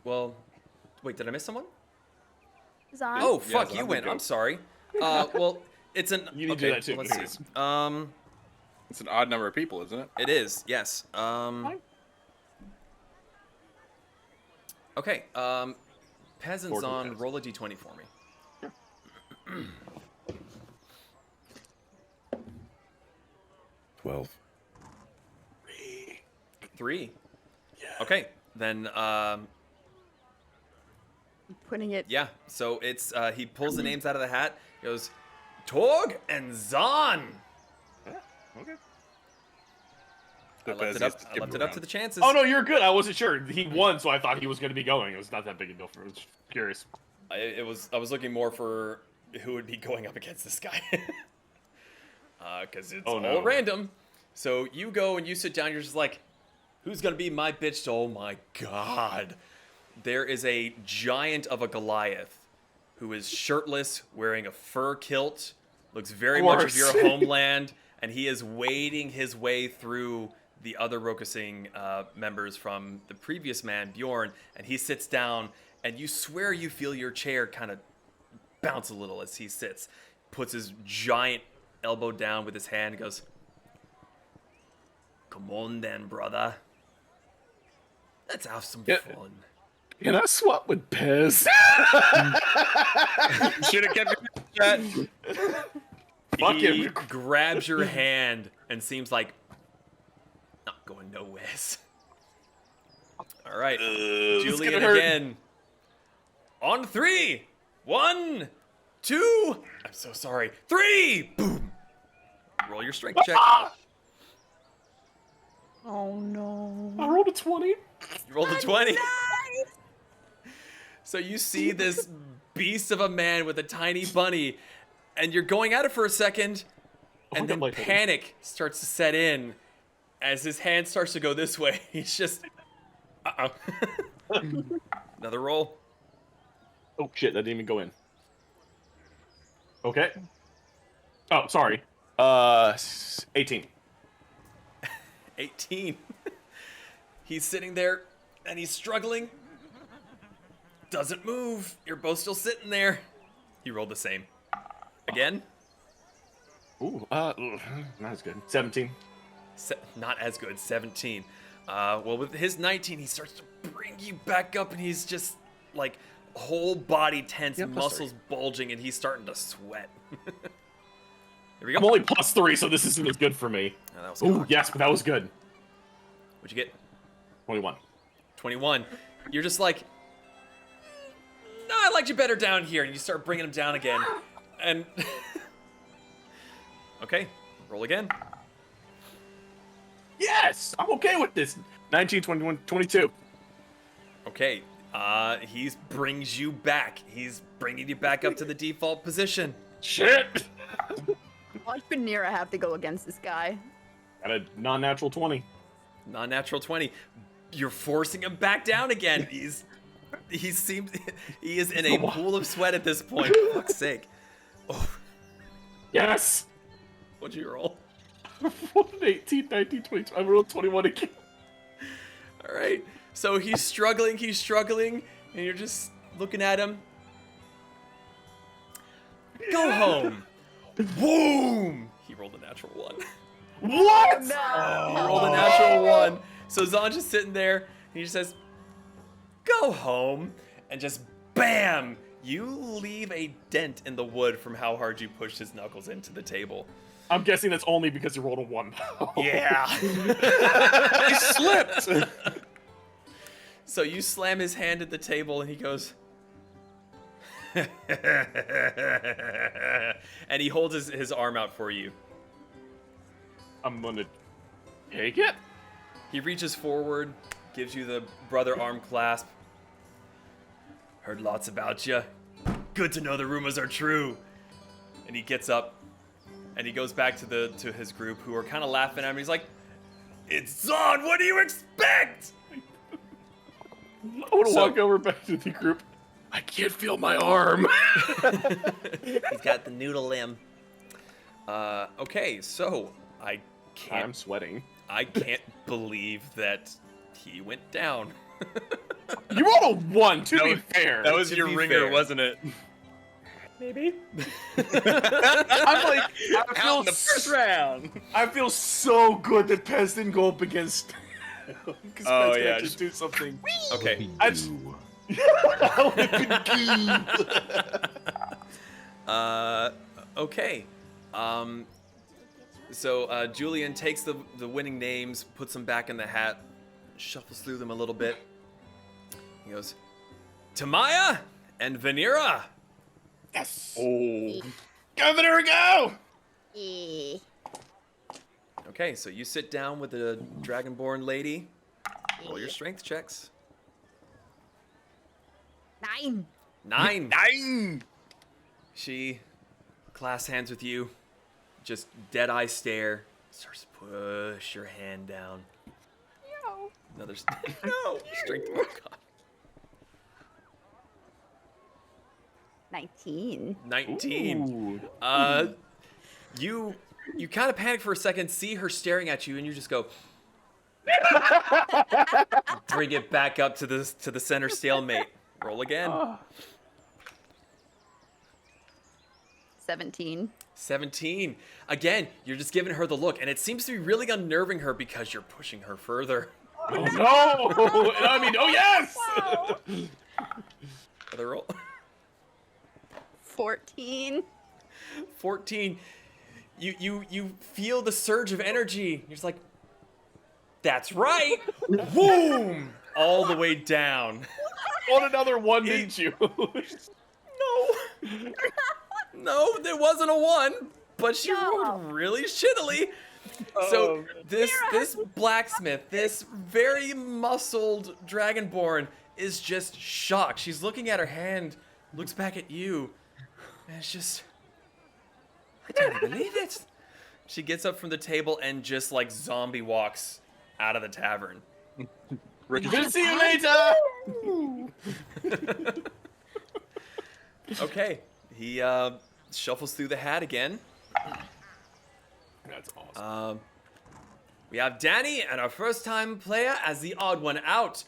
Well, wait, did I miss someone? Zon. Oh, Yeah, fuck, so you I'm win. gonna go. I'm sorry. Well, it's an. You need to do that too, Let's anyways. see. It's an odd number of people, isn't it? It is. Yes. Okay. Pez and 40 Zon, Pez. roll a d20 for me. 3. Okay, then Putting it. yeah. So it's he pulls the names out of the hat. He goes, Torg and Zahn. Okay. I left it up to the chances. Oh no, you're good. I wasn't sure. He won, so I thought he was going to be going. It was not that big a deal for me. I was curious. I was looking more for who would be going up against this guy. Because it's all random. So you go and you sit down. You're just like, who's gonna be my bitch? Oh my god! There is a giant of a Goliath who is shirtless, wearing a fur kilt, looks very much of your homeland, and he is wading his way through the other Rokusing members from the previous man, Bjorn, and he sits down, and you swear you feel your chair kind of bounce a little as he sits, puts his giant elbow down with his hand, and goes, "Come on then, brother. Let's have some fun." Can I swap with Pez? Should have kept that. Fuck He him. grabs your hand and seems like not going nowhere. All right, It's Julian gonna hurt. again. On 3, 1, 2. I'm so sorry. 3. Boom. Roll your strength check. Oh no. I rolled a 20. You rolled a 20. So you see this beast of a man with a tiny bunny, and you're going at it for a second, and then panic starts to set in as his hand starts to go this way. He's just, Another roll. Oh shit, that didn't even go in. Okay. Oh, sorry. 18. 18. He's sitting there, and he's struggling. Doesn't move. You're both still sitting there. He rolled the same. Again? Ooh, not as good. 17. Not as good. 17. Well, with his 19, he starts to bring you back up, and he's just like whole body tense, muscles bulging, and he's starting to sweat. Here we go. I'm only +3, so this isn't as good for me. Oh, that was Ooh, cocked. yes, but that was good. What'd you get? 21. 21. You're just like, no, I liked you better down here, and you start bringing him down again. And okay, roll again. Yes, I'm okay with this. 19, 21, 22. Okay, he brings you back. He's bringing you back up to the default position. Shit! Why should Nira have to go against this guy? Got a non-natural 20. Non-natural 20. You're forcing him back down again. He is in a pool of sweat at this point. For fuck's sake. Oh, Yes! what'd you roll? I rolled an 18, 19, 22. I rolled 21 again. All right. So he's struggling, and you're just looking at him. Go home. Boom! He rolled a natural 1. What? He rolled a natural 1. So Zon's just sitting there, and he just says, "Go home," and just bam! You leave a dent in the wood from how hard you pushed his knuckles into the table. I'm guessing that's only because you rolled a 1. Yeah. He slipped. So you slam his hand at the table, and he goes, and he holds his arm out for you. I'm gonna take it. He reaches forward, gives you the brother arm clasp. Heard lots about you. Good to know the rumors are true. And he gets up, and he goes back to his group, who are kind of laughing at him. He's like, "It's Zon. What do you expect?" I want to walk over back to the group. I can't feel my arm. He's got the noodle limb. Okay, so I'm sweating. I can't believe that he went down. You rolled a 1, to be fair. That was To your be ringer, fair. wasn't it? Maybe. I'm like, Out in the first round. I feel so good that Pez didn't go up against. Because Oh, Pez can yeah, actually just- do something. Okay. I just- Okay. So Julian takes the winning names, puts them back in the hat, shuffles through them a little bit. He goes, Tamaya and Vanira. Yes. Oh. Governor, go! Eh. Okay, so you sit down with the dragonborn lady. Roll your strength checks. 9. 9. 9. She clasps hands with you, just dead eye stare, starts to push your hand down. No. Another no strength. Oh God. 19. 19. Ooh. You kind of panic for a second, see her staring at you, and you just go. Bring it back up to the center stalemate. Roll again. 17. 17. Again, you're just giving her the look, and it seems to be really unnerving her because you're pushing her further. Oh no! I mean, oh yes! Wow. Other roll. 14. 14. You feel the surge of energy. You're just like, that's right. Boom! All the way down. On another one, didn't you? No. No, there wasn't a 1, but she No. rolled really shittily. So this blacksmith, this very muscled dragonborn, is just shocked. She's looking at her hand, looks back at you, and it's just, I can't believe it. She gets up from the table and just like zombie walks out of the tavern. We'll see you later! Okay, he shuffles through the hat again. That's awesome. We have Danny and our first time player as the odd one out,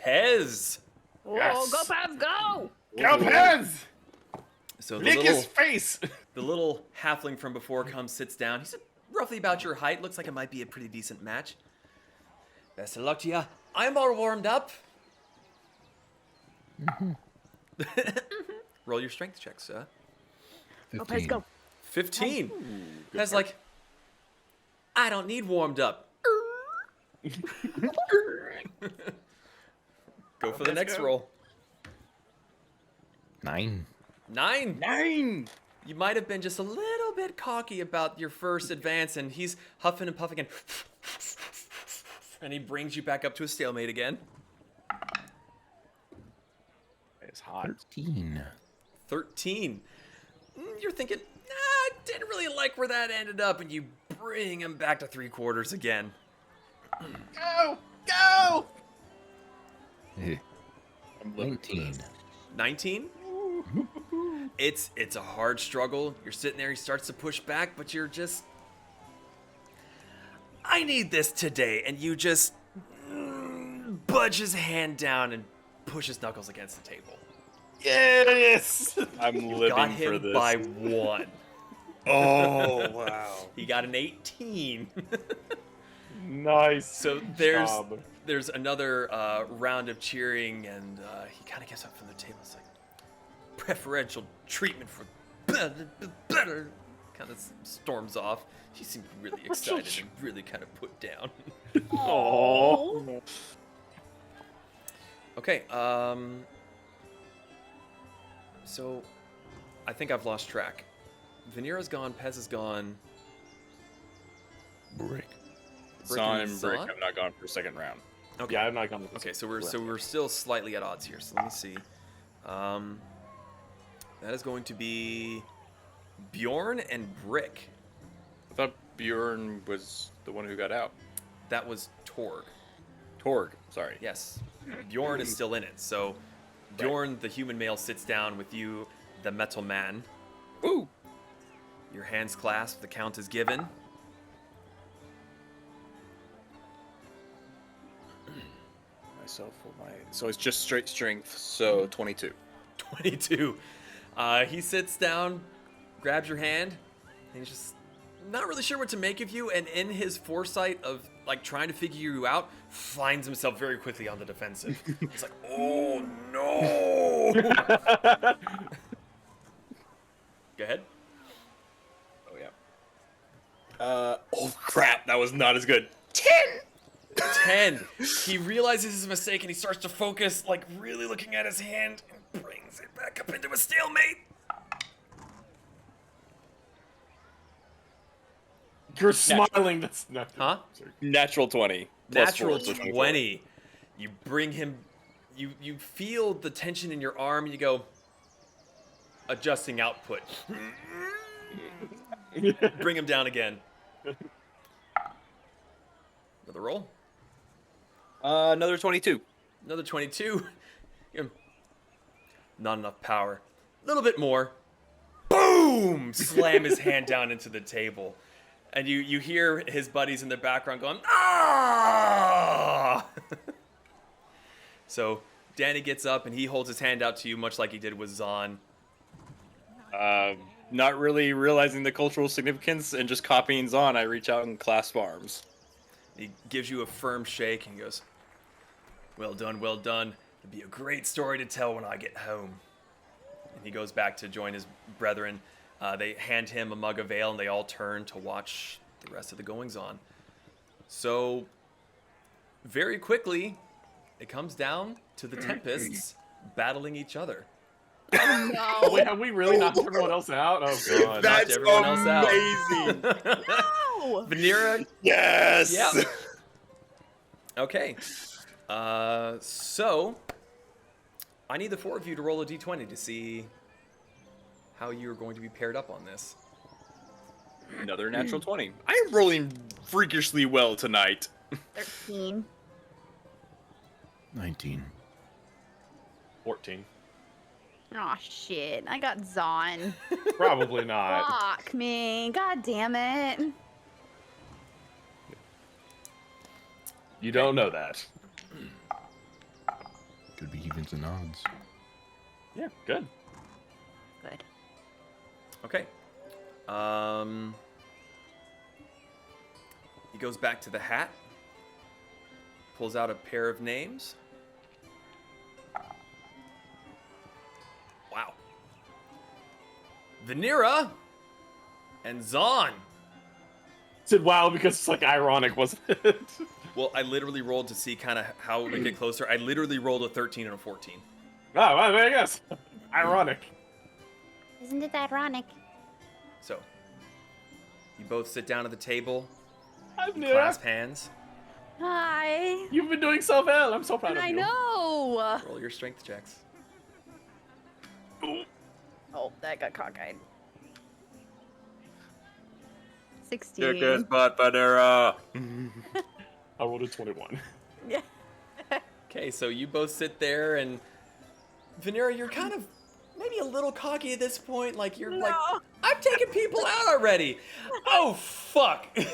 Pez. Oh, Yes. go Paz, go! Go, Pez! So Lick his face! the little halfling from before comes, sits down. He's roughly about your height. Looks like it might be a pretty decent match. Best of luck to you. I'm all warmed up. Roll your strength check, sir. Go Paz, go. 15. That's like, I don't need warmed up. Go for the next roll. 9. 9. 9. You might have been just a little bit cocky about your first advance, and he's huffing and puffing, and he brings you back up to a stalemate again. It's hot. 13. 13. You're thinking, I didn't really like where that ended up, and you bring him back to 3/4 again. Go! Go! 19. 19. It's a hard struggle. You're sitting there, he starts to push back, but you're just, I need this today, and you just budge his hand down and push his knuckles against the table. Yes! I'm Got living him for this. by 1. Oh, wow. He got an 18. Nice. So there's another round of cheering, and he kind of gets up from the table. It's like, preferential treatment for better. Kind of storms off. He seems really excited and really kind of put down. Aww. Okay, so I think I've lost track. Vanira's gone, Pez is gone. Brick. Son and and Brick Zon? have not gone for second round. Okay. Yeah, I'm not coming. Okay, so we're still slightly at odds here. So let me see. That is going to be Bjorn and Brick. I thought Bjorn was the one who got out. That was Torg. Torg, sorry. Yes, Bjorn is still in it. So Bjorn, the human male, sits down with you, the metal man. Ooh. Your hands clasped. The count is given. Myself for my. So it's just straight strength. So 22. 22. He sits down, grabs your hand, and he's just not really sure what to make of you. And in his foresight of like trying to figure you out, finds himself very quickly on the defensive. He's like, "Oh no!" Go ahead. Oh yeah. Oh crap! That was not as good. 10. 10. He realizes his mistake and he starts to focus, like really looking at his hand, and brings it back up into a stalemate. You're smiling. That's nothing. Huh? Natural 20. plus Natural 4, so 24. 20. You bring him, you feel the tension in your arm, and you go, adjusting output. Bring him down again. Another roll. Another 22. Another 22. Not enough power. A little bit more. Boom! Slam his hand down into the table. And you hear his buddies in the background going, ah! So Danny gets up and he holds his hand out to you, much like he did with Zahn. Not really realizing the cultural significance and just copying Zahn, I reach out and clasp arms. He gives you a firm shake and goes, well done, well done. It'll be a great story to tell when I get home. And he goes back to join his brethren. They hand him a mug of ale, and they all turn to watch the rest of the goings-on. So, very quickly, it comes down to the Tempests battling each other. Oh no. Wait, have we really knocked everyone else out? Oh god. Knocked everyone else out. amazing. No! Vanera, Yes. yeah. Okay. So, I need the four of you to roll a d20 to see how you're going to be paired up on this. Another natural 20. I am rolling freakishly well tonight. 13. 19. 14. Oh shit! I got Zahn. Probably not. Fuck me! God damn it! You don't know that. Could be evens and odds. Yeah, good. Good. Okay. He goes back to the hat, pulls out a pair of names. Wow. Vanera and Zahn. Said wow because it's like ironic, wasn't it? Well, I literally rolled to see kind of how we get closer. I literally rolled a 13 and a 14. Oh, well, I guess. Ironic. Isn't it ironic? So, you both sit down at the table, I'm you new. clasp hands, Hi. You've been doing so well. I'm so proud of I you. know. roll your strength checks. Oh, that got cockeyed. 16. Kick his butt, Vanera. I rolled a 21. Yeah. Okay, so you both sit there, and Vanera, you're kind of maybe a little cocky at this point. Like you're like, No. I'm taking people out already. Oh fuck! Roll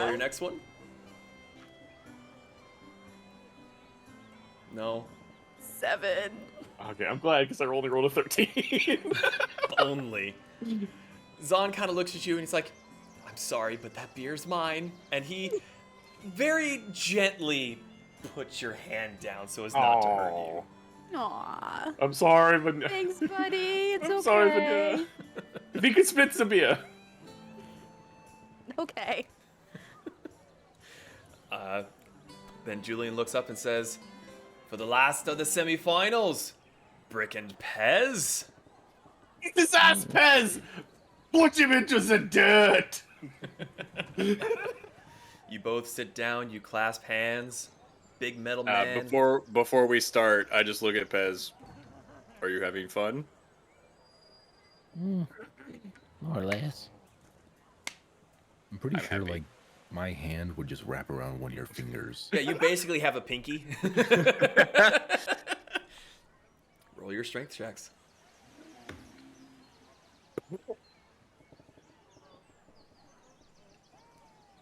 your next one. No, 7. Okay, I'm glad because I only rolled a 13. only. Zahn kind of looks at you and he's like, I'm sorry, but that beer's mine. And he very gently puts your hand down so as not to hurt you. Aw. Aw. I'm sorry, but Thanks, buddy. It's I'm okay. sorry, but if you could spit some beer. Okay. Then Julian looks up and says, for the last of the semifinals, Brick and Pez. Eat his ass, Pez! Put him into the dirt! You both sit down, you clasp hands. Big metal man. Before we start, I just look at Pez. Are you having fun? More or less. I'm pretty I'm sure, happy. like, my hand would just wrap around one of your fingers. Yeah, you basically have a pinky. Roll your strength checks.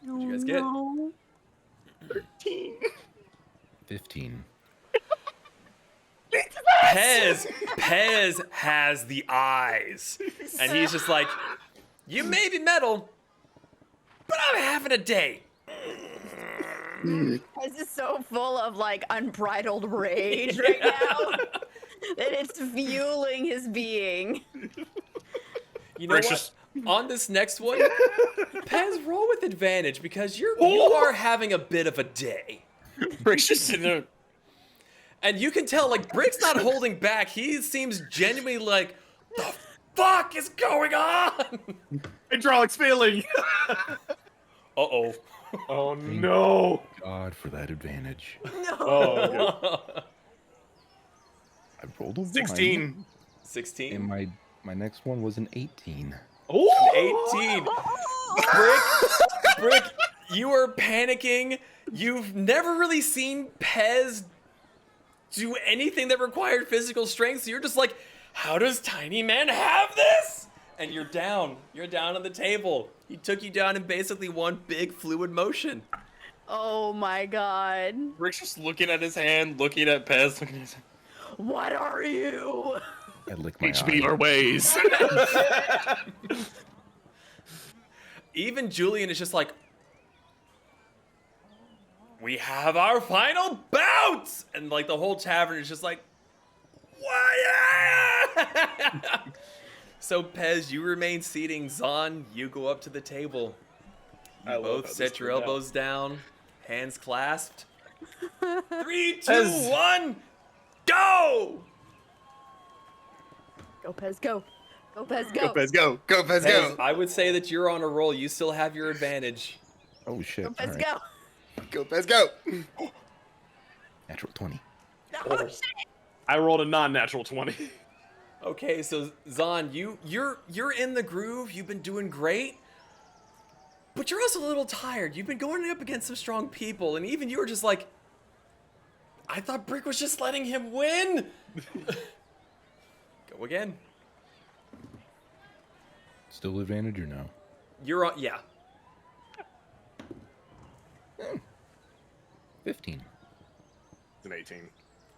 What'd you guys get? No. 15. Pez has the eyes. And he's just like, you may be metal, but I'm having a day. This is so full of like unbridled rage right now that it's fueling his being. You know Gracious. On this next one, Pez, roll with advantage because you are having a bit of a day. Brick's just sitting there. And you can tell, like, Brick's not holding back. He seems genuinely like, the fuck is going on? Hydraulics failing. Uh-oh. Oh no. God for that advantage. No. Oh, okay. I rolled a 16. 1, 16. and my next one was an 18. Oh. 18. Brick, you are panicking. You've never really seen Pez do anything that required physical strength, so you're just like, how does Tiny Man have this? And you're down. You're down on the table. He took you down in basically one big fluid motion. Oh my god. Brick's just looking at his hand, looking at Pez, looking at his hand. What are you? I lick my Teach me eye. your ways. Even Julian is just like, we have our final bout! And like the whole tavern is just like, what? So Pez, you remain seating. Zahn, you go up to the table. I You love both how set this your turned out. elbows down, hands clasped. 3, 2, Pez. 1, go! Go, Pez, go. Go, Pez, go. Go, Pez, go. Go, Pez, Pez, go. I would say that you're on a roll. You still have your advantage. Oh shit! Go, Pez, All right. go. Go, Pez, go. Natural 20. Oh, shit. I rolled a non-natural 20. Okay, so Zahn, you're in the groove. You've been doing great, but you're also a little tired. You've been going up against some strong people, and even you were just like, I thought Brick was just letting him win. Go again. Still advantage or no? You're on. Yeah. 15. It's an 18.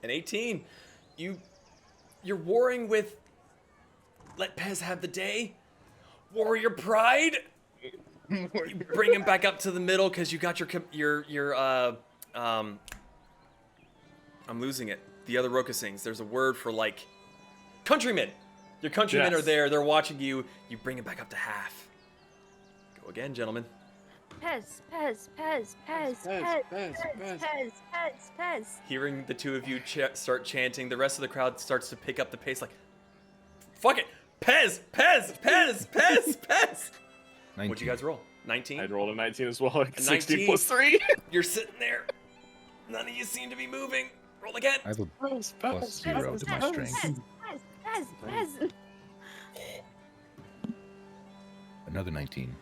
An 18. You're warring with. Let Pez have the day. Warrior pride. You bring him back up to the middle because you got your I'm losing it. The other Rokasings. There's a word for like countrymen. Your countrymen Yes. are there. They're watching you. You bring him back up to half. Go again, gentlemen. Pez, Pez, Pez, Pez, Pez, Pez, Pez, Pez, Pez. Hearing the two of you start chanting, the rest of the crowd starts to pick up the pace. Like, fuck it, Pez, Pez, Pez, Pez, Pez. 19. What'd you guys roll? 19. I rolled a 19 as well. Like A 16 19. plus 3. You're sitting there. None of you seem to be moving. Roll again. I have a plus 0 to my Pez, strength. Pez, Pez, Pez, Pez. Another 19.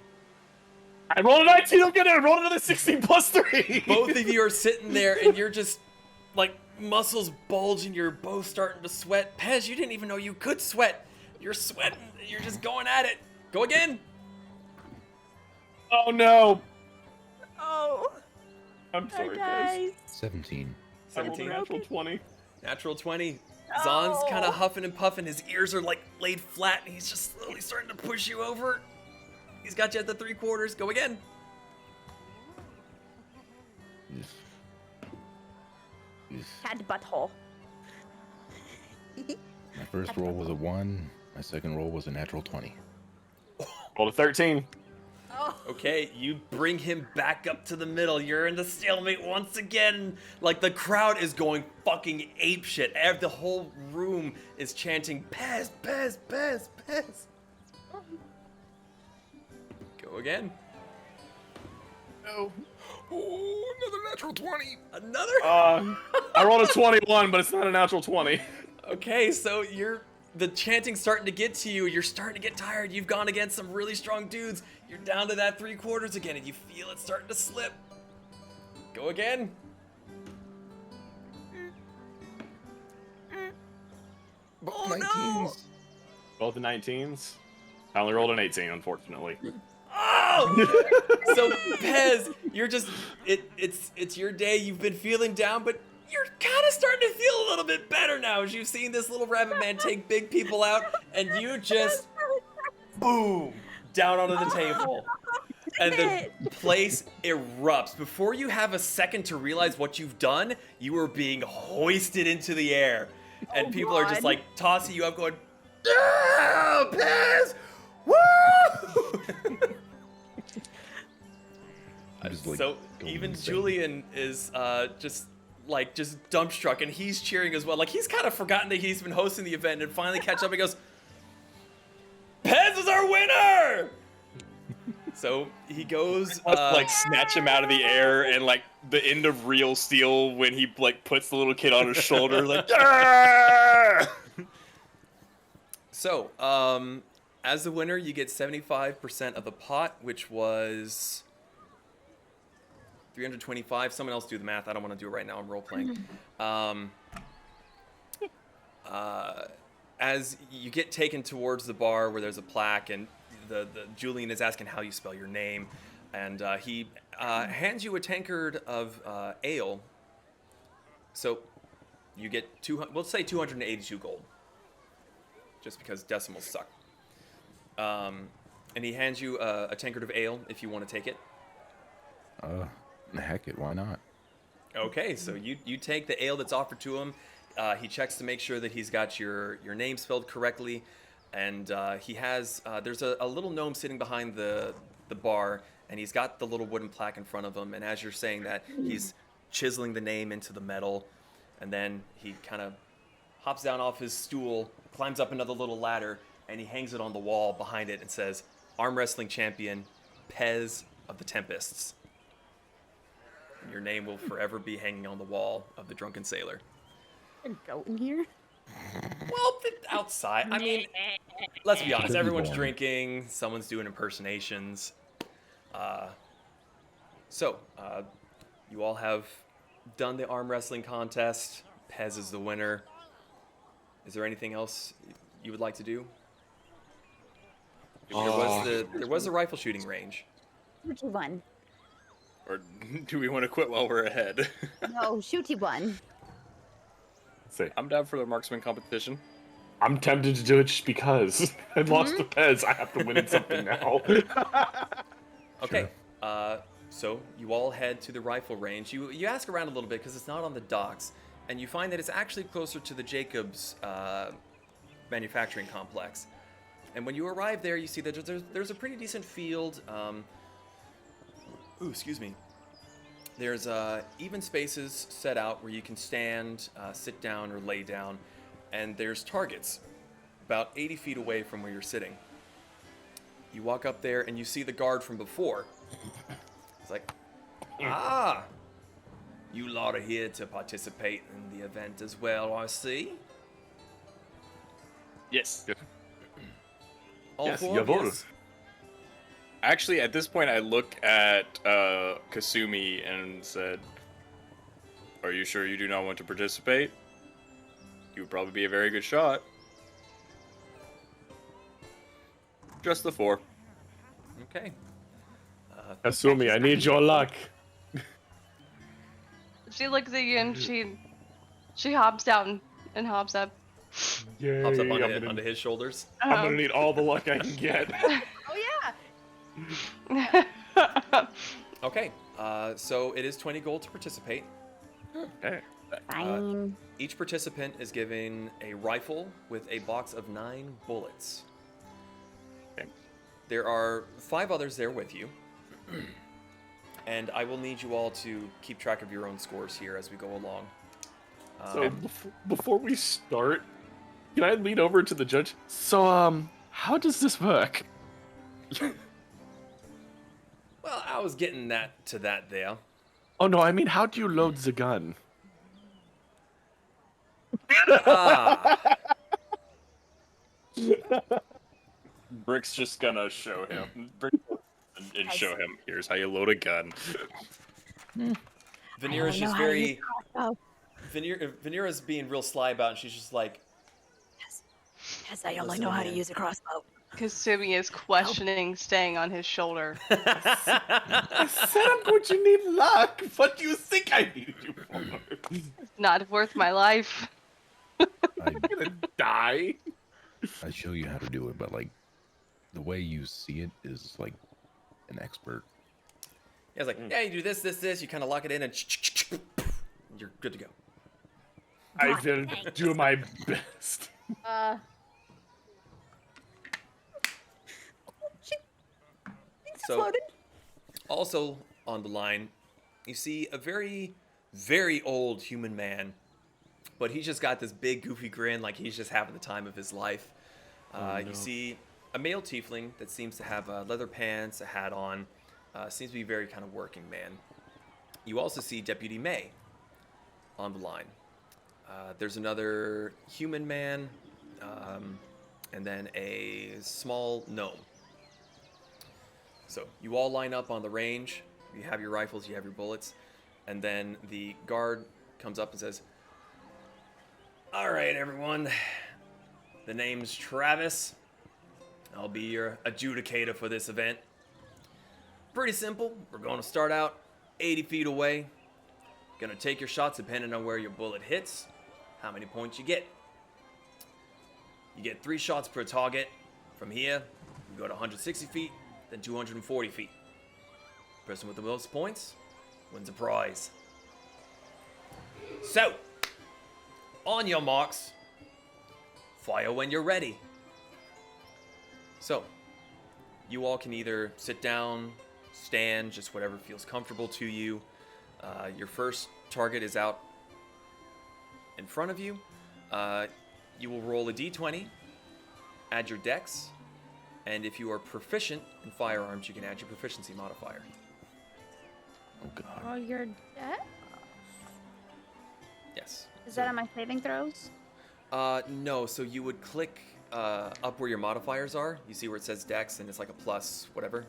I rolled a 19 again. I rolled another 16 plus 3. Both of you are sitting there, and you're just like muscles bulge, and you're both starting to sweat. Pez, you didn't even know you could sweat. You're sweating. You're just going at it. Go again. Oh no. Oh, I'm I sorry, guys. died. 17. I rolled a 17. natural 20. Natural 20. Zahn's Oh. kind of huffing and puffing. His ears are like laid flat, and he's just slowly starting to push you over. He's got you at the 3/4. Go again. Had butthole. My first roll was a 1. My second roll was a natural 20. Rolled a 13. Oh, Okay, you bring him back up to the middle. You're in the stalemate once again. Like the crowd is going fucking apeshit. The whole room is chanting Pez, Pez, Pez, Pez. Go again. No. Oh, another natural 20. Another. I rolled a 21, but it's not a natural 20. Okay, so the chanting's starting to get to you. You're starting to get tired. You've gone against some really strong dudes. You're down to that 3/4 again, and you feel it starting to slip. Go again. Both no. 19s. Both the 19s. I only rolled an 18, unfortunately. Oh! So Pez, you're just it's your day. You've been feeling down, but you're kind of starting to feel a little bit better now as you've seen this little rabbit man take big people out, and you just boom down onto the table. And the place erupts. Before you have a second to realize what you've done, you are being hoisted into the air. And people are just God. like tossing you up, going, "Yeah, Pez! Woo!" So even Julian is just dumbstruck, and he's cheering as well. Like he's kind of forgotten that he's been hosting the event, and finally catch up and goes, "Pez is our winner!" So he goes like snatch him out of the air, and like the end of Real Steel when he like puts the little kid on his shoulder, like. "Yeah!" So, as the winner, you get 75% of the pot, which was 325. Someone else do the math. I don't want to do it right now. I'm role playing. As you get taken towards the bar where there's a plaque, and the Julian is asking how you spell your name, and he hands you a tankard of ale. So you get we'll say 282 gold, just because decimals suck. And he hands you a tankard of ale if you want to take it. Heck it, why not? Okay, so you take the ale that's offered to him. He checks to make sure that he's got your name spelled correctly, and he has there's a little gnome sitting behind the bar, and he's got the little wooden plaque in front of him. And as you're saying that, he's chiseling the name into the metal, and then he kind of hops down off his stool, climbs up another little ladder, and he hangs it on the wall behind it and says, "Arm wrestling champion, Pez of the Tempests." Your name will forever be hanging on the wall of the Drunken Sailor. A goat in here? Well, outside. I mean, let's be honest. Everyone's drinking. Someone's doing impersonations. So, you all have done the arm wrestling contest. Pez is the winner. Is there anything else you would like to do? There was a rifle shooting range. Shooty one. Or do we want to quit while we're ahead? No, shooty one. Say, I'm down for the marksman competition. I'm tempted to do it just because I lost to Pez. I have to win something now. Okay. So you all head to the rifle range. You ask around a little bit because it's not on the docks, and you find that it's actually closer to the Jacobs manufacturing complex. And when you arrive there, you see that there's a pretty decent field. Excuse me. There's even spaces set out where you can stand, sit down, or lay down. And there's targets about 80 feet away from where you're sitting. You walk up there and you see the guard from before. It's like, you lot are here to participate in the event as well, I see. Yes. All Yes, four? jawohl. Yes. Actually, at this point, I look at Kasumi and said, "Are you sure you do not want to participate? You would probably be a very good shot." Just the four. Okay. Kasumi, I need your luck. She looks at you and she hops down and hops up. Yay, Hops up I'm onto his shoulders. I'm gonna need all the luck I can get. Oh yeah. Okay. So it is 20 gold to participate. Okay. Fine. Each participant is given a rifle with a box of 9 bullets. Okay. There are 5 others there with you. And I will need you all to keep track of your own scores here as we go along. So before we start, can I lean over to the judge? So how does this work? Well, I was getting to that there. Oh no, I mean, how do you load the gun? Brick's just gonna show him. And show him. Here's how you load a gun. Vanira's just very... Vanira's being real sly about it, and she's just like... Yes, I only know how to use a crossbow. Kasumi is questioning staying on his shoulder. I said I'm going to need luck. What do you think I need you for? Not worth my life. I'm gonna die. I show you how to do it, but like the way you see it is like an expert. Yeah, it's like, yeah, you do this, this, this, you kind of lock it in, and you're good to go. I will do my best. So, also on the line, you see a very, very old human man, but he's just got this big goofy grin like he's just having the time of his life. You see a male tiefling that seems to have leather pants, a hat on, seems to be very kind of working man. You also see Deputy May on the line. There's another human man, and then a small gnome. So you all line up on the range. You have your rifles, you have your bullets, and then the guard comes up and says, "All right, everyone. The name's Travis. I'll be your adjudicator for this event. Pretty simple. We're going to start out 80 feet away. Gonna take your shots depending on where your bullet hits, how many points you get. You get 3 shots per target. From here, you go to 160 feet, then 240 feet. Person with the most points wins a prize. So, on your marks, fire when you're ready." So, you all can either sit down, stand, just whatever feels comfortable to you. Your first target is out in front of you. You will roll a d20, add your dex, and if you are proficient in firearms, you can add your proficiency modifier. Oh god. Oh, you're dead? Yes. Is that on my saving throws? No, so you would click up where your modifiers are. You see where it says dex and it's like a plus whatever?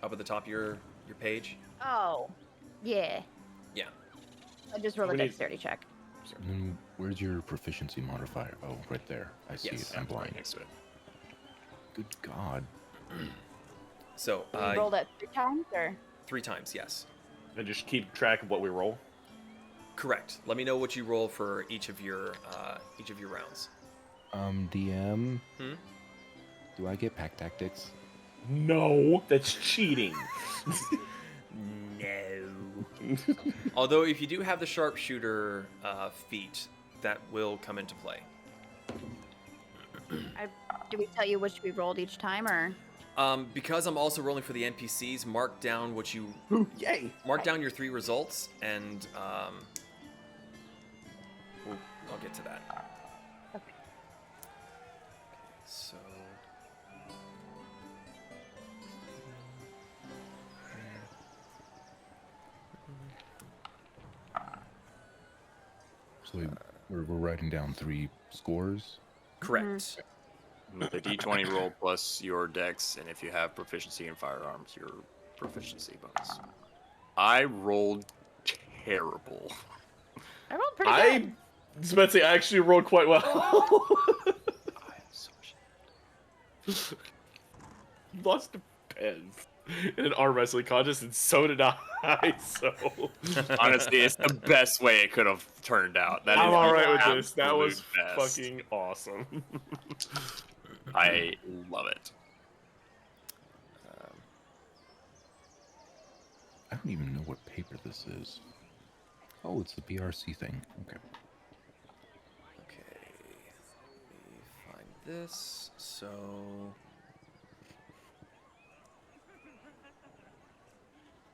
Up at the top of your page? Oh, yeah. Yeah. I just rolled a We need- dexterity check. And then where's your proficiency modifier? Oh, right there. I see Yes. it. I'm blind. Next to it. Good god. So, You rolled that 3 times, or? 3 times, yes. And just keep track of what we roll. Correct. Let me know what you roll for each of your rounds. DM. Hmm? Do I get pack tactics? No, that's cheating. No. Although, if you do have the sharpshooter feat, that will come into play. Do we tell you which we rolled each time, or? Because I'm also rolling for the NPCs, mark down what you Yay! mark down your 3 results, and I'll get to that. Okay. So. So we're writing down 3 scores. Correct. The d20 roll plus your dex, and if you have proficiency in firearms, your proficiency bonus. I rolled terrible. I rolled pretty I good. was about to say, I actually rolled quite well. I am so shit. Lost to Pez in an arm wrestling contest, and so did I. So Honestly, it's the best way it could have turned out. That I'm is all the right with this. That was absolute best. fucking awesome. I love it. I don't even know what paper this is. Oh, it's the BRC thing. Okay. Okay. Let me find this. So.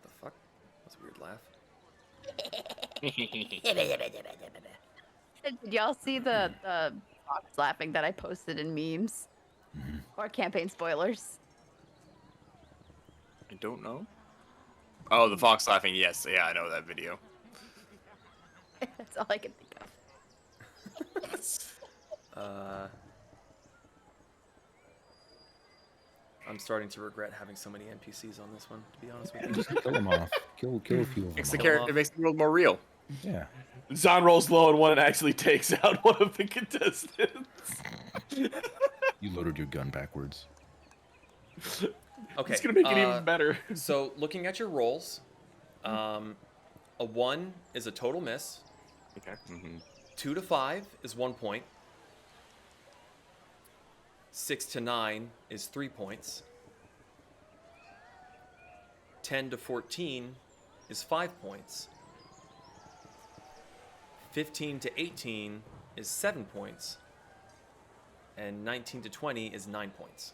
The fuck? That's a weird laugh. Did y'all see the fox laughing that I posted in memes? Or campaign spoilers? I don't know. Oh, the fox laughing. Yes, yeah, I know that video. That's all I can think of. I'm starting to regret having so many NPCs on this one, to be honest with you. Just kill them off. Kill a few of them. Makes the off. character, it makes the world more real. Yeah. Zahn rolls low and one actually takes out one of the contestants. You loaded your gun backwards. Okay. It's gonna make it even better. So, looking at your rolls, a 1 is a total miss. Okay. 2 to 5 is 1 point. 6 to 9 is 3 points. 10 to 14 is 5 points. 15 to 18 is 7 points. And 19 to 20 is 9 points.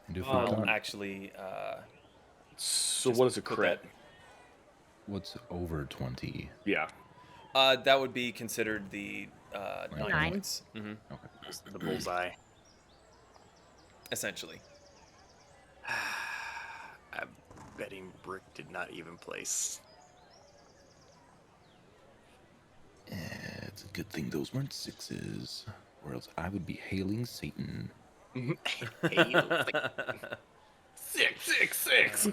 And if we I'll got, actually So Just what is a put crit? What's over 20? Yeah. That would be considered the 9 9. points. Mm-hmm. Okay. Just the bullseye. Essentially. I'm betting Brick did not even place. It's a good thing those weren't 6s, or else I would be hailing Satan. Hey, looks like 666. Do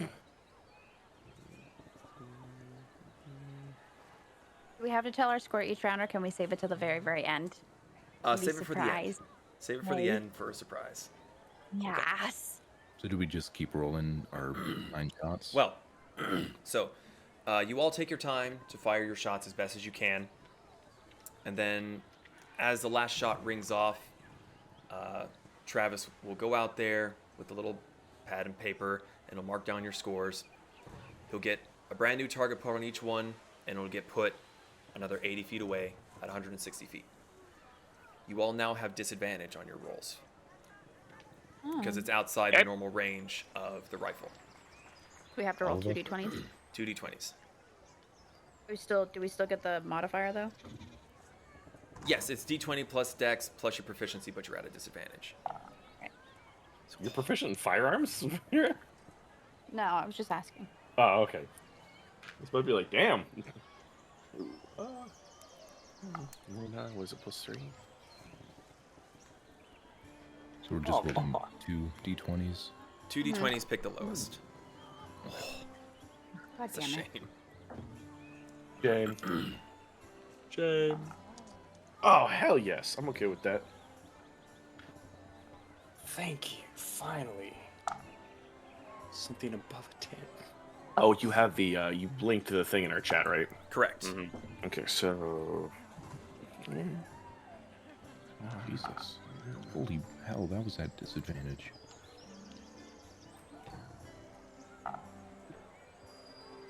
we have to tell our score each round, or can we save it till the very, very end? Be Save it for the end. surprised. Save it for the Hey. end for a surprise. Yes. So do we just keep rolling our 9 shots? Well, so you all take your time to fire your shots as best as you can. And then as the last shot rings off, Travis will go out there with a little pad and paper and he'll mark down your scores. He'll get a brand new target put on each one and it'll get put another 80 feet away at 160 feet. You all now have disadvantage on your rolls because it's outside the normal range of the rifle. We have to roll All two of us? d20s. 2d20s. Do we still get the modifier though? Yes, it's d20 plus dex plus your proficiency, but you're at a disadvantage. You're proficient in firearms? Here? No, I was just asking. Oh, okay. This might be like, damn. Was it +3? So we're just rolling 2 d20s. 2d20s pick the lowest. God It's a damn it. shame. Shame. Shame. Oh, hell yes. I'm okay with that. Thank you. Finally. Something above a 10. Oh, you have the, you linked to the thing in our chat, right? Correct. Okay, so... Jesus. Holy hell, that was at disadvantage.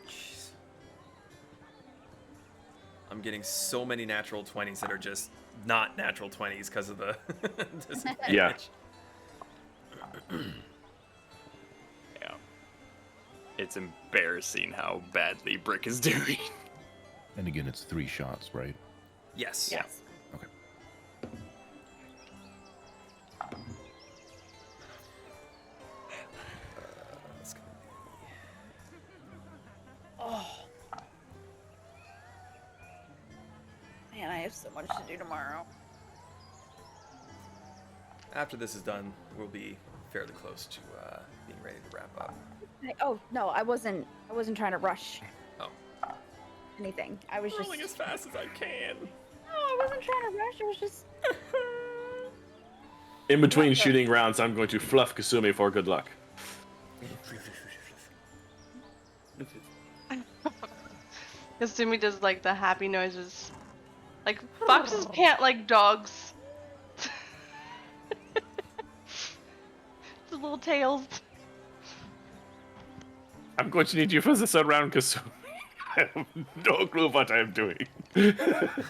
Jeez. I'm getting so many natural 20s that are just not natural 20s because of the disadvantage. Yeah. Yeah. It's embarrassing how badly Brick is doing. And again, it's 3 shots, right? Yes. Yes. Okay. That's gonna Oh. Man, I have so much to do tomorrow. be... After this is done, we'll be fairly close to being ready to wrap up. Oh no, I wasn't trying to rush Oh. anything. I was just. Rolling as fast as I can. No, I wasn't trying to rush. I was just. In between shooting rounds, I'm going to fluff Kasumi for good luck. Kasumi does like the happy noises. Like foxes can't like dogs. The little tails. I'm going to need you for this round, Kasumi. I have no clue what I am doing.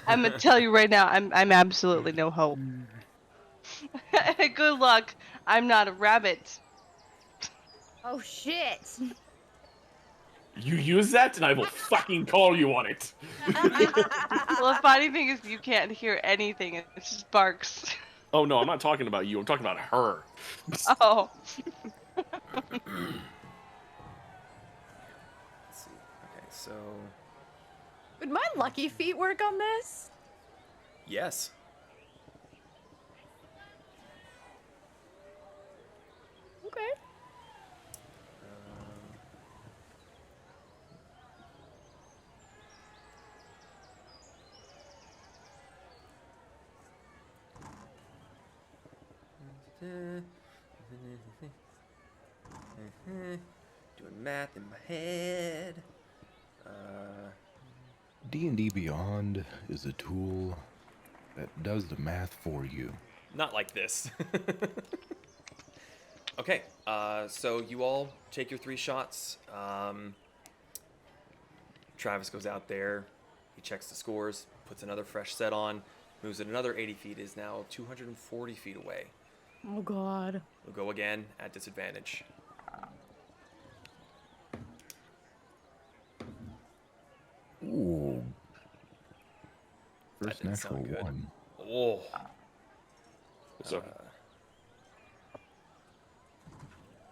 I'm gonna tell you right now, I'm absolutely no hope. Good luck. I'm not a rabbit. Oh shit! You use that, and I will fucking call you on it. Well, the funny thing is you can't hear anything. It just barks. Oh no, I'm not talking about you. I'm talking about her. Oh. Let's see. Okay, so Would my lucky feet work on this? yes. Okay. Doing math in my head. D&D Beyond is a tool that does the math for you. Not like this. Okay, so you all take your 3 shots. Travis goes out there. He checks the scores, puts another fresh set on, moves it another 80 feet, is now 240 feet away. Oh god. We'll go again at disadvantage. First didn't natural sound good. one. Oh. So,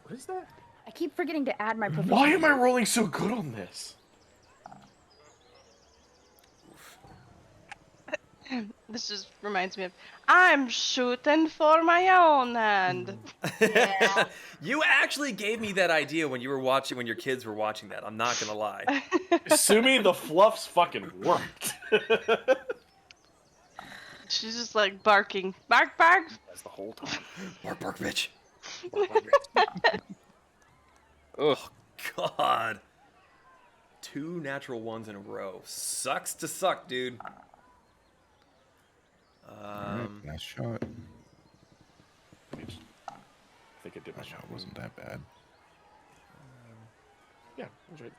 what is that? I keep forgetting to add my proficiency. Why am I rolling so good on this? This just reminds me of I'm shooting for my own hand. Yeah. You actually gave me that idea when you were watching, when your kids were watching that. I'm not gonna lie. Sumi, the fluffs fucking worked. She's just like barking. Bark, bark. That's the whole time. Bark, bark, bitch. Ugh. God. 2 natural ones in a row. Sucks to suck, dude. Alright, nice shot. I think I did my That shot. shot wasn't that bad. Yeah, that's right.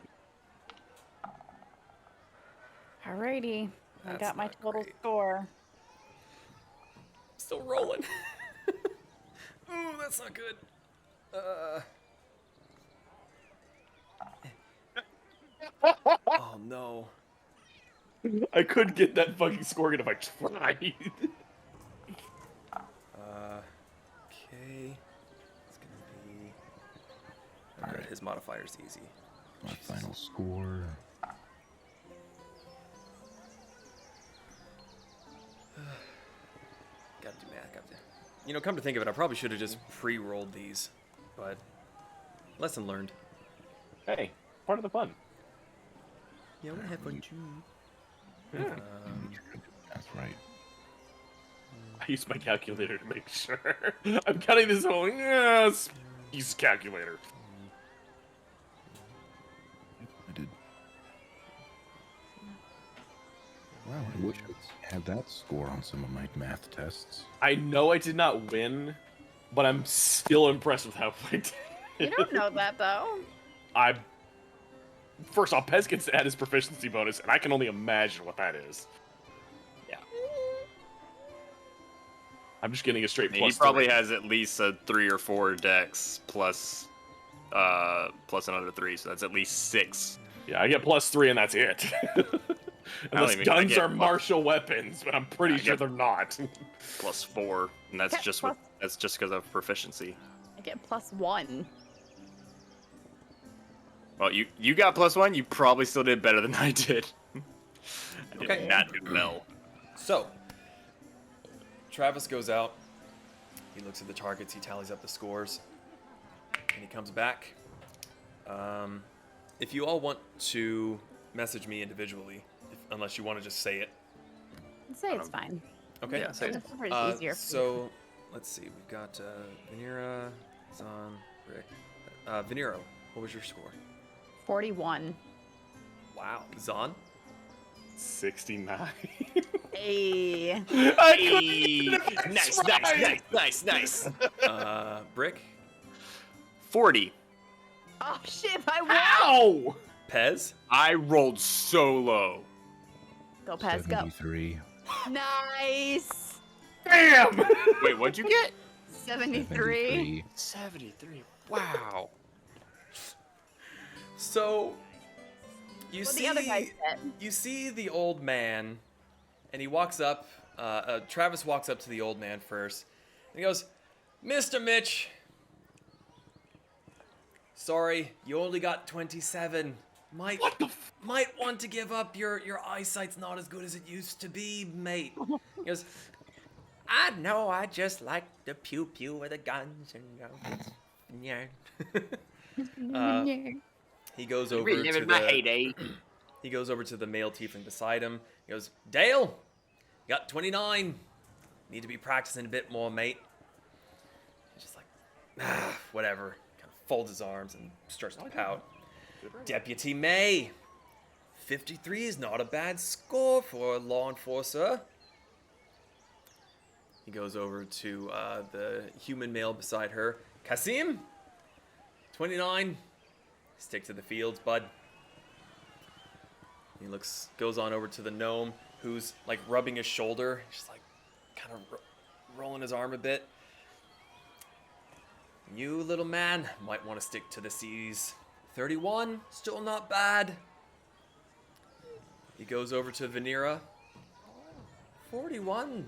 Alrighty. I That's got my not total great. score. Still rolling. Ooh, that's not good. Oh no. I could get that fucking score if I tried. Okay. It's gonna be. Alright. His modifier's easy. My final score. Gotta do math. Gotta do. You know, come to think of it, I probably should have just pre-rolled these, but lesson learned. Hey, part of the fun. Yeah, I wanna have fun too. Yeah. That's right. I used my calculator to make sure. I'm counting this whole yes. Use calculator. I did. Wow, I wish I had that score on some of my math tests. I know I did not win, but I'm still impressed with how I did. You don't know that though. I first off, Pez gets to add his proficiency bonus, and I can only imagine what that is. Yeah. I'm just getting a straight He plus. probably 3. has at least a 3 or 4 decks plus another 3, so that's at least 6. Yeah, I get plus 3, and that's it. Unless even- I guns get are plus- martial weapons, but I'm pretty I sure get- they're not. Plus 4, and that's Okay, just that's just because of proficiency. I get +1. Well, you got plus 1. You probably still did better than I did. I did Okay. not do well. So, Travis goes out. He looks at the targets. He tallies up the scores, and he comes back. If you all want to message me individually, unless you want to just say it, I'd say it's fine. okay? Yeah, say it. It's easier. So, let's see. We've got Vanera, Zon, Rick. Venero, what was your score? 41. Wow. Zon? 69. Hey. Nice. Brick? 40. Oh shit! I won. Ow! Pez? I rolled so low. Go Pez, go. 73. Nice. Damn! Wait, what'd you get? 73. 73. Wow. So, you Well, see the other guys get. you see the old man, and he walks up. Travis walks up to the old man first, and he goes, "Mr. Mitch, sorry, you only got 27. Might want to give up. Your eyesight's not as good as it used to be, mate." He goes, "I know. I just like the pew pew with the guns and yeah." He goes over to the heyday. he goes over to the male tiefling beside him. He goes, "Dale, you got 29. Need to be practicing a bit more, mate." He's just like, whatever. Kind of folds his arms and starts to pout. Deputy May, 53 is not a bad score for a law enforcer. He goes over to the human male beside her. Kasim, 29. Stick to the fields, bud. He goes on over to the gnome, who's like rubbing his shoulder, just like kind of rolling his arm a bit. "You little man might want to stick to the seas. 31, still not bad." He goes over to Vanera. 41.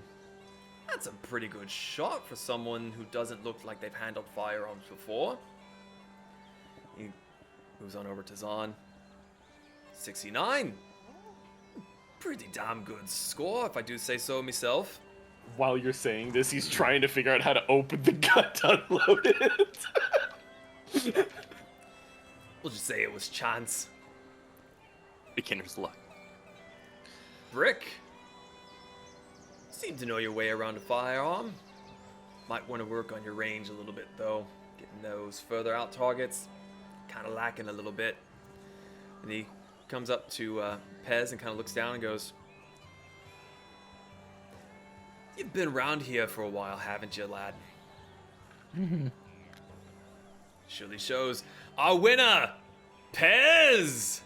That's a pretty good shot for someone who doesn't look like they've handled firearms before. He moves on over to Zahn. 69. Pretty damn good score, if I do say so myself. While you're saying this, he's trying to figure out how to open the gun to unload it. We'll just say it was chance. Beginner's luck. Brick. Seem to know your way around a firearm. Might want to work on your range a little bit, though. Getting those further out targets, kind of lacking a little bit. And he comes up to Pez and kind of looks down and goes, "You've been around here for a while, haven't you, lad?" Surely shows. Our winner, Pez!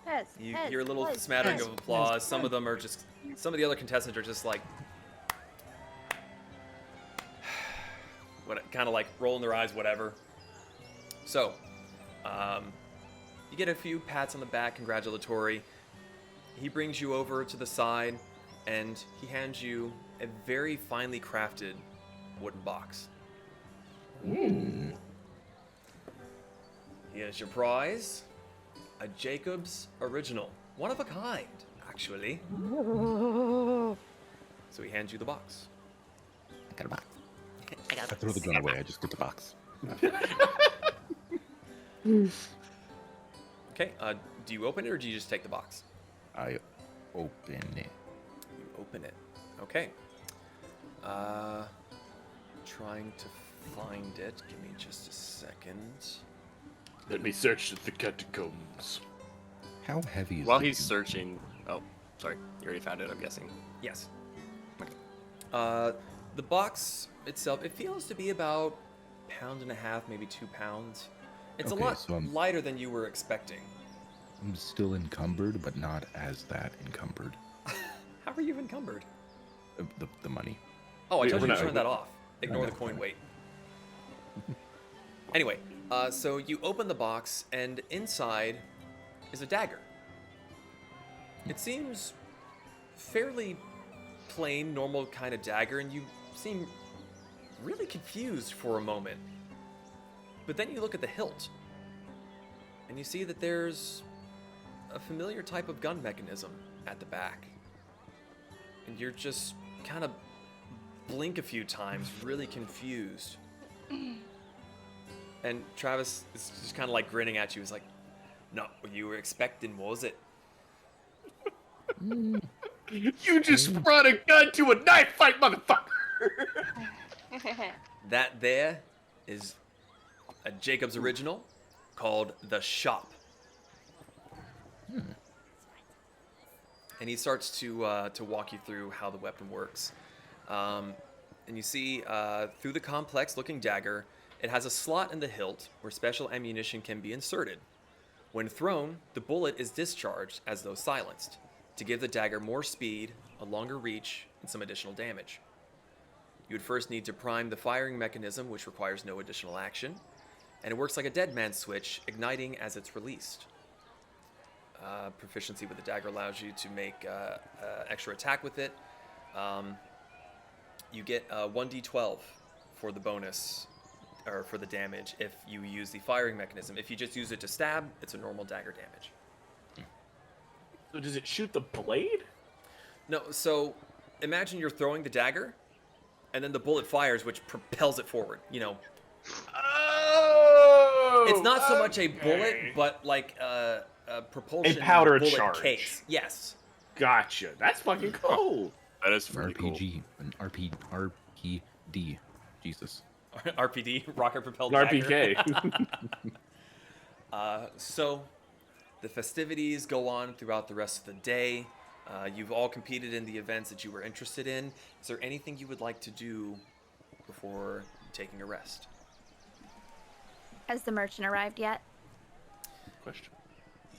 Pez, You Pez, hear a little Pez, smattering Pez, of applause. Pez. Some of them are just, some of the other contestants are just like, what, kind of like rolling their eyes, whatever. So, you get a few pats on the back, congratulatory. He brings you over to the side, and he hands you a very finely crafted wooden box. Here's your prize. A Jacob's original. One of a kind, actually. So he hands you the box. I got a box. I throw the gun away. I just get the box. Okay, do you open it or do you just take the box? I open it. You open it. Okay. Trying to find it. Give me just a second. Let me search the catacombs. How heavy is While the he's gun? searching, oh, sorry, you already found it, I'm guessing. Yes. Okay. The box itself, it feels to be about £1.5 pounds, maybe 2 pounds. It's Okay, a lot so I'm- lighter than you were expecting. I'm still encumbered, but not as that encumbered. How are you encumbered? The money. Oh, I Yeah, told you we're to not- turn that off. Ignore I the know, coin I know. weight. Anyway, so you open the box, and inside is a dagger. It seems fairly plain, normal kind of dagger, and you seem really confused for a moment. But then you look at the hilt, and you see that there's a familiar type of gun mechanism at the back. And you're just kind of blink a few times, really confused. And Travis is just kind of like grinning at you. He's like, "Not what you were expecting, was it?" You just brought a gun to a knife fight, motherfucker! That there is a Jacob's original called the Shop. And he starts to walk you through how the weapon works. And you see through the complex-looking dagger, it has a slot in the hilt where special ammunition can be inserted. When thrown, the bullet is discharged as though silenced, to give the dagger more speed, a longer reach, and some additional damage. You would first need to prime the firing mechanism, which requires no additional action, and it works like a dead man's switch, igniting as it's released. Proficiency with the dagger allows you to make extra attack with it. You get 1d12 for the bonus, or for the damage, if you use the firing mechanism. If you just use it to stab, it's a normal dagger damage. So does it shoot the blade? No, so imagine you're throwing the dagger, and then the bullet fires, which propels it forward. You know, Oh! it's not so much a okay. bullet, but like a propulsion powder bullet charge. case. Yes. Gotcha. That's fucking cool. That is An pretty cool. RPG. An RPD. Jesus. RPD, rocket propelled An dagger. RPK. So the festivities go on throughout the rest of the day. You've all competed in the events that you were interested in. Is there anything you would like to do before taking a rest? Has the merchant arrived yet? Question.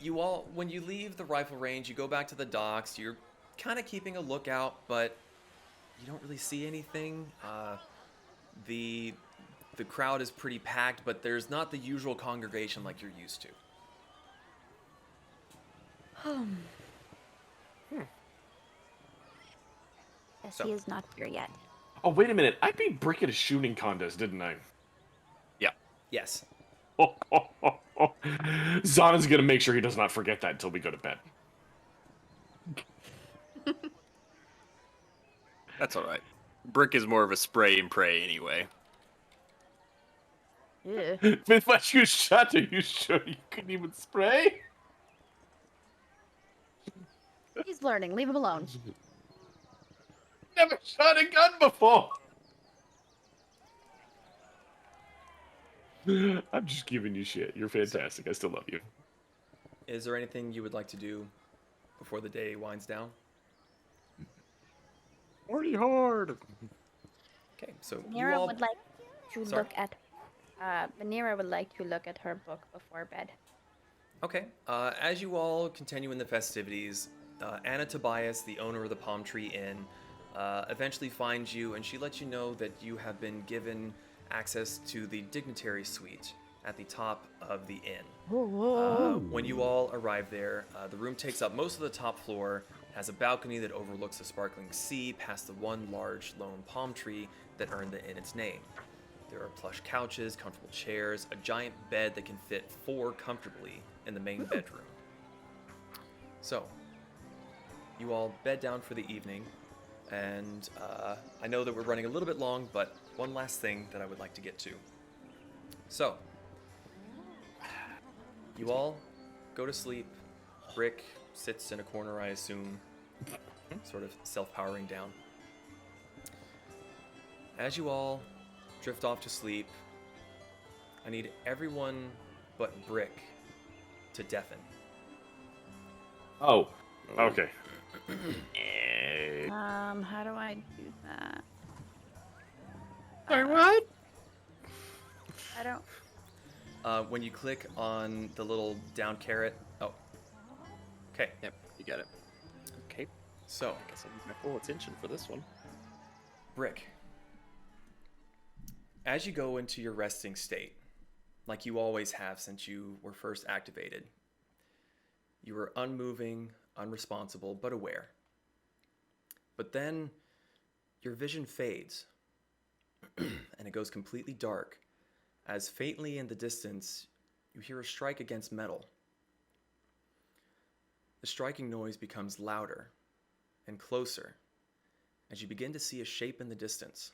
You all, when you leave the rifle range, you go back to the docks. You're kind of keeping a lookout, but you don't really see anything. The crowd is pretty packed, but there's not the usual congregation like you're used to. Yes, So- he is not here yet. Oh, wait a minute. I beat Brick at a shooting contest, didn't I? Yes. Zana's gonna make sure he does not forget that until we go to bed. That's all right. Brick is more of a spray and pray anyway. Ew. With what you shot, are you sure you couldn't even spray? He's learning. Leave him alone. Never shot a gun before. I'm just giving you shit. You're fantastic. I still love you. Is there anything you would like to do before the day winds down? Party hard. Okay, so you Vanera all... would like to Sorry? look at. Vanera would like to look at her book before bed. Okay. As you all continue in the festivities, Anna Tobias, the owner of the Palm Tree Inn, eventually finds you, and she lets you know that you have been given access to the dignitary suite at the top of the inn. When you all arrive there, the room takes up most of the top floor, has a balcony that overlooks the sparkling sea past the one large lone palm tree that earned the inn its name. There are plush couches, comfortable chairs, a giant bed that can fit 4 comfortably in the main bedroom. So, you all bed down for the evening, and I know that we're running a little bit long, but one last thing that I would like to get to. So, you all go to sleep. Brick sits in a corner, I assume, sort of self-powering down. As you all drift off to sleep, I need everyone but Brick to deafen. Oh, okay. How do I do that? Sorry, what? I don't. When you click on the little down caret, oh, okay. Yep, you got it. Okay, So, I guess I'll use my full attention for this one. Brick, as you go into your resting state, like you always have since you were first activated, you are unmoving, unresponsible, but aware. But then your vision fades, and it goes completely dark, as faintly in the distance you hear a strike against metal. The striking noise becomes louder and closer as you begin to see a shape in the distance.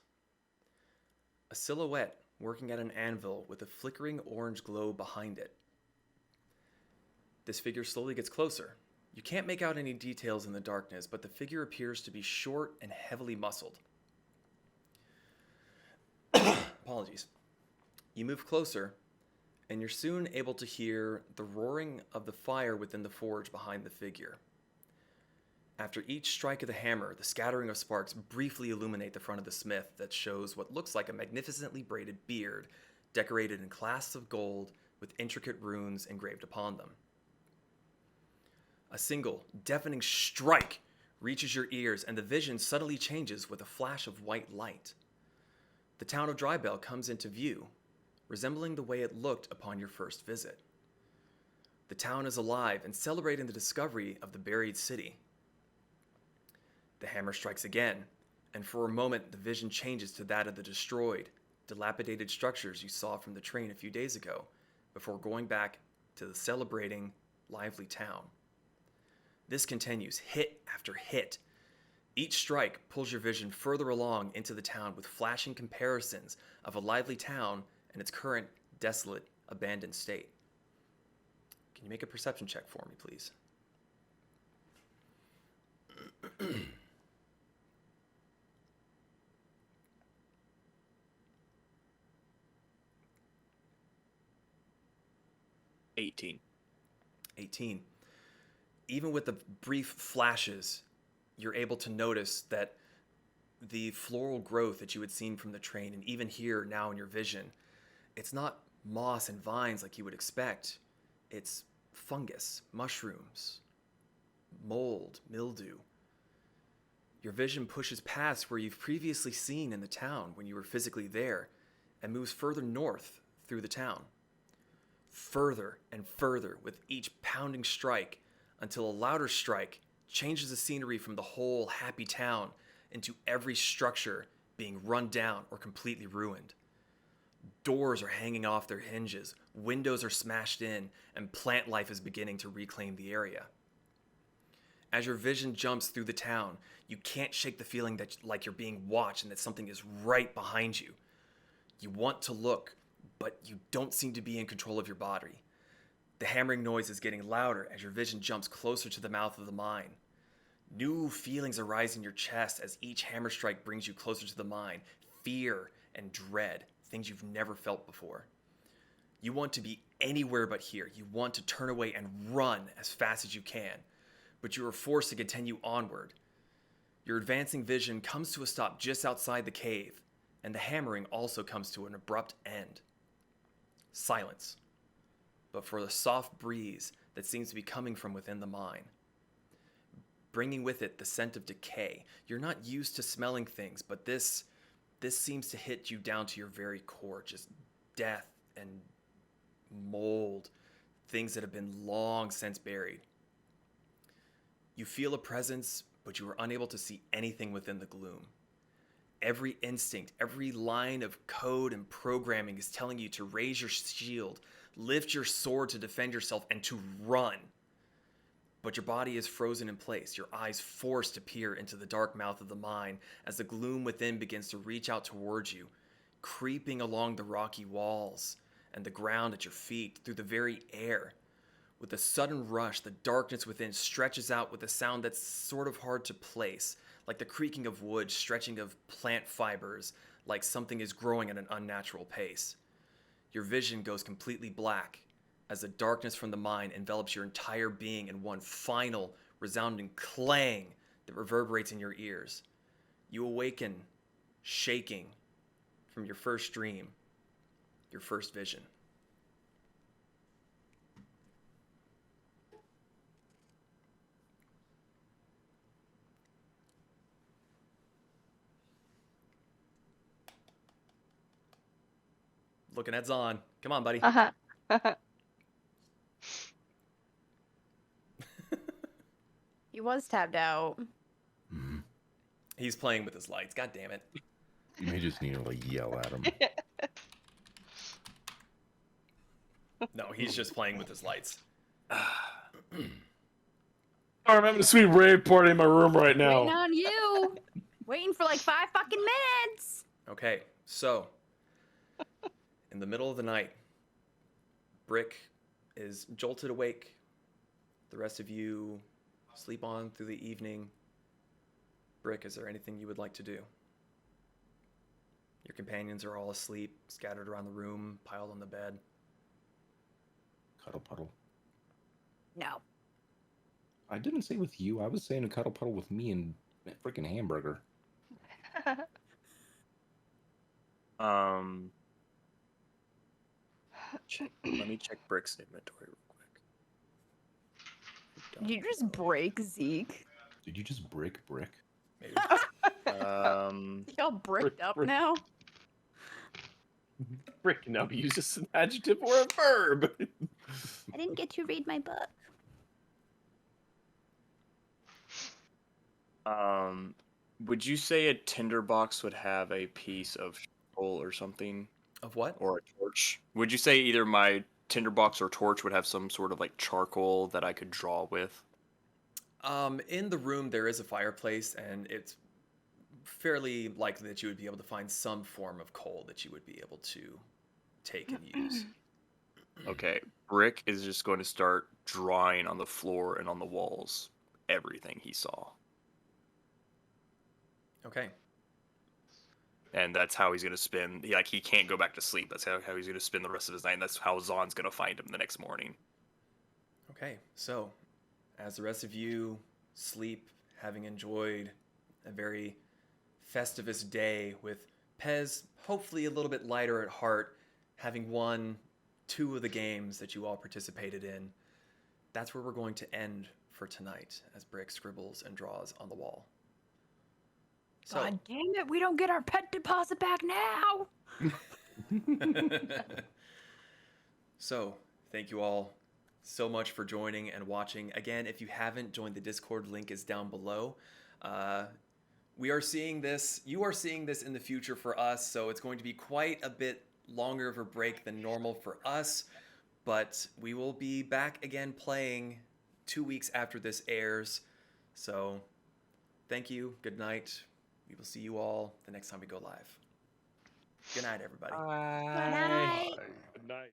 A silhouette working at an anvil with a flickering orange glow behind it. This figure slowly gets closer. You can't make out any details in the darkness, but the figure appears to be short and heavily muscled. Apologies. You move closer, and you're soon able to hear the roaring of the fire within the forge behind the figure. After each strike of the hammer, the scattering of sparks briefly illuminate the front of the smith that shows what looks like a magnificently braided beard, decorated in clasps of gold with intricate runes engraved upon them. A single, deafening strike reaches your ears, and the vision suddenly changes with a flash of white light. The town of Drybell comes into view, resembling the way it looked upon your first visit. The town is alive and celebrating the discovery of the buried city. The hammer strikes again, and for a moment the vision changes to that of the destroyed, dilapidated structures you saw from the train a few days ago, before going back to the celebrating, lively town. This continues, hit after hit. Each strike pulls your vision further along into the town with flashing comparisons of a lively town and its current desolate, abandoned state. Can you make a perception check for me, please? 18. 18. Even with the brief flashes, you're able to notice that the floral growth that you had seen from the train, and even here now in your vision, it's not moss and vines like you would expect. It's fungus, mushrooms, mold, mildew. Your vision pushes past where you've previously seen in the town when you were physically there, and moves further north through the town. Further and further with each pounding strike, until a louder strike changes the scenery from the whole happy town into every structure being run down or completely ruined. Doors are hanging off their hinges, windows are smashed in, and plant life is beginning to reclaim the area. As your vision jumps through the town, you can't shake the feeling that like you're being watched and that something is right behind you. You want to look, but you don't seem to be in control of your body. The hammering noise is getting louder as your vision jumps closer to the mouth of the mine. New feelings arise in your chest as each hammer strike brings you closer to the mine. Fear and dread, things you've never felt before. You want to be anywhere but here. You want to turn away and run as fast as you can, but you are forced to continue onward. Your advancing vision comes to a stop just outside the cave, and the hammering also comes to an abrupt end. Silence, but for the soft breeze that seems to be coming from within the mine, bringing with it the scent of decay. You're not used to smelling things, but this seems to hit you down to your very core, just death and mold, things that have been long since buried. You feel a presence, but you are unable to see anything within the gloom. Every instinct, every line of code and programming is telling you to raise your shield, lift your sword to defend yourself, and to run. But your body is frozen in place, your eyes forced to peer into the dark mouth of the mine as the gloom within begins to reach out towards you, creeping along the rocky walls and the ground at your feet through the very air. With a sudden rush, the darkness within stretches out with a sound that's sort of hard to place, like the creaking of wood, stretching of plant fibers, like something is growing at an unnatural pace. Your vision goes completely black as the darkness from the mine envelops your entire being in one final, resounding clang that reverberates in your ears. You awaken, shaking, from your first dream, your first vision. Looking at Zahn. Come on, buddy. He was tabbed out. He's playing with his lights. God damn it. You may just need to like yell at him. No, he's just playing with his lights. I'm having a sweet rave party in my room right now. Waiting on you. Waiting for like 5 fucking minutes. Okay, so in the middle of the night, Brick is jolted awake. The rest of you sleep on through the evening. Brick, is there anything you would like to do? Your companions are all asleep, scattered around the room, piled on the bed. Cuddle puddle. No. I didn't say with you. I was saying a cuddle puddle with me and that freaking hamburger. Let me check Brick's inventory real quick. Did you just break Zeke? Did you just brick? Maybe. Y'all bricked up now? Frick, no, use just an adjective or a verb. I didn't get to read my book. Would you say a tinderbox would have a piece of charcoal or something, Of what? or a torch? Would you say either my tinderbox or torch would have some sort of like charcoal that I could draw with? In the room, there is a fireplace, and it's fairly likely that you would be able to find some form of coal that you would be able to take and use. Okay, Brick is just going to start drawing on the floor and on the walls everything he saw. Okay. And that's how he's going to spend. He can't go back to sleep. That's how he's going to spend the rest of his night. And that's how Zahn's going to find him the next morning. Okay, so as the rest of you sleep, having enjoyed a very festivus day with Pez hopefully a little bit lighter at heart, having won 2 of the games that you all participated in, that's where we're going to end for tonight as Brick scribbles and draws on the wall. So, God damn it, we don't get our pet deposit back now. so thank you all so much for joining and watching. Again, if you haven't joined the Discord, link is down below. we are seeing this. You are seeing this in the future for us, so it's going to be quite a bit longer of a break than normal for us. But we will be back again playing 2 weeks after this airs. So, thank you. Good night. We will see you all the next time we go live. Good night, everybody. Good night. Good night.